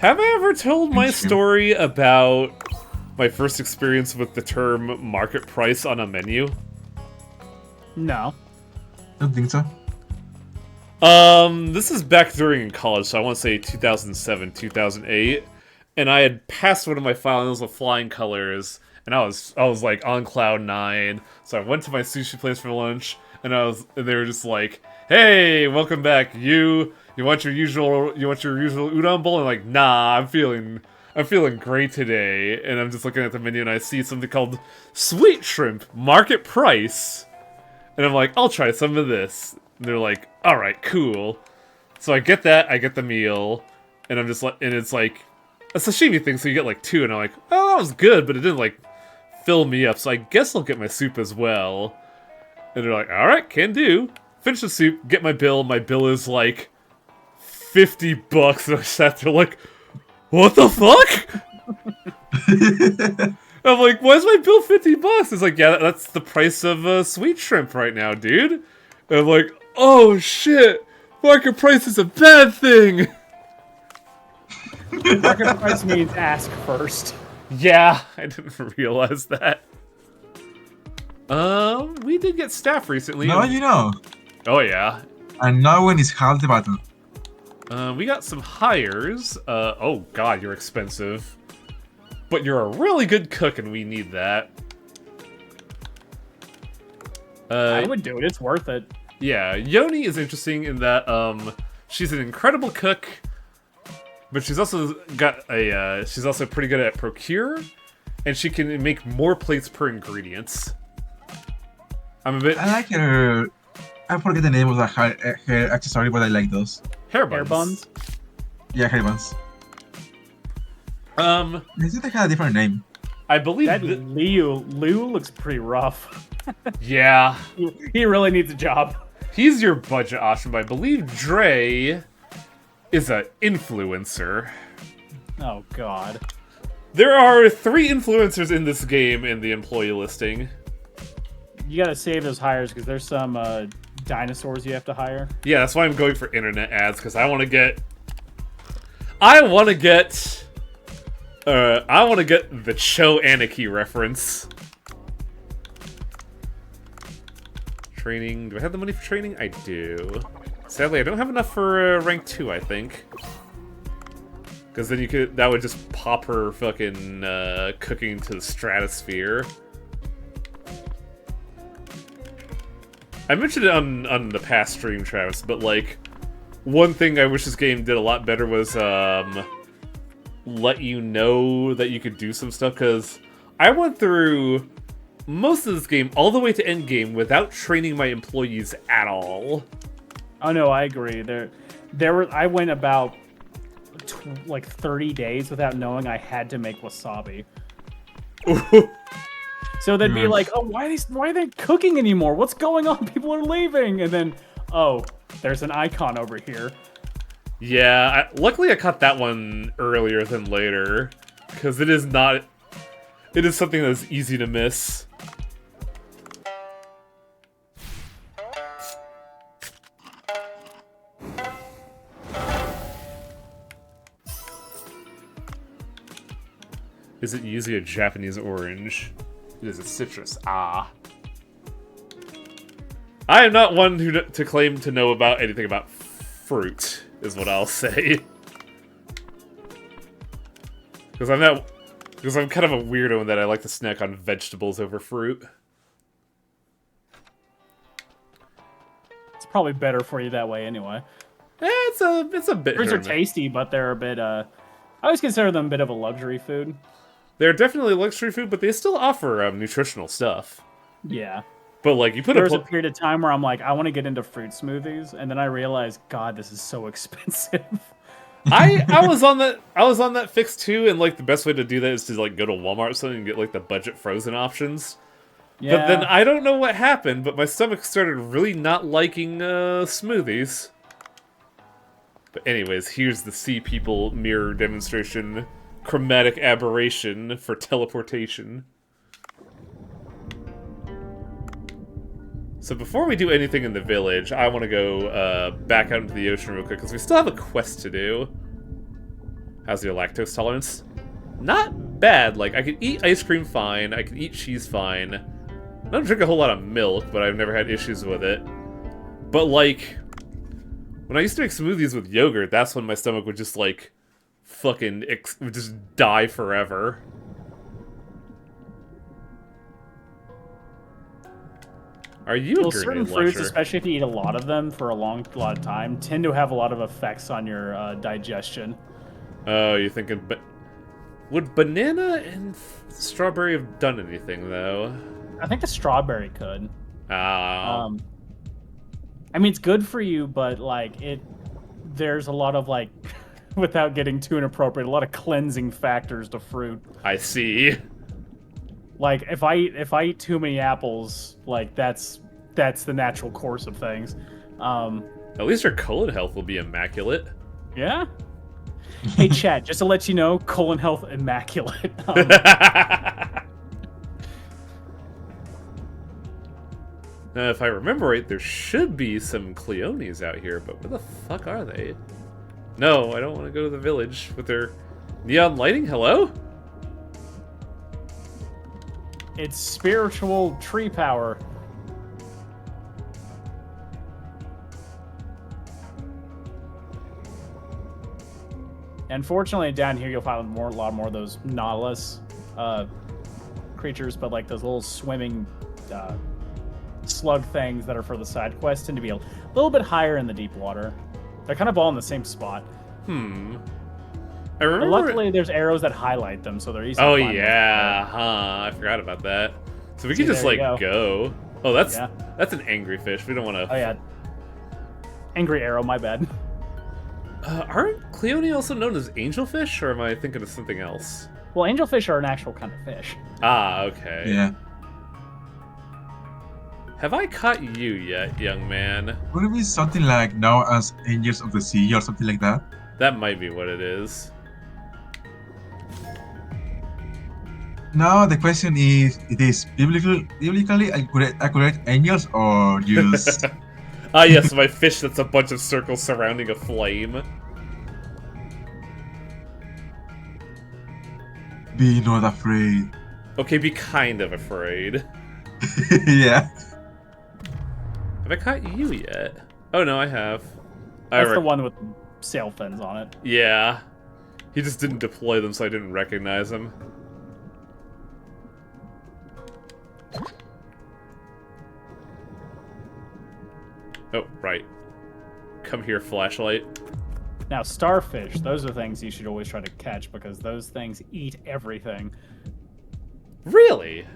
Have I ever told my Friendship. story about my first experience with the term market price on a menu? No. Don't think so. This is back during college, so I want to say 2007, 2008, and I had passed one of my finals with flying colors, and I was like on cloud 9. So I went to my sushi place for lunch, and they were just like, "Hey, welcome back. You want your usual udon bowl?" And I'm like, "Nah, I'm feeling great today." And I'm just looking at the menu, and I see something called sweet shrimp market price, and I'm like, "I'll try some of this." And they're like, "All right, cool." So I get that, I get the meal, and I'm just like, and it's like a sashimi thing, so you get like 2, and I'm like, "Oh, that was good," but it didn't like fill me up, so I guess I'll get my soup as well. And they're like, "All right, can do." Finish the soup, get my bill. My bill is like $50, and I sat there like, "What the fuck?" I'm like, "Why is my bill $50?" It's like, "Yeah, that's the price of sweet shrimp right now, dude." And I'm like, "Oh shit, market price is a bad thing." Market price means ask first. Yeah, I didn't realize that. We did get staff recently. No, you know. Oh yeah. And now when it's half the battle. We got some hires. Oh god, you're expensive. But you're a really good cook and we need that. I would do it. It's worth it. Yeah, Yoni is interesting in that, she's an incredible cook, but she's also she's also pretty good at procure, and she can make more plates per ingredients. I'm a bit... I like her. I forget the name of the hair accessory, but I like those. Hair Hair buns. Yeah, hair buns. Um, I think they had a different name. I believe That Liu looks pretty rough. yeah, He really needs a job. he's your budget option, but I believe Dre is an influencer. Oh god. There are 3 influencers in this game in the employee listing. You gotta save those hires because there's some dinosaurs you have to hire. Yeah, that's why I'm going for internet ads, because I want to get the Cho Aniki reference. Training. Do I have the money for training? I do. Sadly, I don't have enough for rank 2, I think. Because then that would just pop her fucking cooking to the stratosphere. I mentioned it on the past stream, Travis, but like, one thing I wish this game did a lot better was let you know that you could do some stuff, because I went through most of this game all the way to end game without training my employees at all. Oh no, I agree. I went about like 30 days without knowing I had to make wasabi. So they'd be like, "Oh, why are they cooking anymore? What's going on? People are leaving." And then, "Oh, there's an icon over here." Yeah, luckily I caught that one earlier than later, because it is something that's easy to miss. Is it usually a Japanese orange? It is a citrus. Ah. I am not one to claim to know about anything about fruit, is what I'll say. Because I'm kind of a weirdo in that I like to snack on vegetables over fruit. It's probably better for you that way anyway. It's a bit. Fruits are tasty, but they're a bit. I always consider them a bit of a luxury food. They're definitely luxury food, but they still offer nutritional stuff. Yeah. But like you put There was a period of time where I'm like, I want to get into fruit smoothies, and then I realized, God, this is so expensive. I was on that fix too, and like the best way to do that is to like go to Walmart or something and get like the budget frozen options. Yeah. But then I don't know what happened, but my stomach started really not liking smoothies. But anyways, here's the Sea People mirror demonstration. Chromatic aberration for teleportation. So before we do anything in the village, I want to go back out into the ocean real quick, because we still have a quest to do. How's your lactose tolerance? Not bad. Like, I can eat ice cream fine, I can eat cheese fine. I don't drink a whole lot of milk, but I've never had issues with it. But, like, when I used to make smoothies with yogurt, that's when my stomach would just, like, would just die forever. Are you a certain grenade fruits, launcher? especially if you eat a lot of them for a lot of time, tend to have a lot of effects on your digestion. Oh, you're thinking... But would banana and strawberry have done anything, though? I think the strawberry could. Ah. I mean, it's good for you, but, like, there's a lot of, like, without getting too inappropriate, a lot of cleansing factors to fruit. I see. Like, if I eat too many apples, like, that's the natural course of things. At least your colon health will be immaculate. Yeah? Hey, chat, just to let you know, colon health immaculate. Now, if I remember right, there should be some Cleonies out here, but where the fuck are they? No, I don't want to go to the village with their neon lighting. Hello? It's spiritual tree power. Unfortunately, down here you'll find a lot more of those Nautilus creatures, but like those little swimming slug things that are for the side quests tend to be a little bit higher in the deep water. They're kind of all in the same spot. I remember. But luckily, there's arrows that highlight them, so they're easy. Oh to find yeah, I forgot about that. So we can just like go. Oh, that's an angry fish. We don't want to. Oh yeah, angry arrow. My bad. Aren't Cleone also known as angelfish, or am I thinking of something else? Well, angelfish are an actual kind of fish. Ah, okay. Yeah. Have I caught you yet, young man? Would it be something like now as Angels of the Sea or something like that? That might be what it is. Now the question is, it is biblically accurate angels or just... Ah, yes, my fish that's a bunch of circles surrounding a flame. Be not afraid. Okay, be kind of afraid. Yeah. Have I caught you yet? Oh no, I have. That's the one with sail fins on it. Yeah. He just didn't deploy them, so I didn't recognize him. Oh, right. Come here, flashlight. Now, starfish, those are things you should always try to catch because those things eat everything. Really?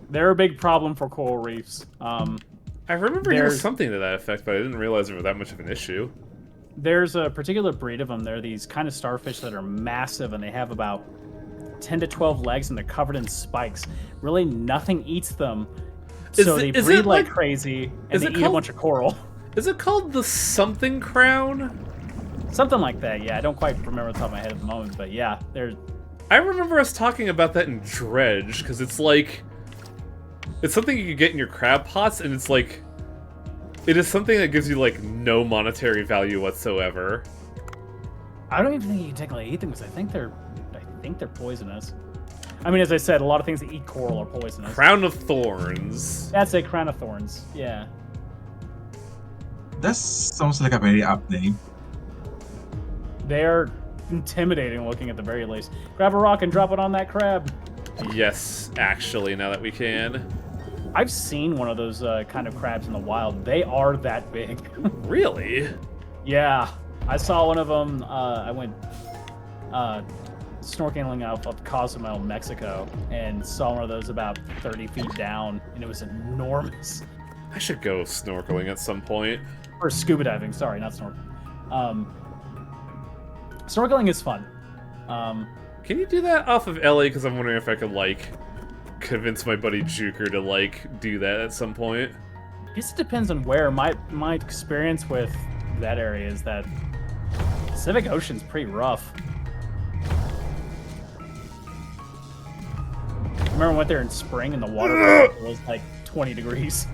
They're a big problem for coral reefs. I remember hearing something to that effect, but I didn't realize it was that much of an issue. There's a particular breed of them. They're these kind of starfish that are massive, and they have about 10 to 12 legs, and they're covered in spikes. Really, nothing eats them. So they breed like crazy, and they eat a bunch of coral. Is it called the something crown? Something like that, yeah. I don't quite remember off the top of my head at the moment, but yeah, they're... I remember us talking about that in Dredge, because it's like... It's something you can get in your crab pots, and it's like... It is something that gives you, like, no monetary value whatsoever. I don't even think you can technically eat them, because I think they're poisonous. I mean, as I said, a lot of things that eat coral are poisonous. Crown of Thorns. That's a crown of thorns, yeah. That sounds like a very apt name. They're intimidating looking at the very least. Grab a rock and drop it on that crab. Yes, actually, now that we can. I've seen one of those kind of crabs in the wild. They are that big. Really? Yeah, I saw one of them. I went snorkeling out of Cozumel, Mexico, and saw one of those about 30 feet down, and it was enormous. I should go snorkeling at some point. Or scuba diving, sorry, not snorkeling. Snorkeling is fun. Can you do that off of LA? Because I'm wondering if I could, like, convince my buddy Juker to, like, do that at some point. I guess it depends on where. My experience with that area is that Pacific Ocean's pretty rough. I remember I went there in spring and the water was like 20 degrees.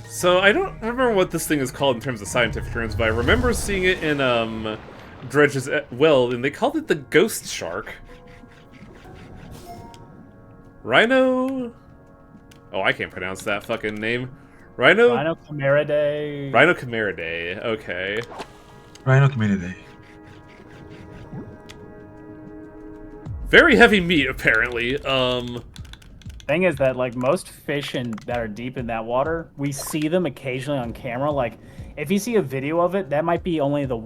So I don't remember what this thing is called in terms of scientific terms, but I remember seeing it in Dredge's well, and they called it the ghost shark. Rhino. Oh, I can't pronounce that fucking name. Rhinocameridae. Rhinocameridae. Okay. Rhino Community. Very heavy meat, apparently. Thing is that like most fish that are deep in that water, we see them occasionally on camera. Like if you see a video of it, that might be only the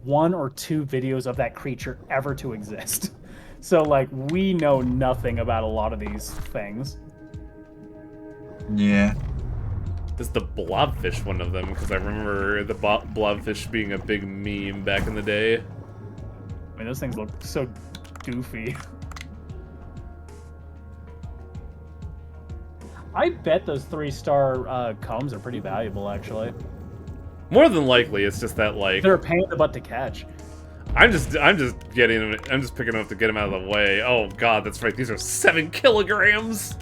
1 or 2 videos of that creature ever to exist. So like we know nothing about a lot of these things. Yeah. Is the blobfish one of them? Because I remember the blobfish being a big meme back in the day. I mean, those things look so goofy. I bet those 3-star combs are pretty valuable, actually. More than likely, it's just that, like, They're a pain in the butt to catch. I'm just getting them. I'm just picking them up to get them out of the way. Oh God, that's right. These are 7 kilograms.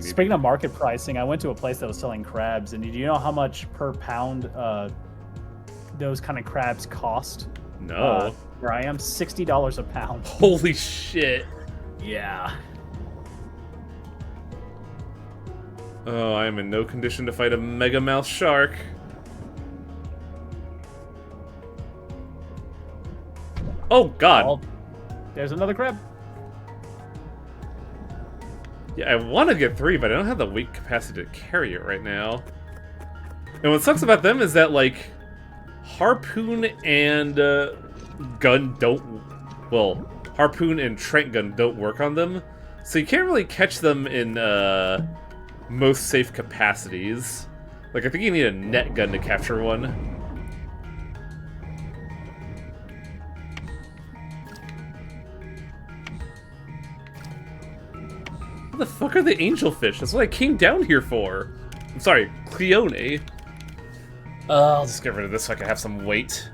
Speaking of market pricing, I went to a place that was selling crabs, and do you know how much per pound those kind of crabs cost? No. Where I am, $60 a pound. Holy shit. Yeah. Oh, I am in no condition to fight a mega mouth shark. Oh God. Oh, there's another crab. Yeah, I want to get 3, but I don't have the weight capacity to carry it right now. And what sucks about them is that, like, harpoon and gun don't... Well, harpoon and Trent gun don't work on them. So you can't really catch them in most safe capacities. Like, I think you need a net gun to capture one. What the fuck are the angelfish? That's what I came down here for. I'm sorry, Cleone. I'll just get rid of this so I can have some weight.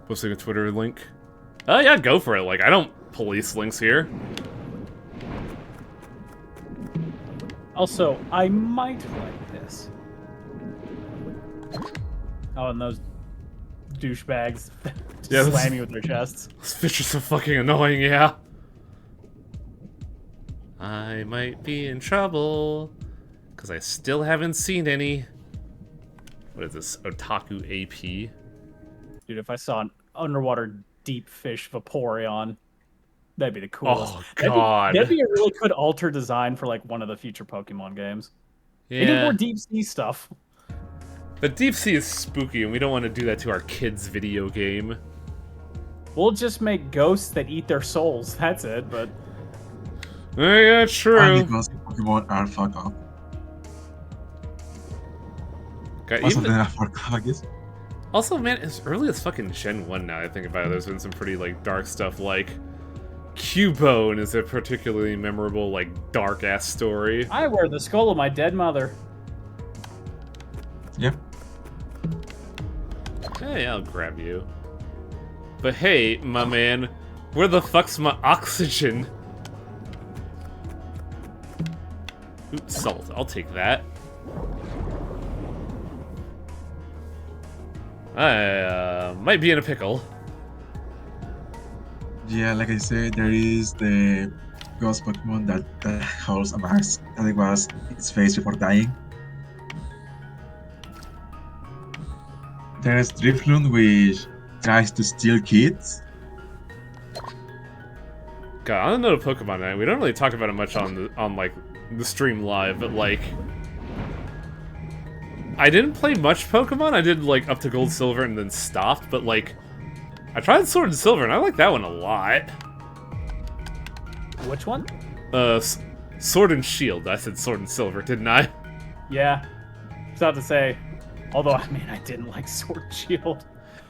Posting a Twitter link. Oh yeah, go for it. Like, I don't police links here. Also, I might like this. Oh, and those douchebags Yeah, slam you with their chests. Those fish are so fucking annoying, yeah. I might be in trouble, because I still haven't seen any. What is this? Otaku AP? Dude, if I saw an underwater deep fish Vaporeon, that'd be the coolest. Oh, God. That'd be a really good alter design for like one of the future Pokemon games. Yeah. They need more deep sea stuff. But deep sea is spooky, and we don't want to do that to our kids' video game. We'll just make ghosts that eat their souls. That's it, but... Yeah, true. And because Pokemon are fuck up. God, Most of even- them are fuck up, I guess. Also, man, as early as fucking Gen 1 now, I think about it, there's been some pretty, like, dark stuff, like... Cubone is a particularly memorable, like, dark-ass story. I wear the skull of my dead mother. Yep. Hey, I'll grab you. But hey, my man, where the fuck's my oxygen? Ooh, salt, I'll take that. I might be in a pickle. Yeah, like I said, there is the ghost Pokemon that holds a mask. I think was its face before dying. There's Drifloon, which tries to steal kids. God, I don't know Pokemon Night. We don't really talk about it much on like the stream live, but like I didn't play much Pokemon. I did like up to Gold, Silver, and then stopped. But like I tried Sword and Silver, and I like that one a lot. Which one? Sword and Shield. I said Sword and Silver, didn't I? Yeah. It's not to say. Although, I mean, I didn't like Sword and Shield.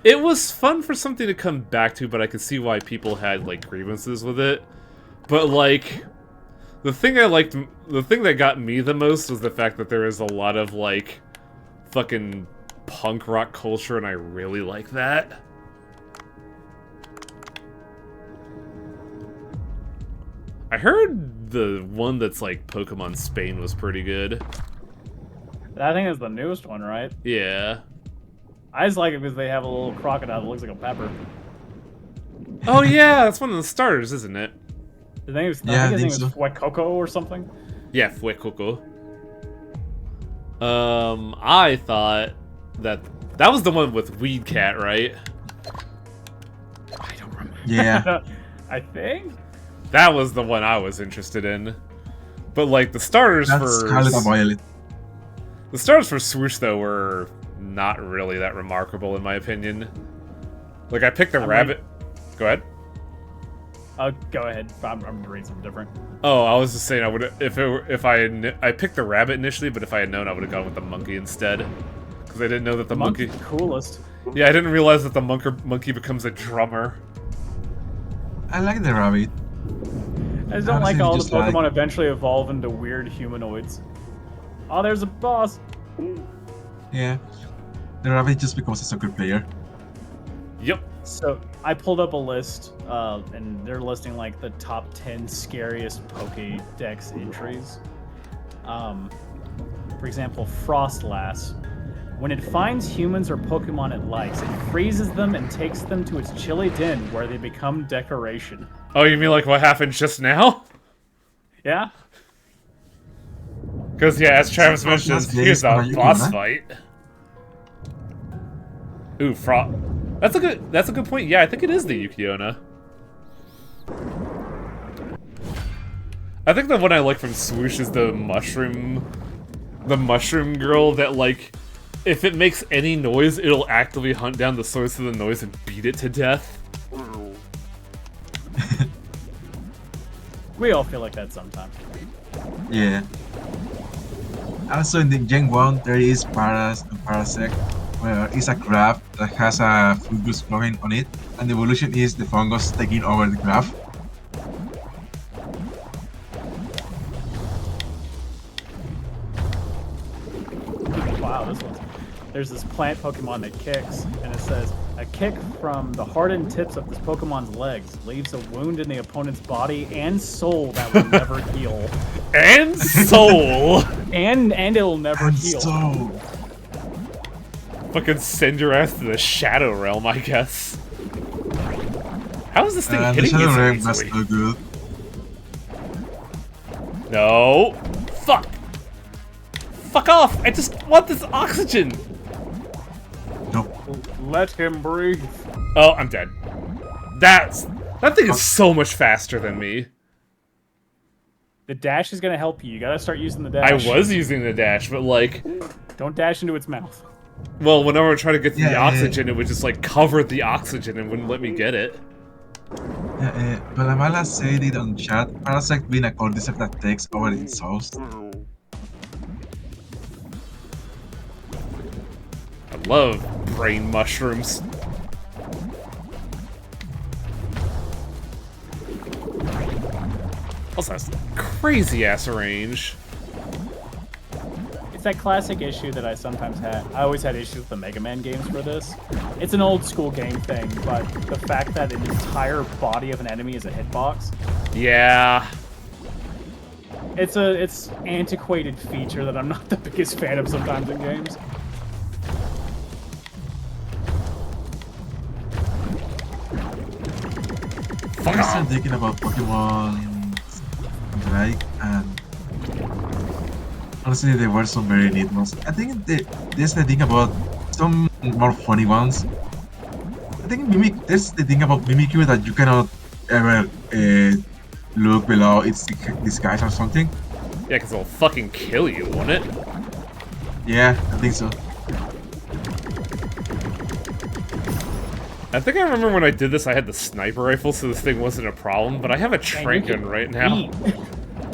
It was fun for something to come back to, but I could see why people had like grievances with it. But like, the thing that got me the most was the fact that there is a lot of like fucking punk rock culture, and I really like that. I heard the one that's like Pokemon Spain was pretty good. I think it's the newest one, right? Yeah. I just like it because they have a little crocodile that looks like a pepper. Oh yeah, that's one of the starters, isn't it? His name is, Yeah, I think I his name think is Fuecoco or something. Yeah, Fuecoco. I thought that was the one with Weed Cat, right? I don't remember. Yeah. I think? That was the one I was interested in. But like the starters That's for Scarlet and Violet. the starters for Swoosh though were not really that remarkable in my opinion. Like I picked the rabbit. Go ahead. Go ahead. I'm gonna read something different. Oh, I was just saying I would if I picked the rabbit initially, but if I had known, I would have gone with the monkey instead, because I didn't know that the monkey. Monkey's coolest. Yeah, I didn't realize that the monkey becomes a drummer. I like the rabbit. I just don't like Honestly, all the just like- Pokemon eventually evolve into weird humanoids. Oh, there's a boss. Yeah. The rabbit just becomes a soccer player. Yep. So I pulled up a list, and they're listing like the top 10 scariest Pokédex entries. For example, Frostlass. When it finds humans or Pokemon it likes, it freezes them and takes them to its chilly den where they become decoration. Oh, you mean like what happened just now? Yeah? Because yeah, as Travis mentioned, Frostlass here's based on a a boss Yuki, fight. Ooh, That's a good point. Yeah, I think it is the Yukiona. I think the one I like from Swoosh is the mushroom girl that like, if it makes any noise, it'll actively hunt down the source of the noise and beat it to death. We all feel like that sometimes. Yeah. Also in the Gen 1, there is Paras and Parasect, where it's a crab that has a fungus growing on it, and the evolution is the fungus taking over the crab. Wow, this one's... There's this plant Pokemon that kicks, and it says, a kick from the hardened tips of this Pokemon's legs leaves a wound in the opponent's body and soul that will never heal. And soul! And it'll never And heal. so, Fucking send your ass to the Shadow Realm, I guess. How is this thing the hitting you Shadow so Realm was easily? so good. No. Fuck. Fuck off. I just want this oxygen. No. Let him breathe. Oh, I'm dead. That thing is so much faster than me. The dash is gonna help you. You gotta start using the I dash. was using the dash, but like, Don't dash into its mouth. well, whenever I try to get to the Yeah, oxygen, it would just like cover the oxygen and wouldn't let me get it. Yeah, Balamala said it on chat, Parasect being a cordyceps that takes over its host. I love brain mushrooms. Also has crazy ass range. It's that classic issue that I sometimes had. I always had issues with the Mega Man games for this. It's an old school game thing, but the fact that an entire body of an enemy is a hitbox, Yeah. it's antiquated feature that I'm not the biggest fan of sometimes in games. Fuck I started off. thinking about Pokemon like, and honestly, there were some very neat ones. I think there's the thing about some more funny ones. I think there's the thing about Mimikyu that you cannot ever look below its disguise or something. Yeah, because it'll fucking kill you, won't it? Yeah, I think so. I think I remember when I did this, I had the sniper rifle, so this thing wasn't a problem, but I have a Man, trank you gun can right now. eat.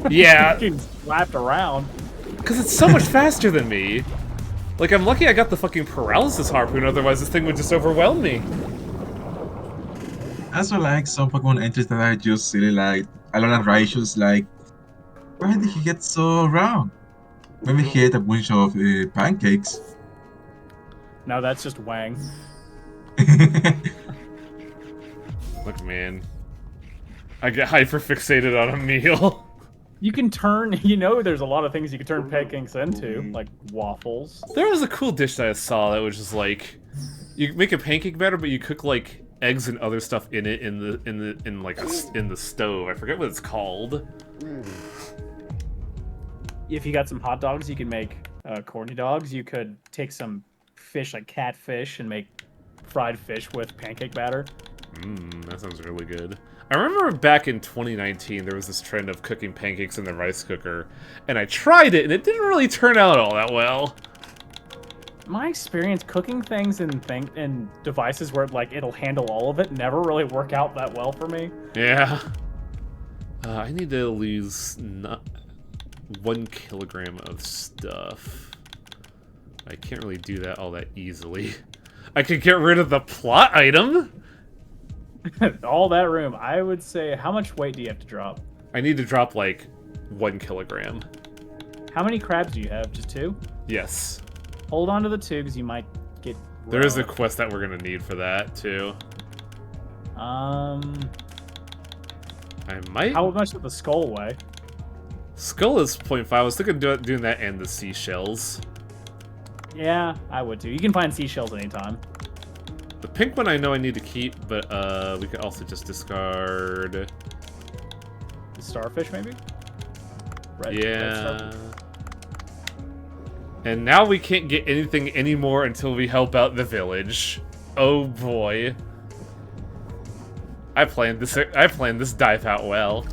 Yeah, Getting slapped around. because it's so much faster than me. Like, I'm lucky I got the fucking paralysis harpoon, otherwise this thing would just overwhelm me. I also like some Pokemon entries that are just silly, like Alolan Raichu's like, why did he get so round? Maybe he ate a bunch of pancakes. No, that's just Wang. Look, man. I get hyper-fixated on a meal. You can turn, you know, there's a lot of things you can turn pancakes into, like waffles. There was a cool dish that I saw that was just like, you make a pancake batter, but you cook like eggs and other stuff in it in the stove. I forget what it's called. If you got some hot dogs, you can make corny dogs. You could take some fish, like catfish, and make fried fish with pancake batter. That sounds really good. I remember back in 2019, there was this trend of cooking pancakes in the rice cooker, and I tried it, and it didn't really turn out all that well. My experience cooking things in devices where like it'll handle all of it never really work out that well for me. Yeah. I need to lose 1 kilogram of stuff. I can't really do that all that easily. I could get rid of the plot item. All that room. I would say, how much weight do you have to drop? I need to drop like 1 kilogram. How many crabs do you have? Just 2? Yes. Hold on to the 2 because you might get. There is a quest that we're gonna need for that too. Um. I might. How much does the skull weigh? Skull is 0.5. I was thinking of doing that and the seashells. Yeah, I would too. You can find seashells anytime. The pink one I know I need to keep, but we could also just discard. The starfish, maybe? Red Yeah. starfish? And now we can't get anything anymore until we help out the village. Oh boy. I planned this dive out well.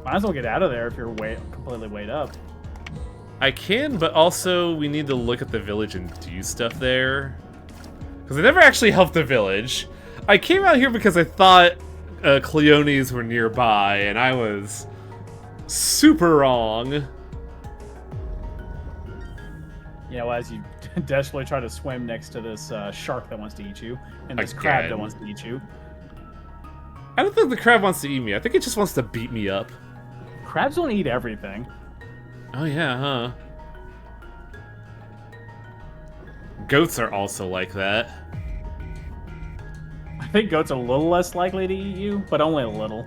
Might as well get out of there if you're completely weighed up. I can, but also we need to look at the village and do stuff there. Because I never actually helped the village. I came out here because I thought Cleones were nearby, and I was super wrong. You know, as you desperately try to swim next to this shark that wants to eat you, and this crab that Again. wants to eat you. I don't think the crab wants to eat me. I think it just wants to beat me up. Crabs don't eat everything. Oh yeah, huh? Goats are also like that. I think goats are a little less likely to eat you, but only a little.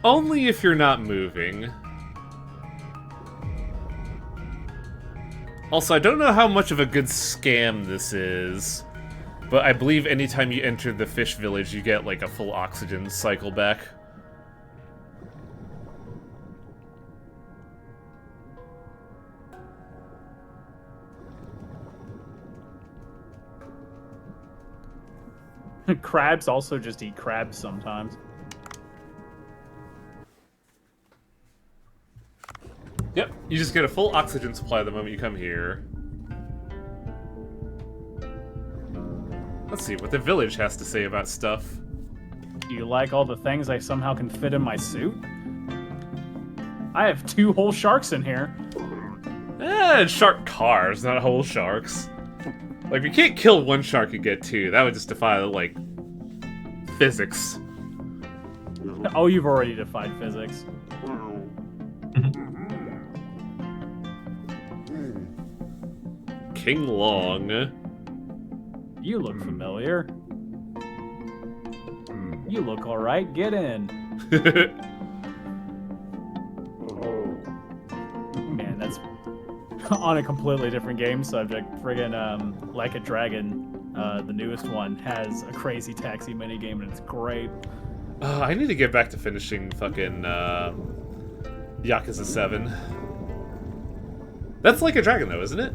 Only if you're not moving. Also, I don't know how much of a good scam this is, but I believe anytime you enter the fish village, you get like a full oxygen cycle back. Crabs also just eat crabs sometimes. Yep, you just get a full oxygen supply the moment you come here. Let's see what the village has to say about stuff. Do you like all the things I somehow can fit in my suit? I have 2 whole sharks in here. Shark cars, not whole sharks. Like, we can't kill 1 shark and get 2. That would just defy, like, physics. Oh, you've already defied physics. King Long. You look familiar. You look alright, get in. Man, that's on a completely different game subject. Friggin' Like a Dragon the newest one, has a crazy taxi minigame, and it's great. I need to get back to finishing fucking Yakuza 7. That's Like a Dragon, though, isn't it?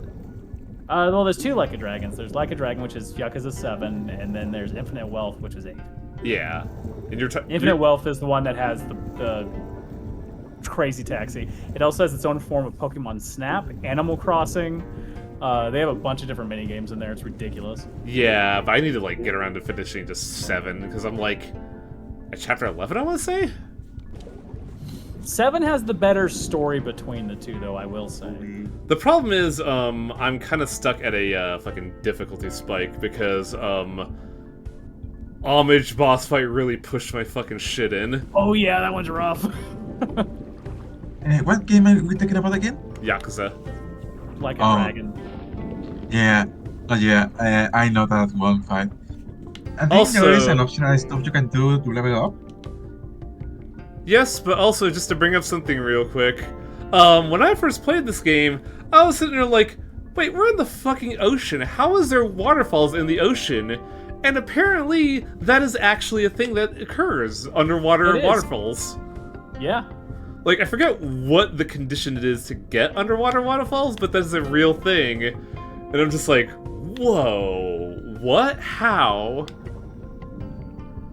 Well, there's two Like a Dragons. There's Like a Dragon, which is Yakuza 7, and then there's Infinite Wealth, which is 8. Yeah. And Infinite Wealth is the one that has the crazy taxi. It also has its own form of Pokemon Snap, Animal Crossing. They have a bunch of different mini games in there. It's ridiculous. Yeah, but I need to like get around to finishing just 7 because I'm like at chapter 11, I want to say. 7 has the better story between the two, though, I will say. The problem is, I'm kind of stuck at a fucking difficulty spike because Homage boss fight really pushed my fucking shit in. Oh yeah, that one's rough. What game are we talking about again? Yakuza. Like a Oh. Dragon. Yeah. I know that one fight. I think Also- there is an optional stuff you can do to level up. Yes, but also just to bring up something real quick. When I first played this game, I was sitting there like, wait, we're in the fucking ocean. How is there waterfalls in the ocean? And apparently, that is actually a thing that occurs, underwater It is. waterfalls. Yeah. Like, I forget what the condition it is to get underwater waterfalls, but that's a real thing. And I'm just like, whoa, what? How?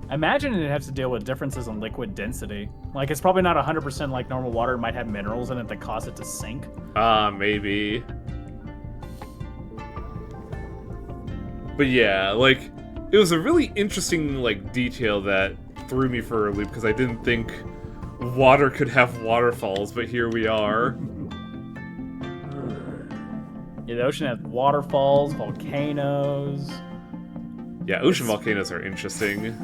I imagine it has to deal with differences in liquid density. Like, it's probably not 100% like normal water. It might have minerals in it that cause it to sink. Maybe. But yeah, like, it was a really interesting, like, detail that threw me for a loop, because I didn't think water could have waterfalls, but here we are. Yeah, the ocean has waterfalls, volcanoes. Yeah, ocean volcanoes are interesting.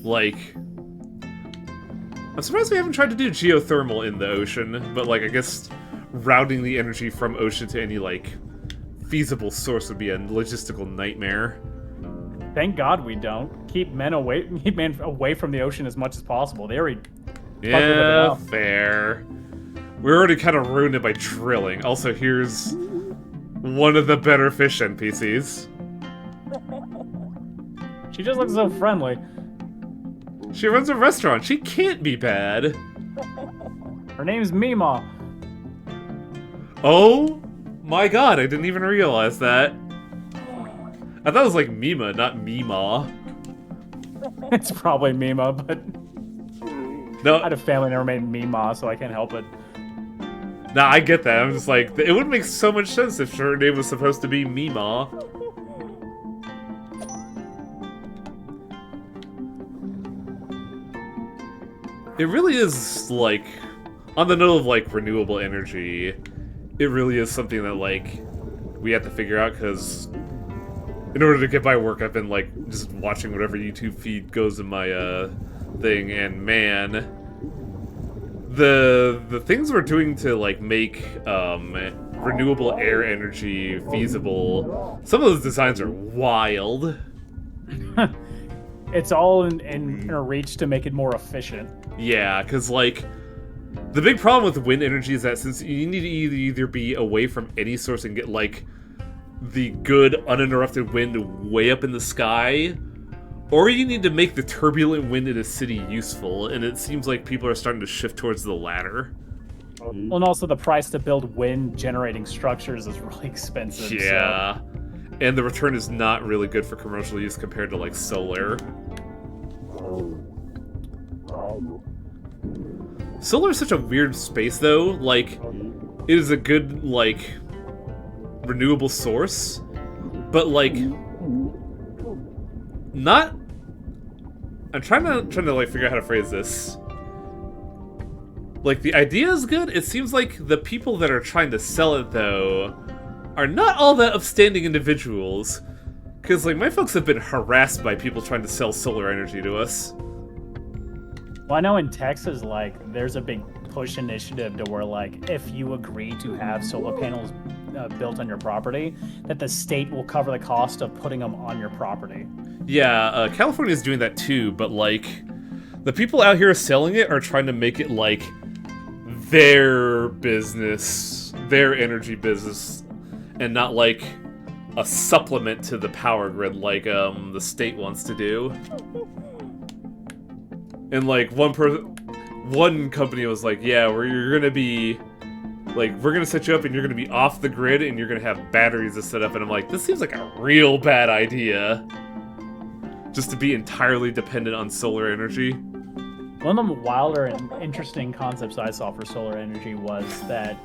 Like, I'm surprised we haven't tried to do geothermal in the ocean, but, like, I guess routing the energy from ocean to any, like, feasible source would be a logistical nightmare. Thank God we don't. Keep men away from the ocean as much as possible. They already Yeah, up. fair. We already kind of ruined it by drilling. Also, here's one of the better fish NPCs. She just looks so friendly. She runs a restaurant. She can't be bad. Her name's Mima. Oh my god, I didn't even realize that. I thought it was like Mima, not Mima. It's probably Mima, but I No, had a family never made Mima, so I can't help it. nah, I get that. I'm just like, it would make so much sense if her name was supposed to be Mima. It really is, like, on the note of, like, renewable energy, it really is something that, like, we have to figure out, because in order to get by work, I've been, like, just watching whatever YouTube feed goes in my, thing, and man, the things we're doing to, like, make, renewable air energy feasible, some of those designs are wild. It's all in a reach to make it more efficient. Yeah, because, like, the big problem with wind energy is that since you need to either be away from any source and get, like, the good uninterrupted wind way up in the sky, or you need to make the turbulent wind in a city useful, and it seems like people are starting to shift towards the latter. Well, and also the price to build wind-generating structures is really expensive. Yeah. And the return is not really good for commercial use compared to, like, solar. Solar is such a weird space, though. Like, it is a good, like, renewable source, but, like, not... I'm trying to like, figure out how to phrase this. Like, the idea is good. It seems like the people that are trying to sell it, though, are not all that upstanding individuals. Because, like, my folks have been harassed by people trying to sell solar energy to us. Well, I know in Texas, like, there's a big push initiative to where, like, if you agree to have solar panels built on your property, that the state will cover the cost of putting them on your property. Yeah, California's doing that too, but, like, the people out here selling it are trying to make it, like, their business, their energy business, and not, like, a supplement to the power grid like the state wants to do. And like one company was like, yeah, you're gonna be like, we're gonna set you up and you're gonna be off the grid and you're gonna have batteries to set up. And I'm like, this seems like a real bad idea. Just to be entirely dependent on solar energy. One of the wilder and interesting concepts I saw for solar energy was that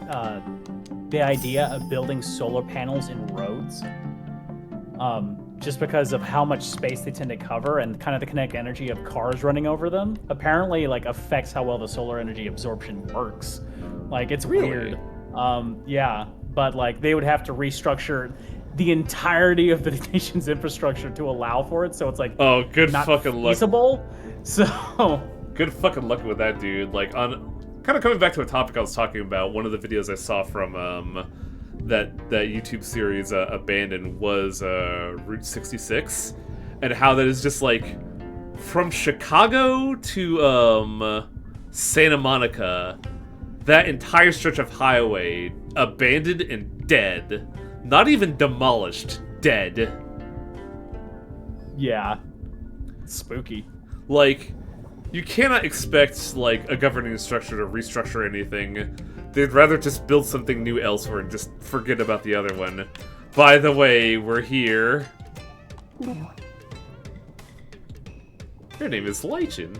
the idea of building solar panels in roads, just because of how much space they tend to cover and kind of the kinetic energy of cars running over them, apparently like affects how well the solar energy absorption works. Like, it's weird. Yeah, but like they would have to restructure the entirety of the nation's infrastructure to allow for it, so it's like, oh, good not fucking luck. feasible. So Good fucking luck with that, dude. Like, on kind of coming back to a topic I was talking about, one of the videos I saw from that YouTube series Abandoned was Route 66, and how that is just like from Chicago to Santa Monica, that entire stretch of highway abandoned and dead. Not even demolished, dead. yeah, spooky. Like, you cannot expect, like, a governing structure to restructure anything. They'd rather just build something new elsewhere and just forget about the other one. By the way, we're here. Your name is Lichen.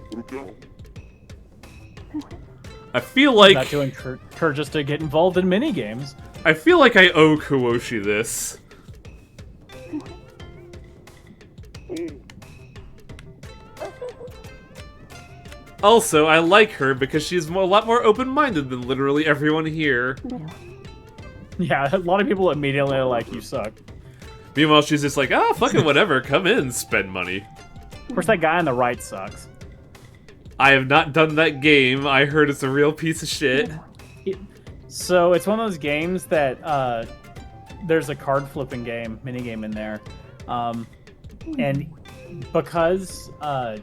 I feel like... Not to encourage us to get involved in minigames. I feel like I owe Kuoshi this. Also, I like her because she's a lot more open-minded than literally everyone here. Yeah, a lot of people immediately are like, you suck. Meanwhile, she's just like, ah, fucking whatever, come in, spend money. Of course, that guy on the right sucks. I have not done that game. I heard it's a real piece of shit. So it's one of those games that there's a card flipping minigame in there, and because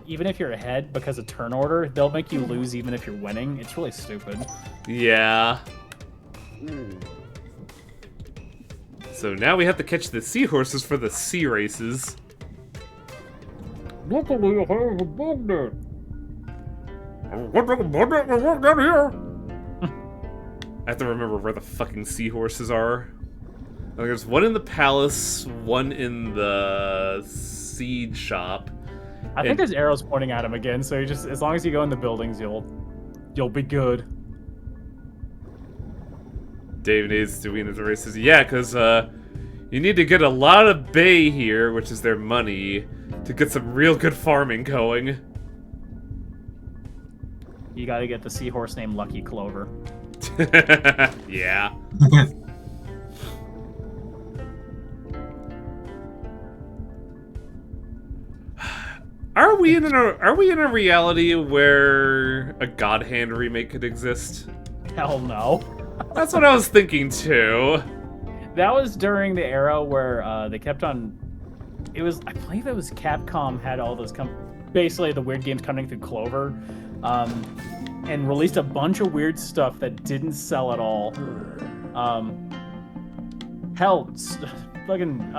even if you're ahead because of turn order, they'll make you lose even if you're winning. It's really stupid. Yeah. So now we have to catch the seahorses for the sea races. Luckily, I have a bug net. I have to remember where the fucking seahorses are. There's one in the palace, one in the seed shop. I think there's arrows pointing at him again, so you just, as long as you go in the buildings, you'll be good. Dave needs to win the races. Yeah, because you need to get a lot of bay here, which is their money, to get some real good farming going. You gotta get the seahorse named Lucky Clover. Yeah. Are we in a reality where a God Hand remake could exist? Hell no. That's what I was thinking too. That was during the era where they kept on. It was, I believe it was Capcom had all those basically the weird games coming through Clover, and released a bunch of weird stuff that didn't sell at all. Hell, fucking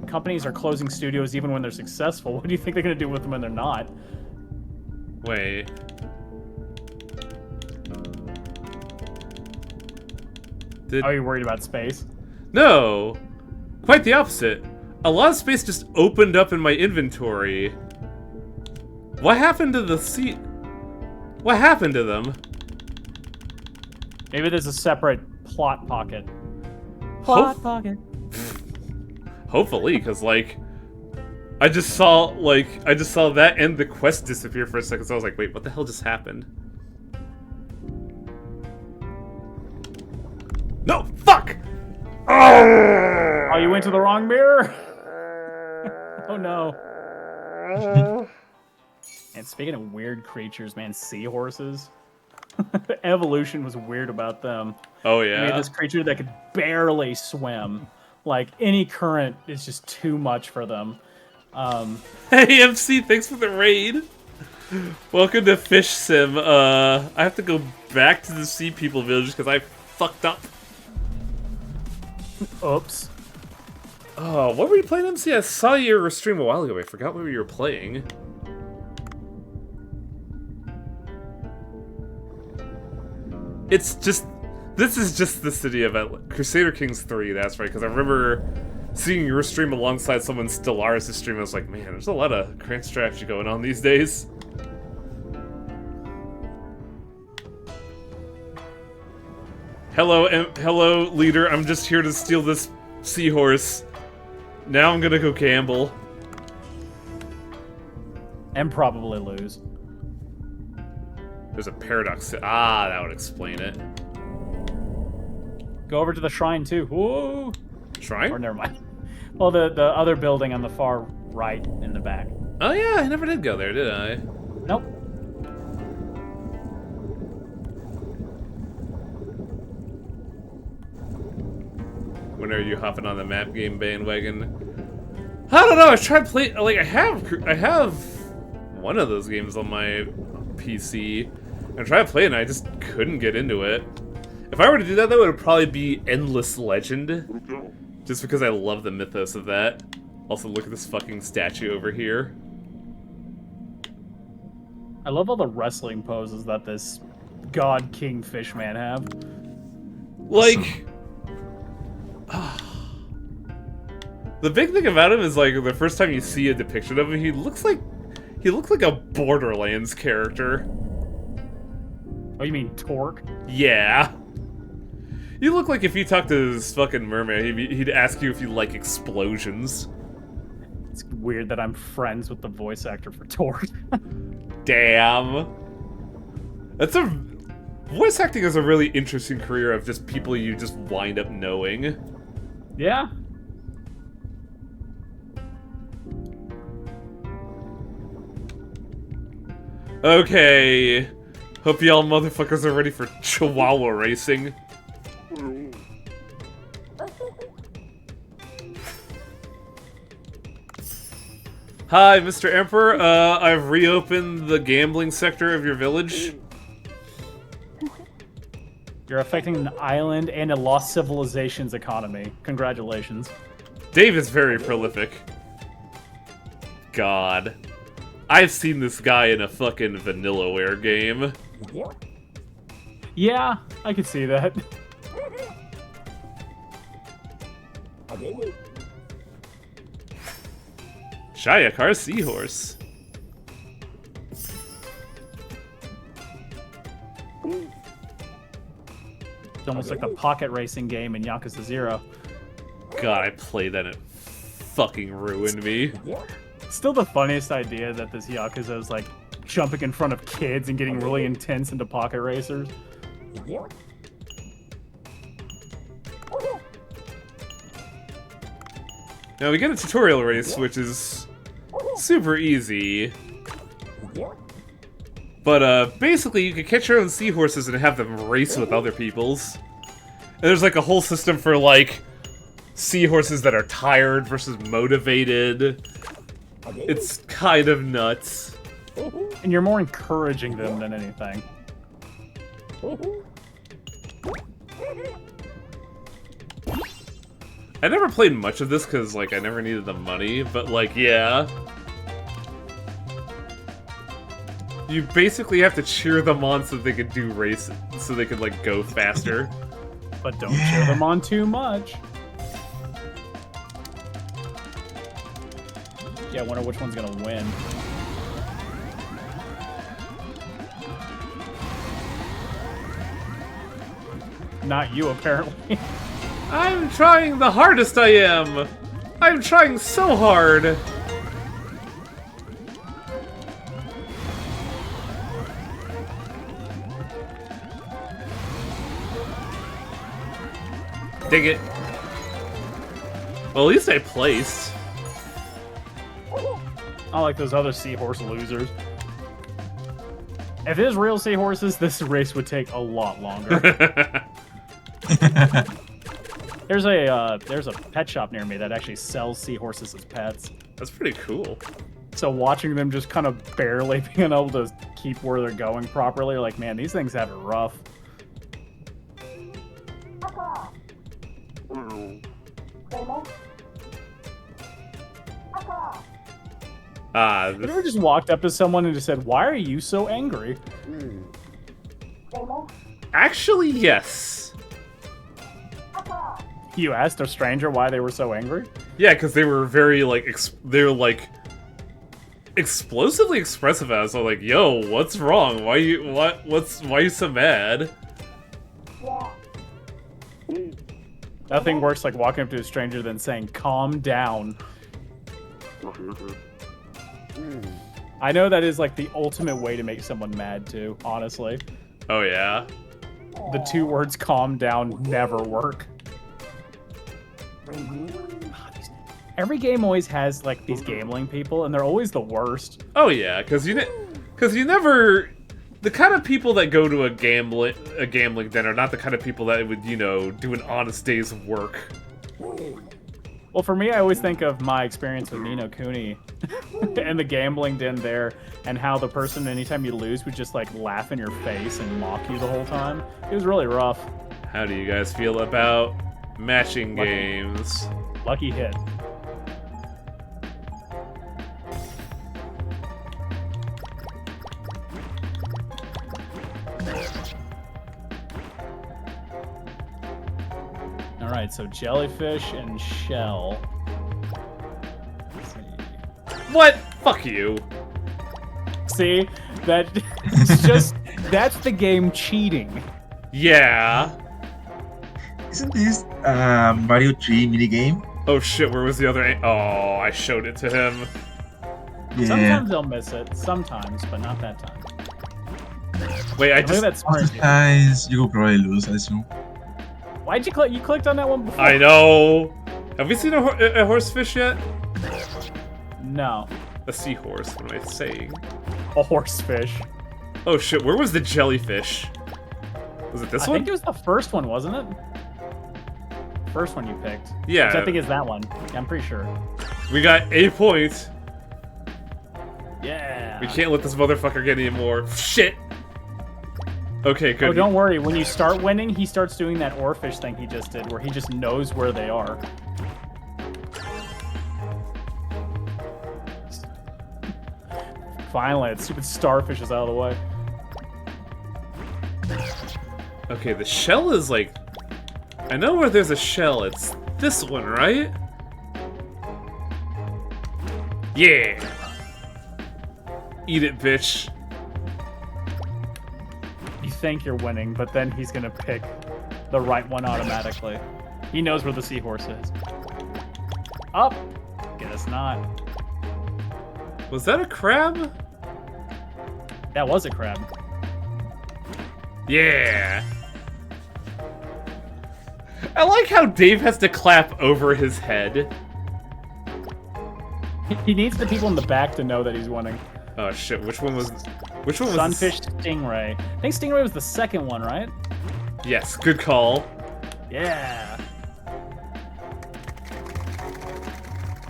companies are closing studios even when they're successful. What do you think they're gonna do with them when they're not? Wait. Are you worried about space? No! Quite the opposite. A lot of space just opened up in my inventory. What happened to the seat? What happened to them? Maybe there's a separate plot pocket. Plot pocket. Hopefully, because like, I just saw that and the quest disappear for a second. So I was like, wait, what the hell just happened? No, fuck! Oh, you went to the wrong mirror? Oh no. And speaking of weird creatures, man, seahorses. Evolution was weird about them. Oh They yeah. made this creature that could barely swim. Like, any current is just too much for them. Hey MC, thanks for the raid. Welcome to Fish Sim. I have to go back to the Sea People village because I fucked up. Oops. Oh, what were you playing, MC? I saw your stream a while ago. I forgot what you were playing. It's just... This is just the city event. Crusader Kings 3, that's right, because I remember seeing your stream alongside someone Stellaris' stream. I was like, man, there's a lot of crank strategy going on these days. Hello, leader. I'm just here to steal this seahorse. Now I'm gonna go gamble. And probably lose. There's a paradox. Ah, that would explain it. Go over to the shrine too. Whoa! Shrine? Or never mind. Well, the other building on the far right in the back. Oh yeah, I never did go there, did I? Nope. When are you hopping on the map game bandwagon? I don't know. I tried play. Like I have one of those games on my PC. I tried playing. I just couldn't get into it. If I were to do that, though, it would probably be Endless Legend. Just because I love the mythos of that. Also, look at this fucking statue over here. I love all the wrestling poses that this God King Fishman have. Like... The big thing about him is, like, the first time you see a depiction of him, he looks like a Borderlands character. Oh, you mean Torque? Yeah. You look like if you talked to this fucking merman, he'd ask you if you like explosions. It's weird that I'm friends with the voice actor for Torque. Damn. Voice acting is a really interesting career of just people you just wind up knowing. Yeah. Okay. Hope y'all motherfuckers are ready for Chihuahua racing. Hi, Mr. Emperor. I've reopened the gambling sector of your village. You're affecting an island and a lost civilization's economy. Congratulations. Dave is very prolific. God. I've seen this guy in a fucking Vanillaware game. Yeah, I could see that. Shayakar Seahorse. It's almost like the pocket racing game in Yakuza 0. God, I played that and it fucking ruined me. Still the funniest idea that this Yakuza is like jumping in front of kids and getting really intense into pocket racers. Now we get a tutorial race, which is super easy. But basically you can catch your own seahorses and have them race with other people's. And there's like a whole system for like seahorses that are tired versus motivated. It's kind of nuts. And you're more encouraging them than anything. I never played much of this because, like, I never needed the money, but, like, yeah. You basically have to cheer them on so they could do race, so they could, like, go faster. But don't cheer them on too much. Yeah, I wonder which one's gonna win. Not you, apparently. I'm trying the hardest I am! I'm trying so hard! Dang it. Well, at least I placed. Not like those other seahorse losers. If it was real seahorses, this race would take a lot longer. There's a pet shop near me that actually sells seahorses as pets. That's pretty cool. So watching them just kind of barely being able to keep where they're going properly, like, man, these things have it rough. Have you ever just walked up to someone and just said, "Why are you so angry?" Actually, yes. You asked a stranger why they were so angry? Yeah, because they were very like they were like explosively expressive. As so like, yo, what's wrong? Why you so mad? Nothing worse like walking up to a stranger than saying, "Calm down." I know that is like the ultimate way to make someone mad too, honestly. Oh yeah. The two words "calm down" never work. Every game always has like these gambling people, and they're always the worst. Oh yeah, because you never. The kind of people that go to a gambling den are not the kind of people that would, do an honest day's work. Well, for me, I always think of my experience with Ni no Kuni and the gambling den there, and how the person, anytime you lose, would just like laugh in your face and mock you the whole time. It was really rough. How do you guys feel about matching games? Lucky hit. Alright, so jellyfish and shell. Let's see. What? Fuck you. See? That's the game cheating. Yeah. Isn't this Mario 3 minigame? Oh shit, where was the other Oh, I showed it to him. Yeah. Sometimes they'll miss it. Sometimes, but not that time. Wait, I Look just... at that sprint. Sometimes you will probably lose, I assume. Why'd you click? You clicked on that one before. I know. Have we seen a horsefish yet? No. A seahorse, what am I saying? A horsefish. Oh shit, where was the jellyfish? Was it this I one? think it was the first one, wasn't it? First one you picked. Yeah. Which I think is that one. Yeah, I'm pretty sure. We got a point. Yeah. We can't let this motherfucker get any more. Shit. Okay, good. Oh, don't worry. When you start winning, he starts doing that oarfish thing he just did, where he just knows where they are. Finally, that stupid starfish is out of the way. Okay, the shell is like... I know where there's a shell. It's this one, right? Yeah. Eat it, bitch. You think you're winning, but then he's gonna pick the right one automatically. He knows where the seahorse is. Up. Guess not. Was that a crab? That was a crab. Yeah. I like how Dave has to clap over his head. He needs the people in the back to know that he's winning. Oh shit, which one was Sunfish Stingray. I think Stingray was the second one, right? Yes, good call. Yeah.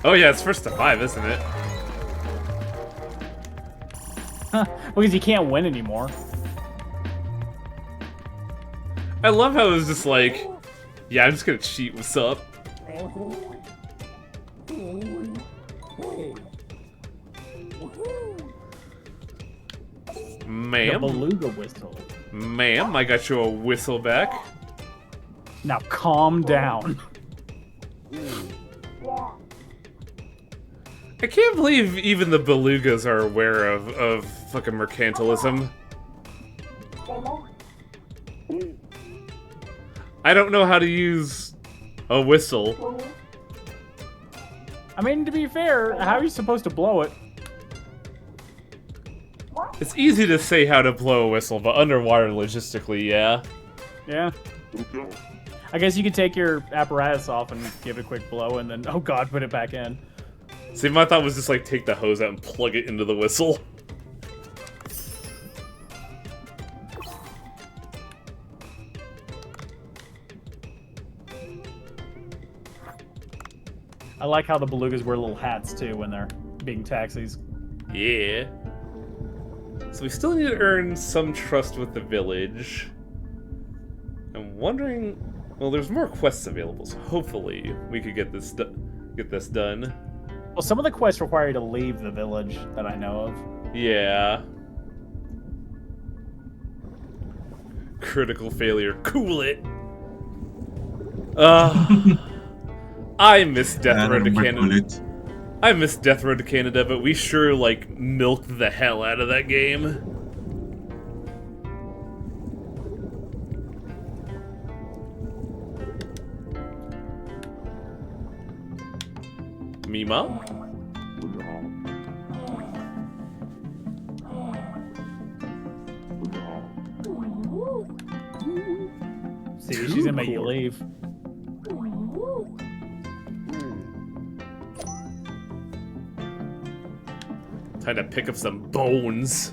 Oh yeah, it's first to 5, isn't it? Because you can't win anymore. I love how it was just like, yeah, I'm just gonna cheat, what's up? The Ma'am? beluga whistle. Ma'am, I got you a whistle back. Now calm down. I can't believe even the belugas are aware of fucking mercantilism. I don't know how to use a whistle. I mean, to be fair, how are you supposed to blow it? It's easy to say how to blow a whistle, but underwater logistically, yeah. Yeah. I guess you could take your apparatus off and give it a quick blow and then, oh god, put it back in. See, my thought was just like take the hose out and plug it into the whistle. I like how the belugas wear little hats too when they're being taxis. Yeah. So we still need to earn some trust with the village. I'm wondering... Well, there's more quests available, so hopefully we could get this done. Well, some of the quests require you to leave the village that I know of. Yeah. Critical failure. Cool it. I miss Death Road to Canada. I miss Death Road to Canada, but we sure, like, milked the hell out of that game. Mima? See, she's gonna make you leave. Time to pick up some bones.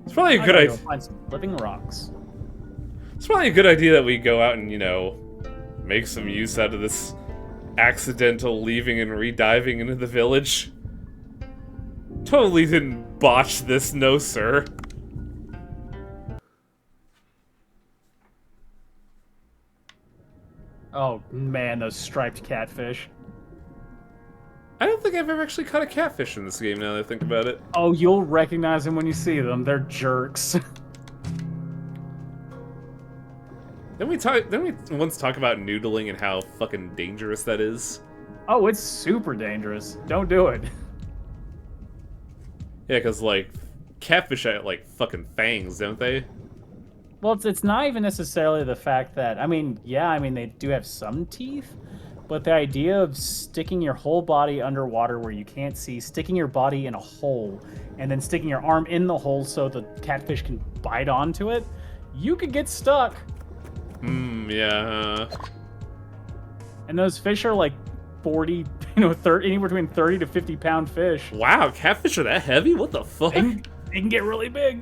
It's probably a good idea. Find some living rocks. It's probably a good idea that we go out and, you know, make some use out of this accidental leaving and rediving into the village. Totally didn't botch this, no sir. Oh man, those striped catfish. I don't think I've ever actually caught a catfish in this game now that I think about it. Oh, you'll recognize them when you see them. They're jerks. Didn't we once talk about noodling and how fucking dangerous that is? Oh, it's super dangerous. Don't do it. Yeah, because, like, catfish have, like, fucking fangs, don't they? Well, it's not even necessarily the fact that, I mean, yeah, I mean, they do have some teeth, but the idea of sticking your whole body underwater where you can't see, sticking your body in a hole, and then sticking your arm in the hole so the catfish can bite onto it, you could get stuck. Yeah. And those fish are like 40, 30, anywhere between 30 to 50 pound fish. Wow, catfish are that heavy? What the fuck? They can get really big.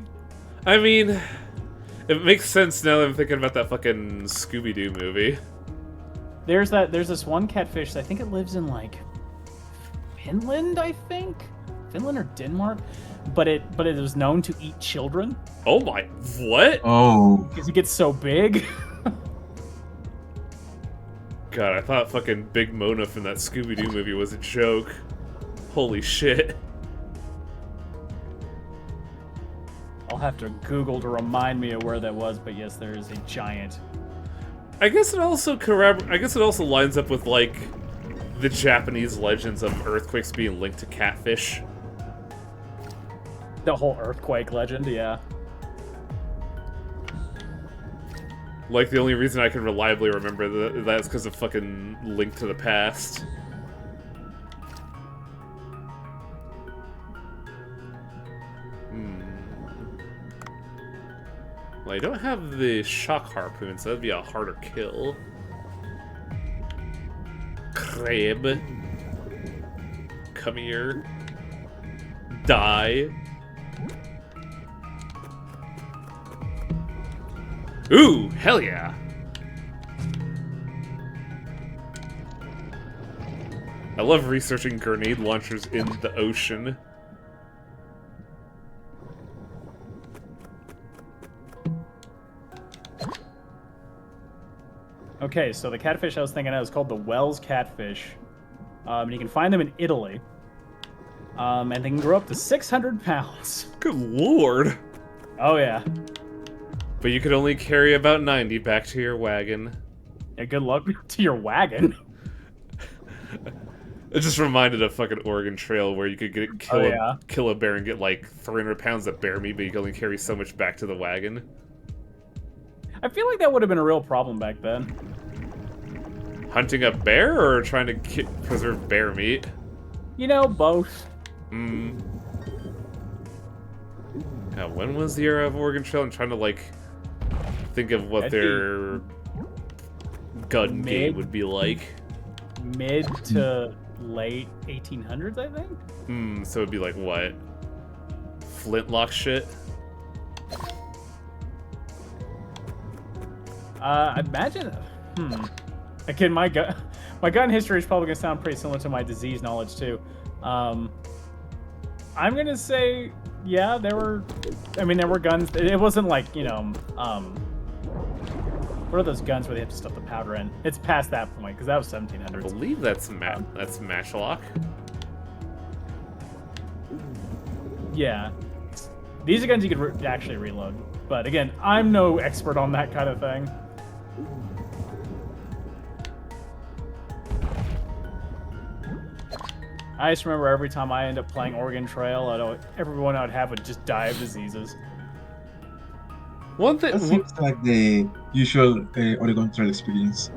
I mean, it makes sense now that I'm thinking about that fucking Scooby-Doo movie. There's this one catfish, I think it lives in like Finland, Finland or Denmark, but it was known to eat children. Oh my, what? Oh. Because it gets so big. God, I thought fucking Big Mona from that Scooby-Doo movie was a joke. Holy shit. I'll have to Google to remind me of where that was, but yes, there is a giant. I guess it also lines up with, like, the Japanese legends of earthquakes being linked to catfish. The whole earthquake legend, yeah. Like, the only reason I can reliably remember that's because of fucking Link to the Past. Well, I don't have the shock harpoon, so that'd be a harder kill. Crab. Come here. Die. Ooh, hell yeah. I love researching grenade launchers in the ocean. Okay, so the catfish I was thinking of is called the Wells catfish. And you can find them in Italy. And they can grow up to 600 pounds. Good lord. Oh, yeah. But you could only carry about 90 back to your wagon. Yeah, good luck to your wagon. It just reminded of fucking Oregon Trail where you could kill a bear and get like 300 pounds of bear meat, but you could only carry so much back to the wagon. I feel like that would have been a real problem back then. Hunting a bear or trying to preserve bear meat? You know, both. Now, when was the era of Oregon Trail? I'm trying to, like, think of what their gun game would be like. Mid to late 1800s, I think? So it'd be like, what? Flintlock shit? I imagine... Again, my gun history is probably going to sound pretty similar to my disease knowledge, too. I'm going to say... Yeah, there were guns. It wasn't like, What are those guns where they have to stuff the powder in? It's past that point because that was I 1700s. believe that's Matchlock. Yeah, these are guns you could actually reload. But again, I'm no expert on that kind of thing. I just remember every time I end up playing Oregon Trail, everyone I'd have would just die of diseases. One thing. That seems like the usual Oregon Trail experience.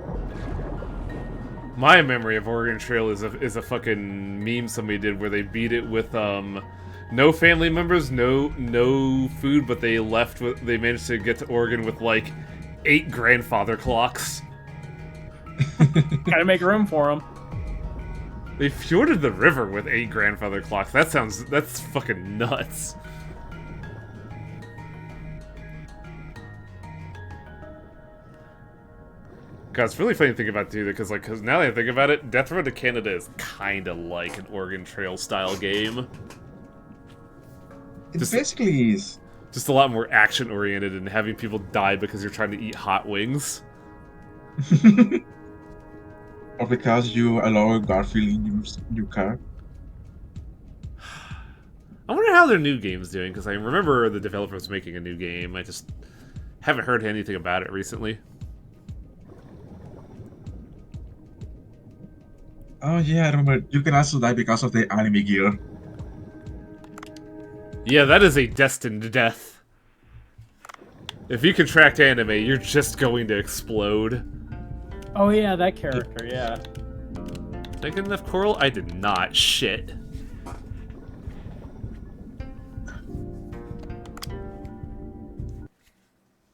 My memory of Oregon Trail is a fucking meme somebody did where they beat it with no family members, no food, but they managed to get to Oregon with like 8 grandfather clocks. Gotta make room for them. They fjorded the river with 8 grandfather clocks. That's fucking nuts. God, it's really funny to think about too, because now that I think about it, Death Road to Canada is kind of like an Oregon Trail style game. It Just- basically is. Just a lot more action oriented and having people die because you're trying to eat hot wings. Or because you allow Garfield in your car. I wonder how their new game's doing, because I remember the developers making a new game. I just haven't heard anything about it recently. Oh yeah, I remember. You can also die because of the anime gear. Yeah, that is a destined death. If you contract anime, you're just going to explode. Oh yeah, that character, yeah. Did I get enough coral? I did not. Shit.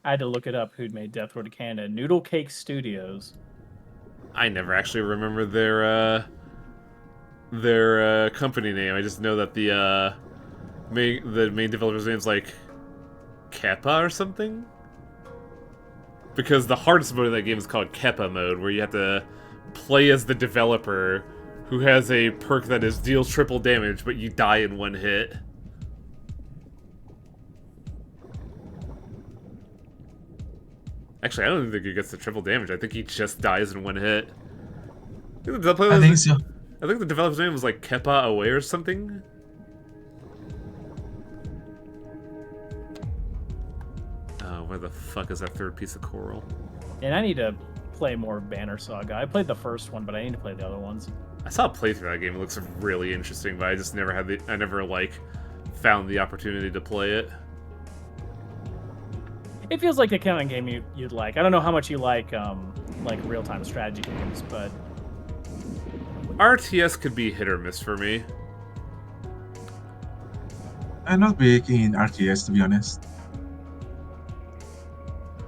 I had to look it up who'd made Death Road to Canada. Noodle Cake Studios. I never actually remember their company name. I just know that the main developer's name's like Keppa or something. Because the hardest mode in that game is called Keppa mode, where you have to play as the developer who has a perk that deals triple damage, but you die in one hit. Actually, I don't think he gets the triple damage. I think he just dies in one hit. I think so. I think the developer's name was like Keppa Away or something. Oh, where the fuck is that third piece of coral? And I need to play more Banner Saga. I played the first one, but I need to play the other ones. I saw a playthrough of that game. It looks really interesting, but I just never like found the opportunity to play it. It feels like the kind of game you'd like. I don't know how much you like real-time strategy games, but RTS could be hit or miss for me. I'm not big in RTS, to be honest.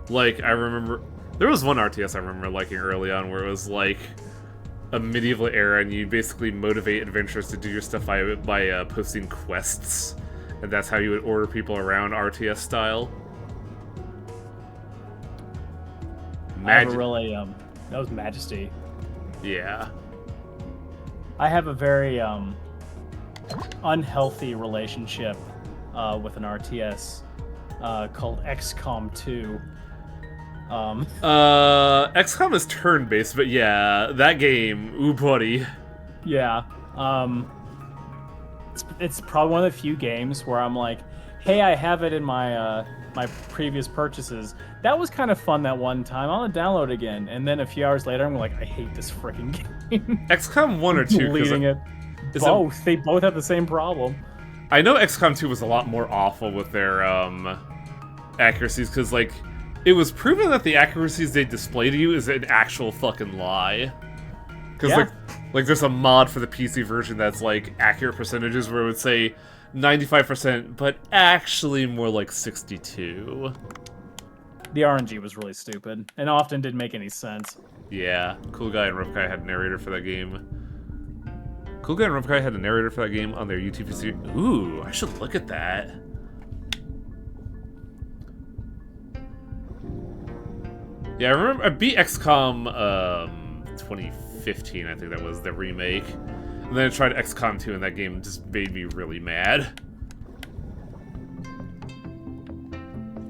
Like, I remember there was one RTS I remember liking early on where it was like a medieval era, and you basically motivate adventurers to do your stuff by posting quests, and that's how you would order people around RTS style. I have a really that was Majesty. Yeah. I have a very unhealthy relationship with an RTS called XCOM 2. XCOM is turn-based, but yeah, that game, ooh buddy. Yeah. It's probably one of the few games where I'm like, hey, I have it in my my previous purchases. That was kind of fun that one time. I'll download it again. And then a few hours later, I'm like, I hate this freaking game. XCOM 1 or 2? Deleting it. Both. They both have the same problem. I know XCOM 2 was a lot more awful with their accuracies, because like it was proven that the accuracies they display to you is an actual fucking lie. Because Yeah. like there's a mod for the PC version that's like accurate percentages where it would say 95%, but actually more like 62. The RNG was really stupid and often didn't make any sense. Yeah, Cool Guy and Rough Guy had a narrator for that game. Cool Guy and Rough Guy had a narrator for that game on their YouTube series. Ooh, I should look at that. Yeah, I remember I beat XCOM 2015, I think that was the remake. And then I tried XCOM 2 and that game just made me really mad.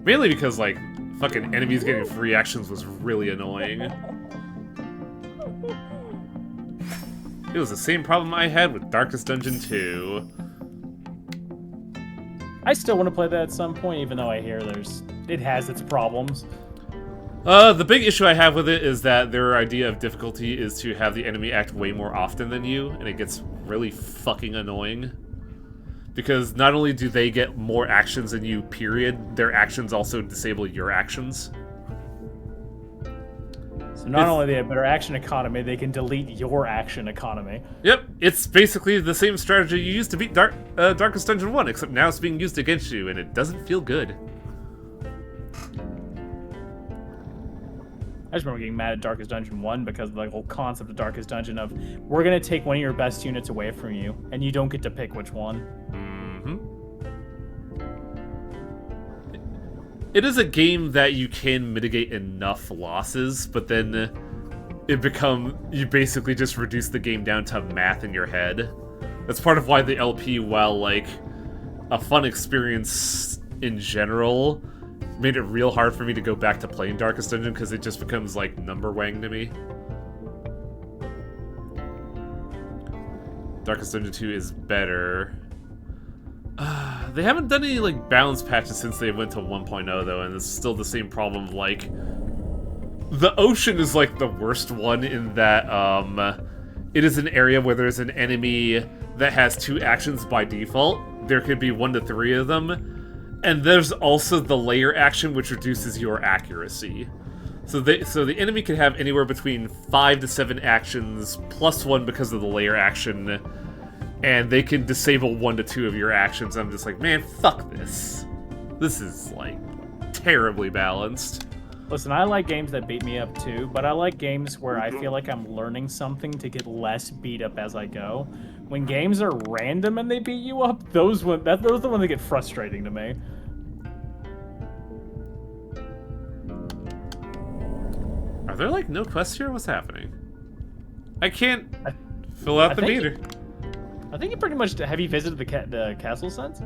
Mainly because like fucking enemies getting free actions was really annoying. It was the same problem I had with Darkest Dungeon 2. I still want to play that at some point, even though I hear it has its problems. The big issue I have with it is that their idea of difficulty is to have the enemy act way more often than you, and it gets really fucking annoying. Because not only do they get more actions than you, period, their actions also disable your actions. So not only do they have better action economy, they can delete your action economy. Yep, it's basically the same strategy you used to beat Darkest Dungeon 1, except now it's being used against you, and it doesn't feel good. I just remember getting mad at Darkest Dungeon 1 because of the whole concept of Darkest Dungeon of, we're going to take one of your best units away from you, and you don't get to pick which one. It is a game that you can mitigate enough losses, but then you basically just reduce the game down to math in your head. That's part of why the LP, while like a fun experience in general, made it real hard for me to go back to playing Darkest Dungeon because it just becomes like number wang to me. Darkest Dungeon 2 is better. They haven't done any like balance patches since they went to 1.0 though, and it's still the same problem. Like, the ocean is like the worst one in that it is an area where there's an enemy that has 2 actions by default. There could be 1 to 3 of them, and there's also the layer action, which reduces your accuracy. So the enemy can have anywhere between 5 to 7 actions plus 1 because of the layer action. And they can disable 1 to 2 of your actions. I'm just like, man, fuck this. This is, like, terribly balanced. Listen, I like games that beat me up too, but I like games where I feel like I'm learning something to get less beat up as I go. When games are random and they beat you up, those are the ones that get frustrating to me. Are there, like, no quests here? What's happening? I can't fill out the meter. I think you pretty much... Have you visited the castle since?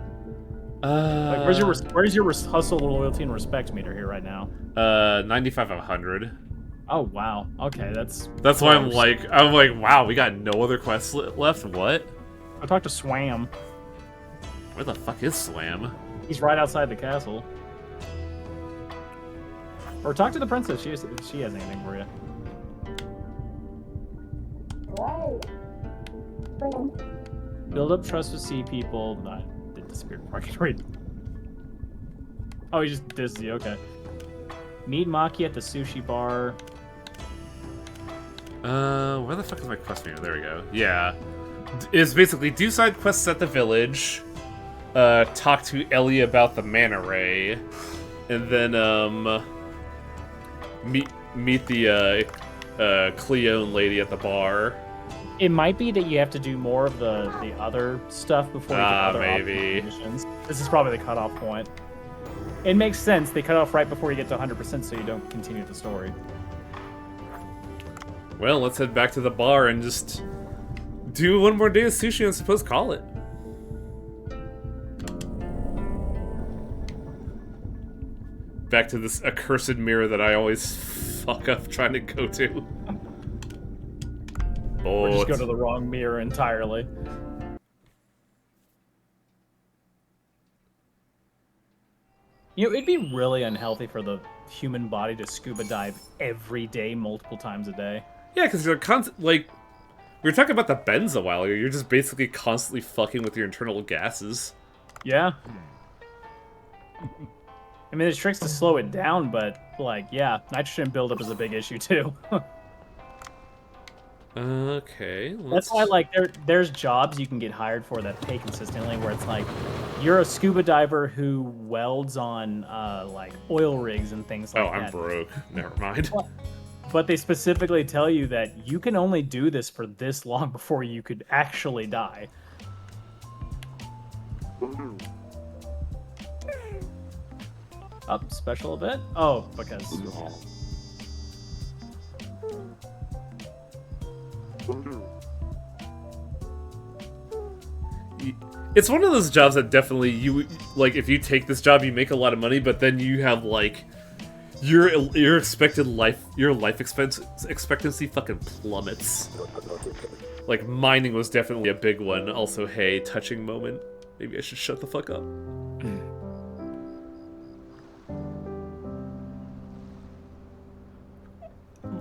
Like, where's your hustle, loyalty, and respect meter here right now? 95 of 100. Oh, wow. Okay, that's why I'm like, wow, we got no other quests left? What? I talked to Swam. Where the fuck is Swam? He's right outside the castle. Or talk to the princess. She has anything for you. Build up trust with sea people. No, it disappeared before I could read. Oh, he just disses you. Okay. Meet Maki at the sushi bar. Where the fuck is my quest meter? There we go. Yeah. It's basically do side quests at the village, talk to Ellie about the mana ray, and then, meet the, Cleone lady at the bar. It might be that you have to do more of the other stuff before you get other maybe. missions. This is probably the cutoff point. It makes sense. They cut off right before you get to 100% so you don't continue the story. Well, let's head back to the bar and just do one more day of sushi and suppose call it. Back to this accursed mirror that I always fuck up trying to go to. Or just go to the wrong mirror entirely. You know, it'd be really unhealthy for the human body to scuba dive every day, multiple times a day. Yeah, because you're like, we were talking about the bends a while ago. You're just basically constantly fucking with your internal gases. Yeah. I mean, there's tricks to slow it down, but, like, yeah, nitrogen buildup is a big issue, too. Okay. That's why, like, there's jobs you can get hired for that pay consistently, where it's like, you're a scuba diver who welds on, like, oil rigs and things like that. Oh, I'm broke. Never mind. But they specifically tell you that you can only do this for this long before you could actually die. Up, special event? Oh, because... It's one of those jobs that definitely, if you take this job, you make a lot of money, but then you have, like, Your life expectancy fucking plummets. Like, mining was definitely a big one. Also, hey, touching moment. Maybe I should shut the fuck up.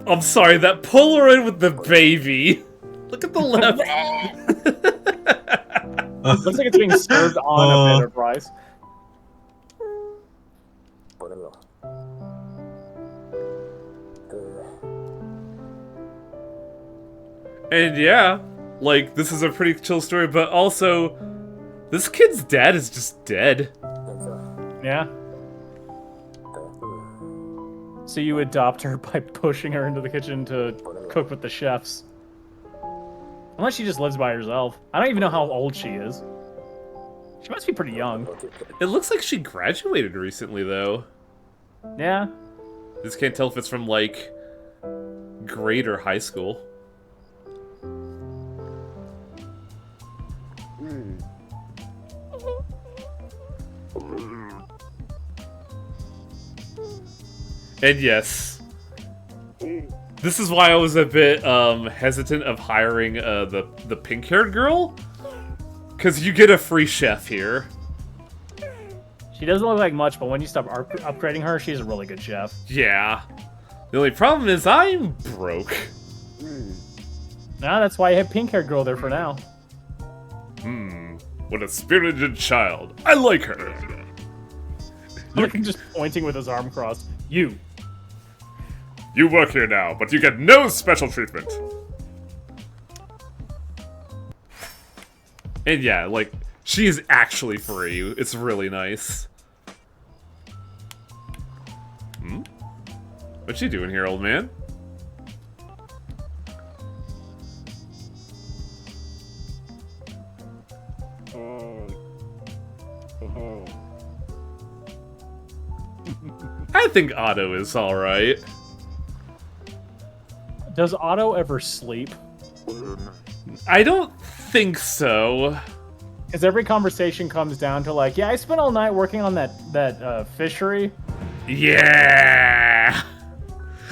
I'm sorry, that Polaroid with the baby. Look at the left. Looks like it's being served on a better price. And yeah, like, this is a pretty chill story, but also, this kid's dad is just dead. Yeah. So you adopt her by pushing her into the kitchen to cook with the chefs. Unless she just lives by herself. I don't even know how old she is. She must be pretty young. It looks like she graduated recently, though. Yeah. Just can't tell if it's from, like, grade or high school. And yes, this is why I was a bit hesitant of hiring the pink-haired girl, because you get a free chef here. She doesn't look like much, but when you stop upgrading her, she's a really good chef. Yeah. The only problem is I'm broke. Nah, that's why I have pink-haired girl there for now. What a spirited child. I like her. Look at him just pointing with his arm crossed. You work here now, but you get no special treatment. And yeah, like, she is actually free. It's really nice. What's she doing here, old man? I think Otto is alright. Does Otto ever sleep? I don't think so. Because every conversation comes down to like, yeah, I spent all night working on that fishery. Yeah!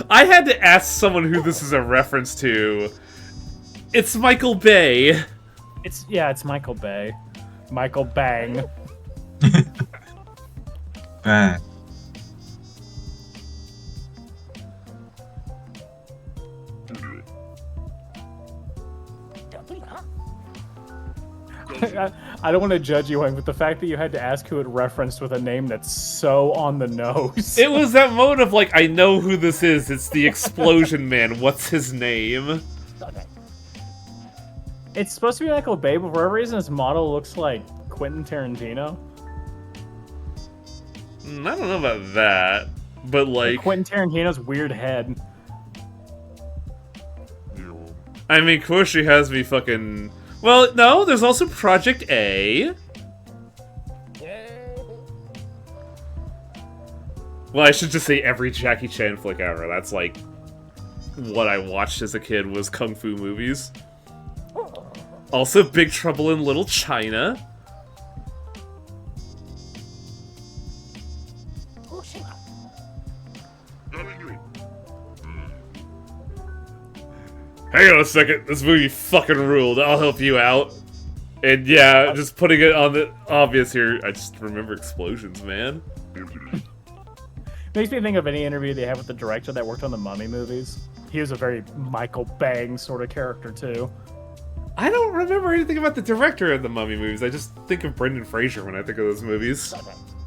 I had to ask someone who this is a reference to. It's Michael Bay. It's Michael Bay. Michael Bang. I don't want to judge you, Wang, but the fact that you had to ask who it referenced with a name that's so on the nose. It was that moment of like, I know who this is. It's the Explosion Man. What's his name? It's supposed to be Michael Bay, but for whatever reason, his model looks like Quentin Tarantino. I don't know about that, but like Quentin Tarantino's weird head. I mean, Koshi has me fucking. Well, no, there's also Project A. Well, I should just say every Jackie Chan flick ever. That's like what I watched as a kid was kung fu movies. Also, Big Trouble in Little China. Hang on a second, this movie fucking ruled. I'll help you out. And yeah, just putting it on the obvious here, I just remember explosions, man. Makes me think of any interview they have with the director that worked on the Mummy movies. He was a very Michael Bang sort of character, too. I don't remember anything about the director of the Mummy movies. I just think of Brendan Fraser when I think of those movies.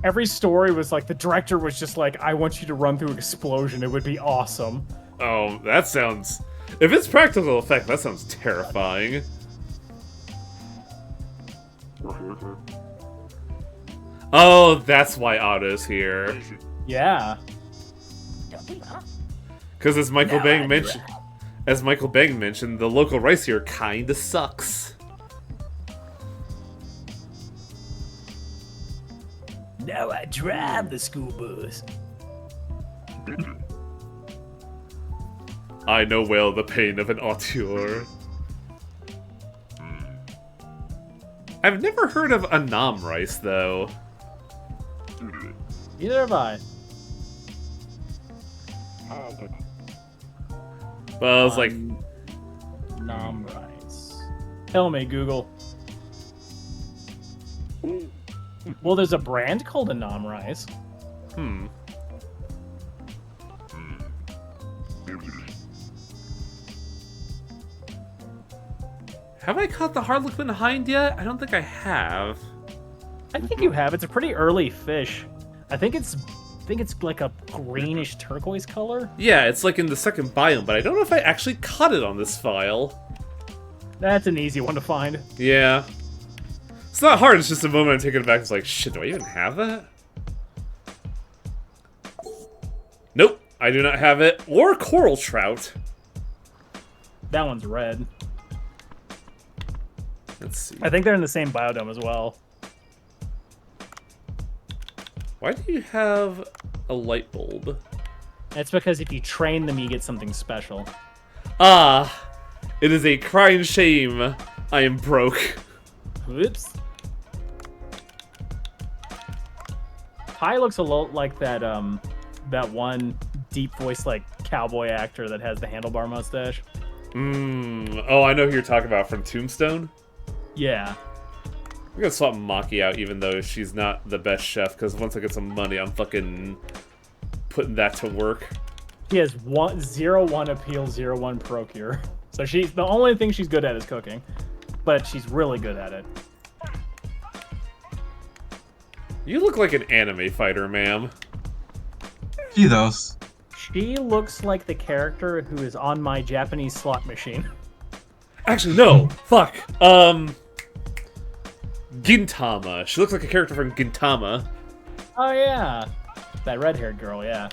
Every story was like, the director was just like, I want you to run through an explosion. It would be awesome. Oh, that sounds... If it's practical effect, that sounds terrifying. Oh, that's why Otto's here. Yeah. Because as Michael Bang mentioned, the local rice here kinda sucks. Now I drive the school bus. I know well the pain of an auteur. I've never heard of Annam rice, though. Neither have I. Well, I was like, Nom rice. Tell me, Google. Well, there's a brand called a Nom rice. Have I caught the Harlequin Hind yet? I don't think I have. I think you have. It's a pretty early fish. I think it's like a greenish turquoise color. Yeah, it's like in the second biome, but I don't know if I actually caught it on this file. That's an easy one to find. Yeah. It's not hard, it's just a moment I'm taking it back. It's like, shit, do I even have that? Nope, I do not have it. Or coral trout. That one's red. Let's see. I think they're in the same biodome as well. Why do you have a light bulb? That's because if you train them, you get something special. Ah, it is a crying shame. I am broke. Whoops. Pi looks a lot like that that one deep voice like cowboy actor that has the handlebar mustache. Oh, I know who you're talking about from Tombstone. Yeah. We're gonna swap Maki out, even though she's not the best chef, because once I get some money, I'm fucking putting that to work. He has 0-1 appeal, 0-1 procure. So she's the only thing she's good at is cooking, but she's really good at it. You look like an anime fighter, ma'am. He does. She looks like the character who is on my Japanese slot machine. Actually, no. Fuck. Gintama. She looks like a character from Gintama. Oh yeah, that red-haired girl. Yeah.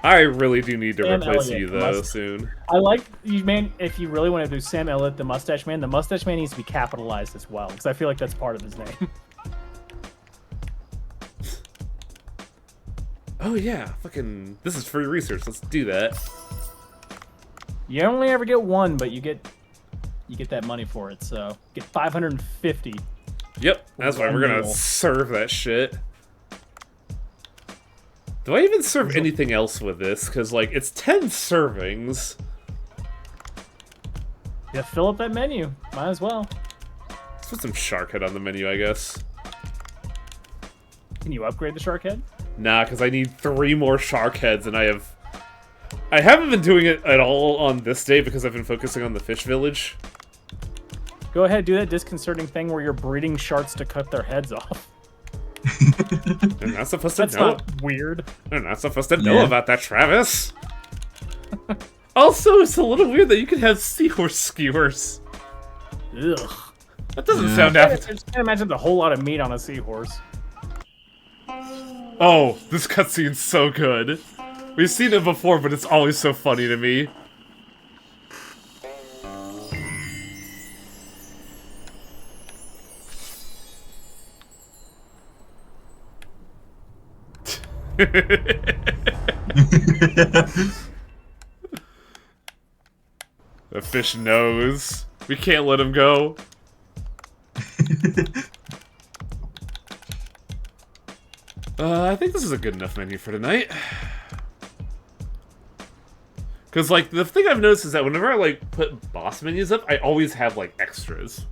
I really do need to Sam replace Elliott, you, the though, soon. I like you, man. If you really want to do Sam Elliott, the Mustache Man needs to be capitalized as well, because I feel like that's part of his name. Oh, yeah. Fucking... This is free research. Let's do that. You only ever get one, but you get that money for it. So get 550. Yep. That's why we're gonna Unreal. serve that shit. Do I even serve anything else with this? Because, like, it's 10 servings. Yeah, fill up that menu. Might as well. Let's put some shark head on the menu, I guess. Can you upgrade the shark head? Nah, because I need 3 more shark heads, and I haven't been doing it at all on this day because I've been focusing on the fish village. Go ahead, do that disconcerting thing where you're breeding sharks to cut their heads off. They're not supposed to That's know. not weird. They're not supposed to know Yeah. about that, Travis. Also, it's a little weird that you can have seahorse skewers. Ugh. That doesn't Yeah. sound I appetizing. just can't imagine a whole lot of meat on a seahorse. Oh, this cutscene's so good. We've seen it before, but it's always so funny to me. The fish knows. We can't let him go. I think this is a good enough menu for tonight. Because, like, the thing I've noticed is that whenever I, like, put boss menus up, I always have, like, extras.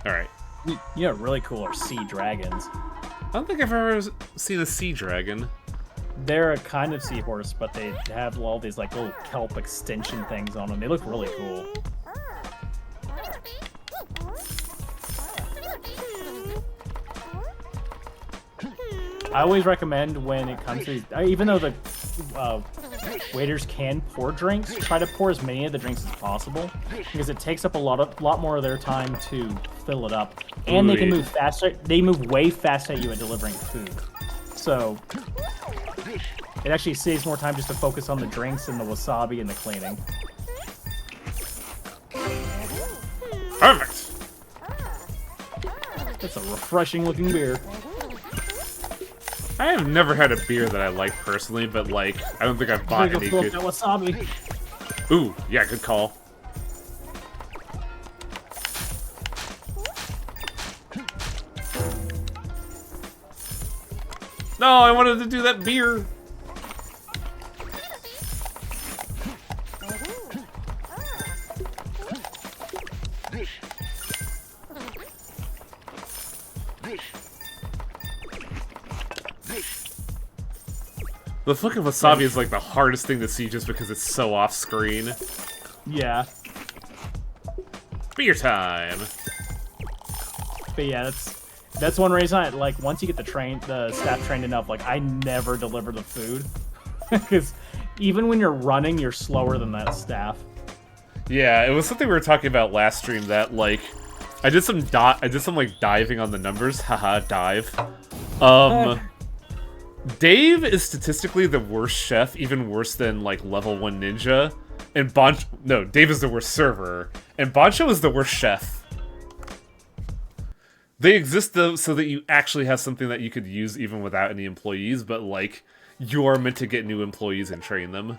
Alright. You know what really cool are sea dragons. I don't think I've ever seen a sea dragon. They're a kind of seahorse, but they have all these like little kelp extension things on them. They look really cool. I always recommend when it comes to, even though the waiters can pour drinks, try to pour as many of the drinks as possible because it takes up a lot more of their time to fill it up, and they can Ooh. move faster. They move way faster at you at delivering food, so it actually saves more time just to focus on the drinks and the wasabi and the cleaning. Perfect! That's a refreshing looking beer. I have never had a beer that I like personally, but, like, I don't think I've bought Go any fill up good... that wasabi. Ooh, yeah, good call. No, I wanted to do that beer. The fucking wasabi is like the hardest thing to see just because it's so off screen. Yeah. Beer time. But yeah, that's one reason I like once you get the staff trained enough, like I never deliver the food. Because even when you're running, you're slower than that staff. Yeah, it was something we were talking about last stream that like I did some like diving on the numbers. Haha, dive. Dave is statistically the worst chef, even worse than like level 1 ninja. And Dave is the worst server, and Bancho is the worst chef. They exist though so that you actually have something that you could use even without any employees, but like you're meant to get new employees and train them. I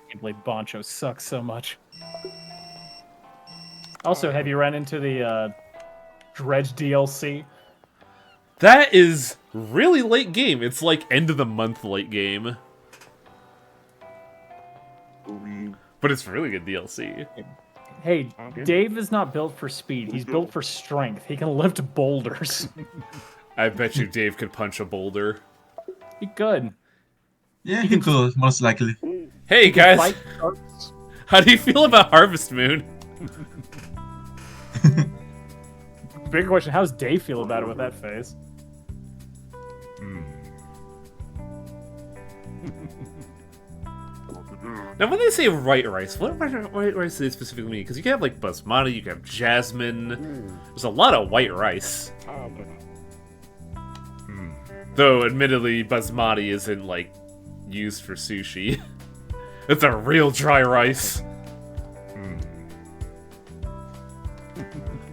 can't believe Bancho sucks so much. Also, have you run into the Dredge DLC? That is really late game. It's like end of the month late game. But it's really good DLC. Hey, Dave is not built for speed. He's built for strength. He can lift boulders. I bet you Dave could punch a boulder. He could. Yeah, he could, most likely. Hey guys, Fight sharks. how do you feel about Harvest Moon? Bigger question, how's Dave feel about it with that face? Now, when they say white rice, what white rice do they specifically mean? Because you can have like basmati, you can have jasmine. There's a lot of white rice. Though, admittedly, basmati isn't like used for sushi. It's a real dry rice.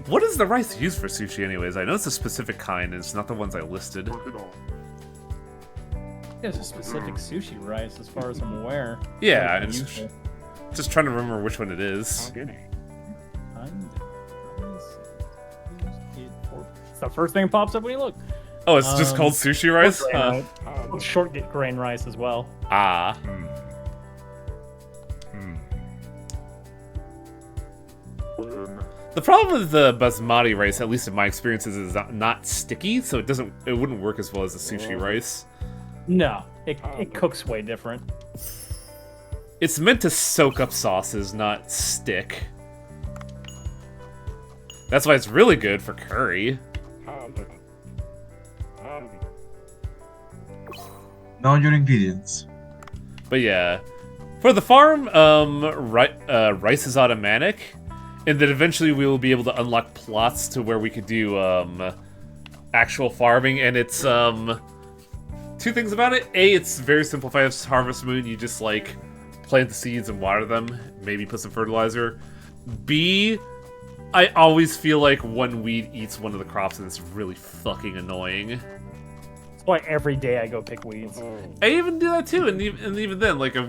What is the rice used for sushi, anyways? I know it's a specific kind, and it's not the ones I listed. There's a specific sushi rice, as far as I'm aware. Yeah, Like, it's usual. just trying to remember which one it is. It's the first thing that pops up when you look. Oh, it's just called sushi rice? Grain Huh. rice. It's short grain rice as well. Ah. The problem with the basmati rice, at least in my experience, is it's not sticky, so it wouldn't work as well as the sushi rice. No, it cooks way different. It's meant to soak up sauces, not stick. That's why it's really good for curry. Know your ingredients. But yeah, for the farm, rice is automatic, and then eventually we will be able to unlock plots to where we could do actual farming. And it's two things about it. A, it's very simplified as Harvest Moon. You just like plant the seeds and water them, maybe put some fertilizer. B, I always feel like one weed eats one of the crops, and it's really fucking annoying. That's why every day I go pick weeds. I even do that too, and even then, like a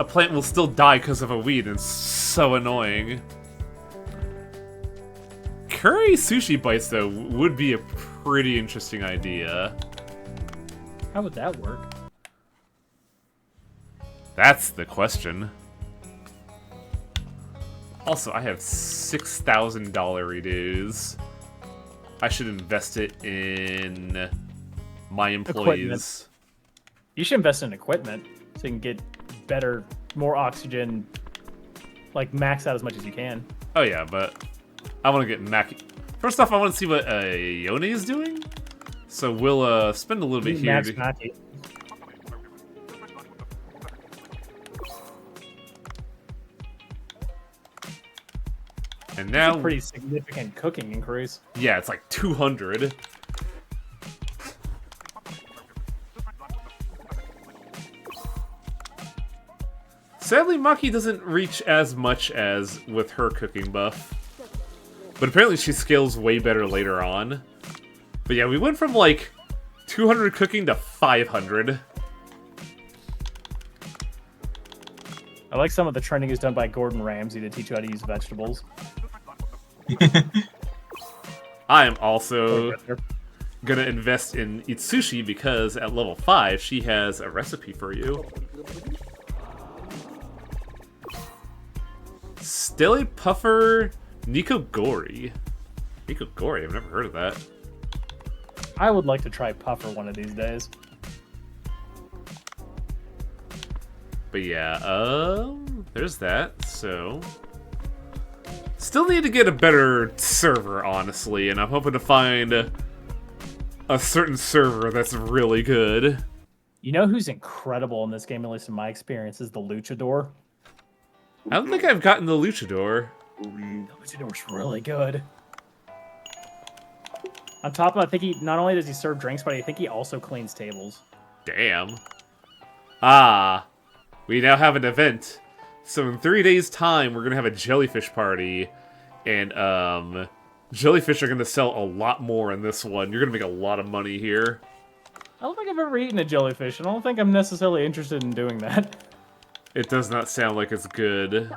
plant will still die because of a weed, and it's so annoying. Curry sushi bites, though, would be a pretty interesting idea. How would that work? That's the question. Also, I have $6,000 redos. I should invest it in my employees. You should invest in equipment so you can get better, more oxygen, like max out as much as you can. Oh yeah, but I want to get First off, I want to see what Yone is doing. So we'll spend a little bit here. Max Maki. And That's now, a pretty significant cooking increase. yeah, it's like 200. Sadly, Maki doesn't reach as much as with her cooking buff. But apparently she scales way better later on. But yeah, we went from like 200 cooking to 500. I like some of the training is done by Gordon Ramsay to teach you how to use vegetables. I am also gonna invest in Itsushi because at level 5 she has a recipe for you. Stele Puffer Nikogori. Nikogori, I've never heard of that. I would like to try Puffer one of these days. But yeah, there's that, so... Still need to get a better server, honestly, and I'm hoping to find a certain server that's really good. You know who's incredible in this game, at least in my experience, is the Luchador. I don't think I've gotten the Luchador. The Luchador's really good. On top of, I think not only does he serve drinks, but I think he also cleans tables. Damn. Ah, we now have an event. So in 3 days' time, we're gonna have a jellyfish party, and jellyfish are gonna sell a lot more in this one. You're gonna make a lot of money here. I don't think I've ever eaten a jellyfish, and I don't think I'm necessarily interested in doing that. It does not sound like it's good.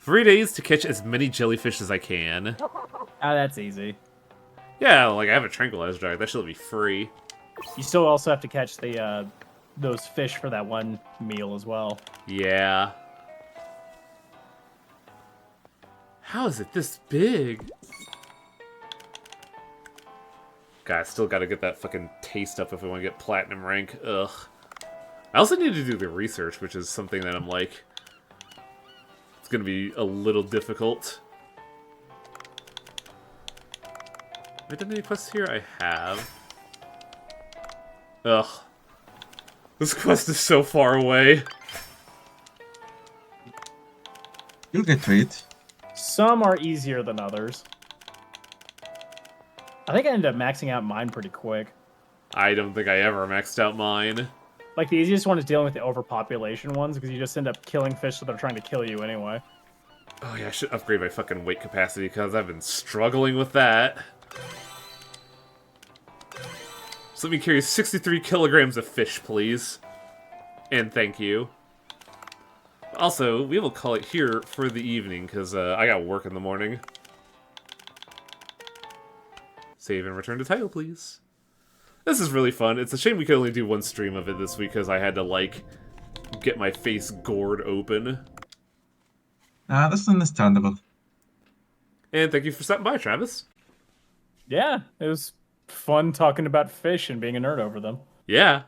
3 days to catch as many jellyfish as I can. Ah, that's easy. Yeah, like I have a tranquilizer dart. That should be free. You still also have to catch the those fish for that one meal as well. Yeah. How is it this big? God, I still gotta get that fucking taste up if we want to get platinum rank. Ugh. I also need to do the research, which is something that I'm like... It's gonna be a little difficult. Have I done any quests here? I have. Ugh. This quest is so far away. You'll get to it. Some are easier than others. I think I ended up maxing out mine pretty quick. I don't think I ever maxed out mine. Like, the easiest one is dealing with the overpopulation ones, because you just end up killing fish that are trying to kill you anyway. Oh yeah, I should upgrade my fucking weight capacity, because I've been struggling with that. So let me carry 63 kilograms of fish, please. And thank you. Also, we will call it here for the evening, because I got work in the morning. Save and return to title, please. This is really fun. It's a shame we could only do one stream of it this week, because I had to, like, get my face gored open. That's understandable. And thank you for stopping by, Travis. Yeah, it was fun talking about fish and being a nerd over them. Yeah.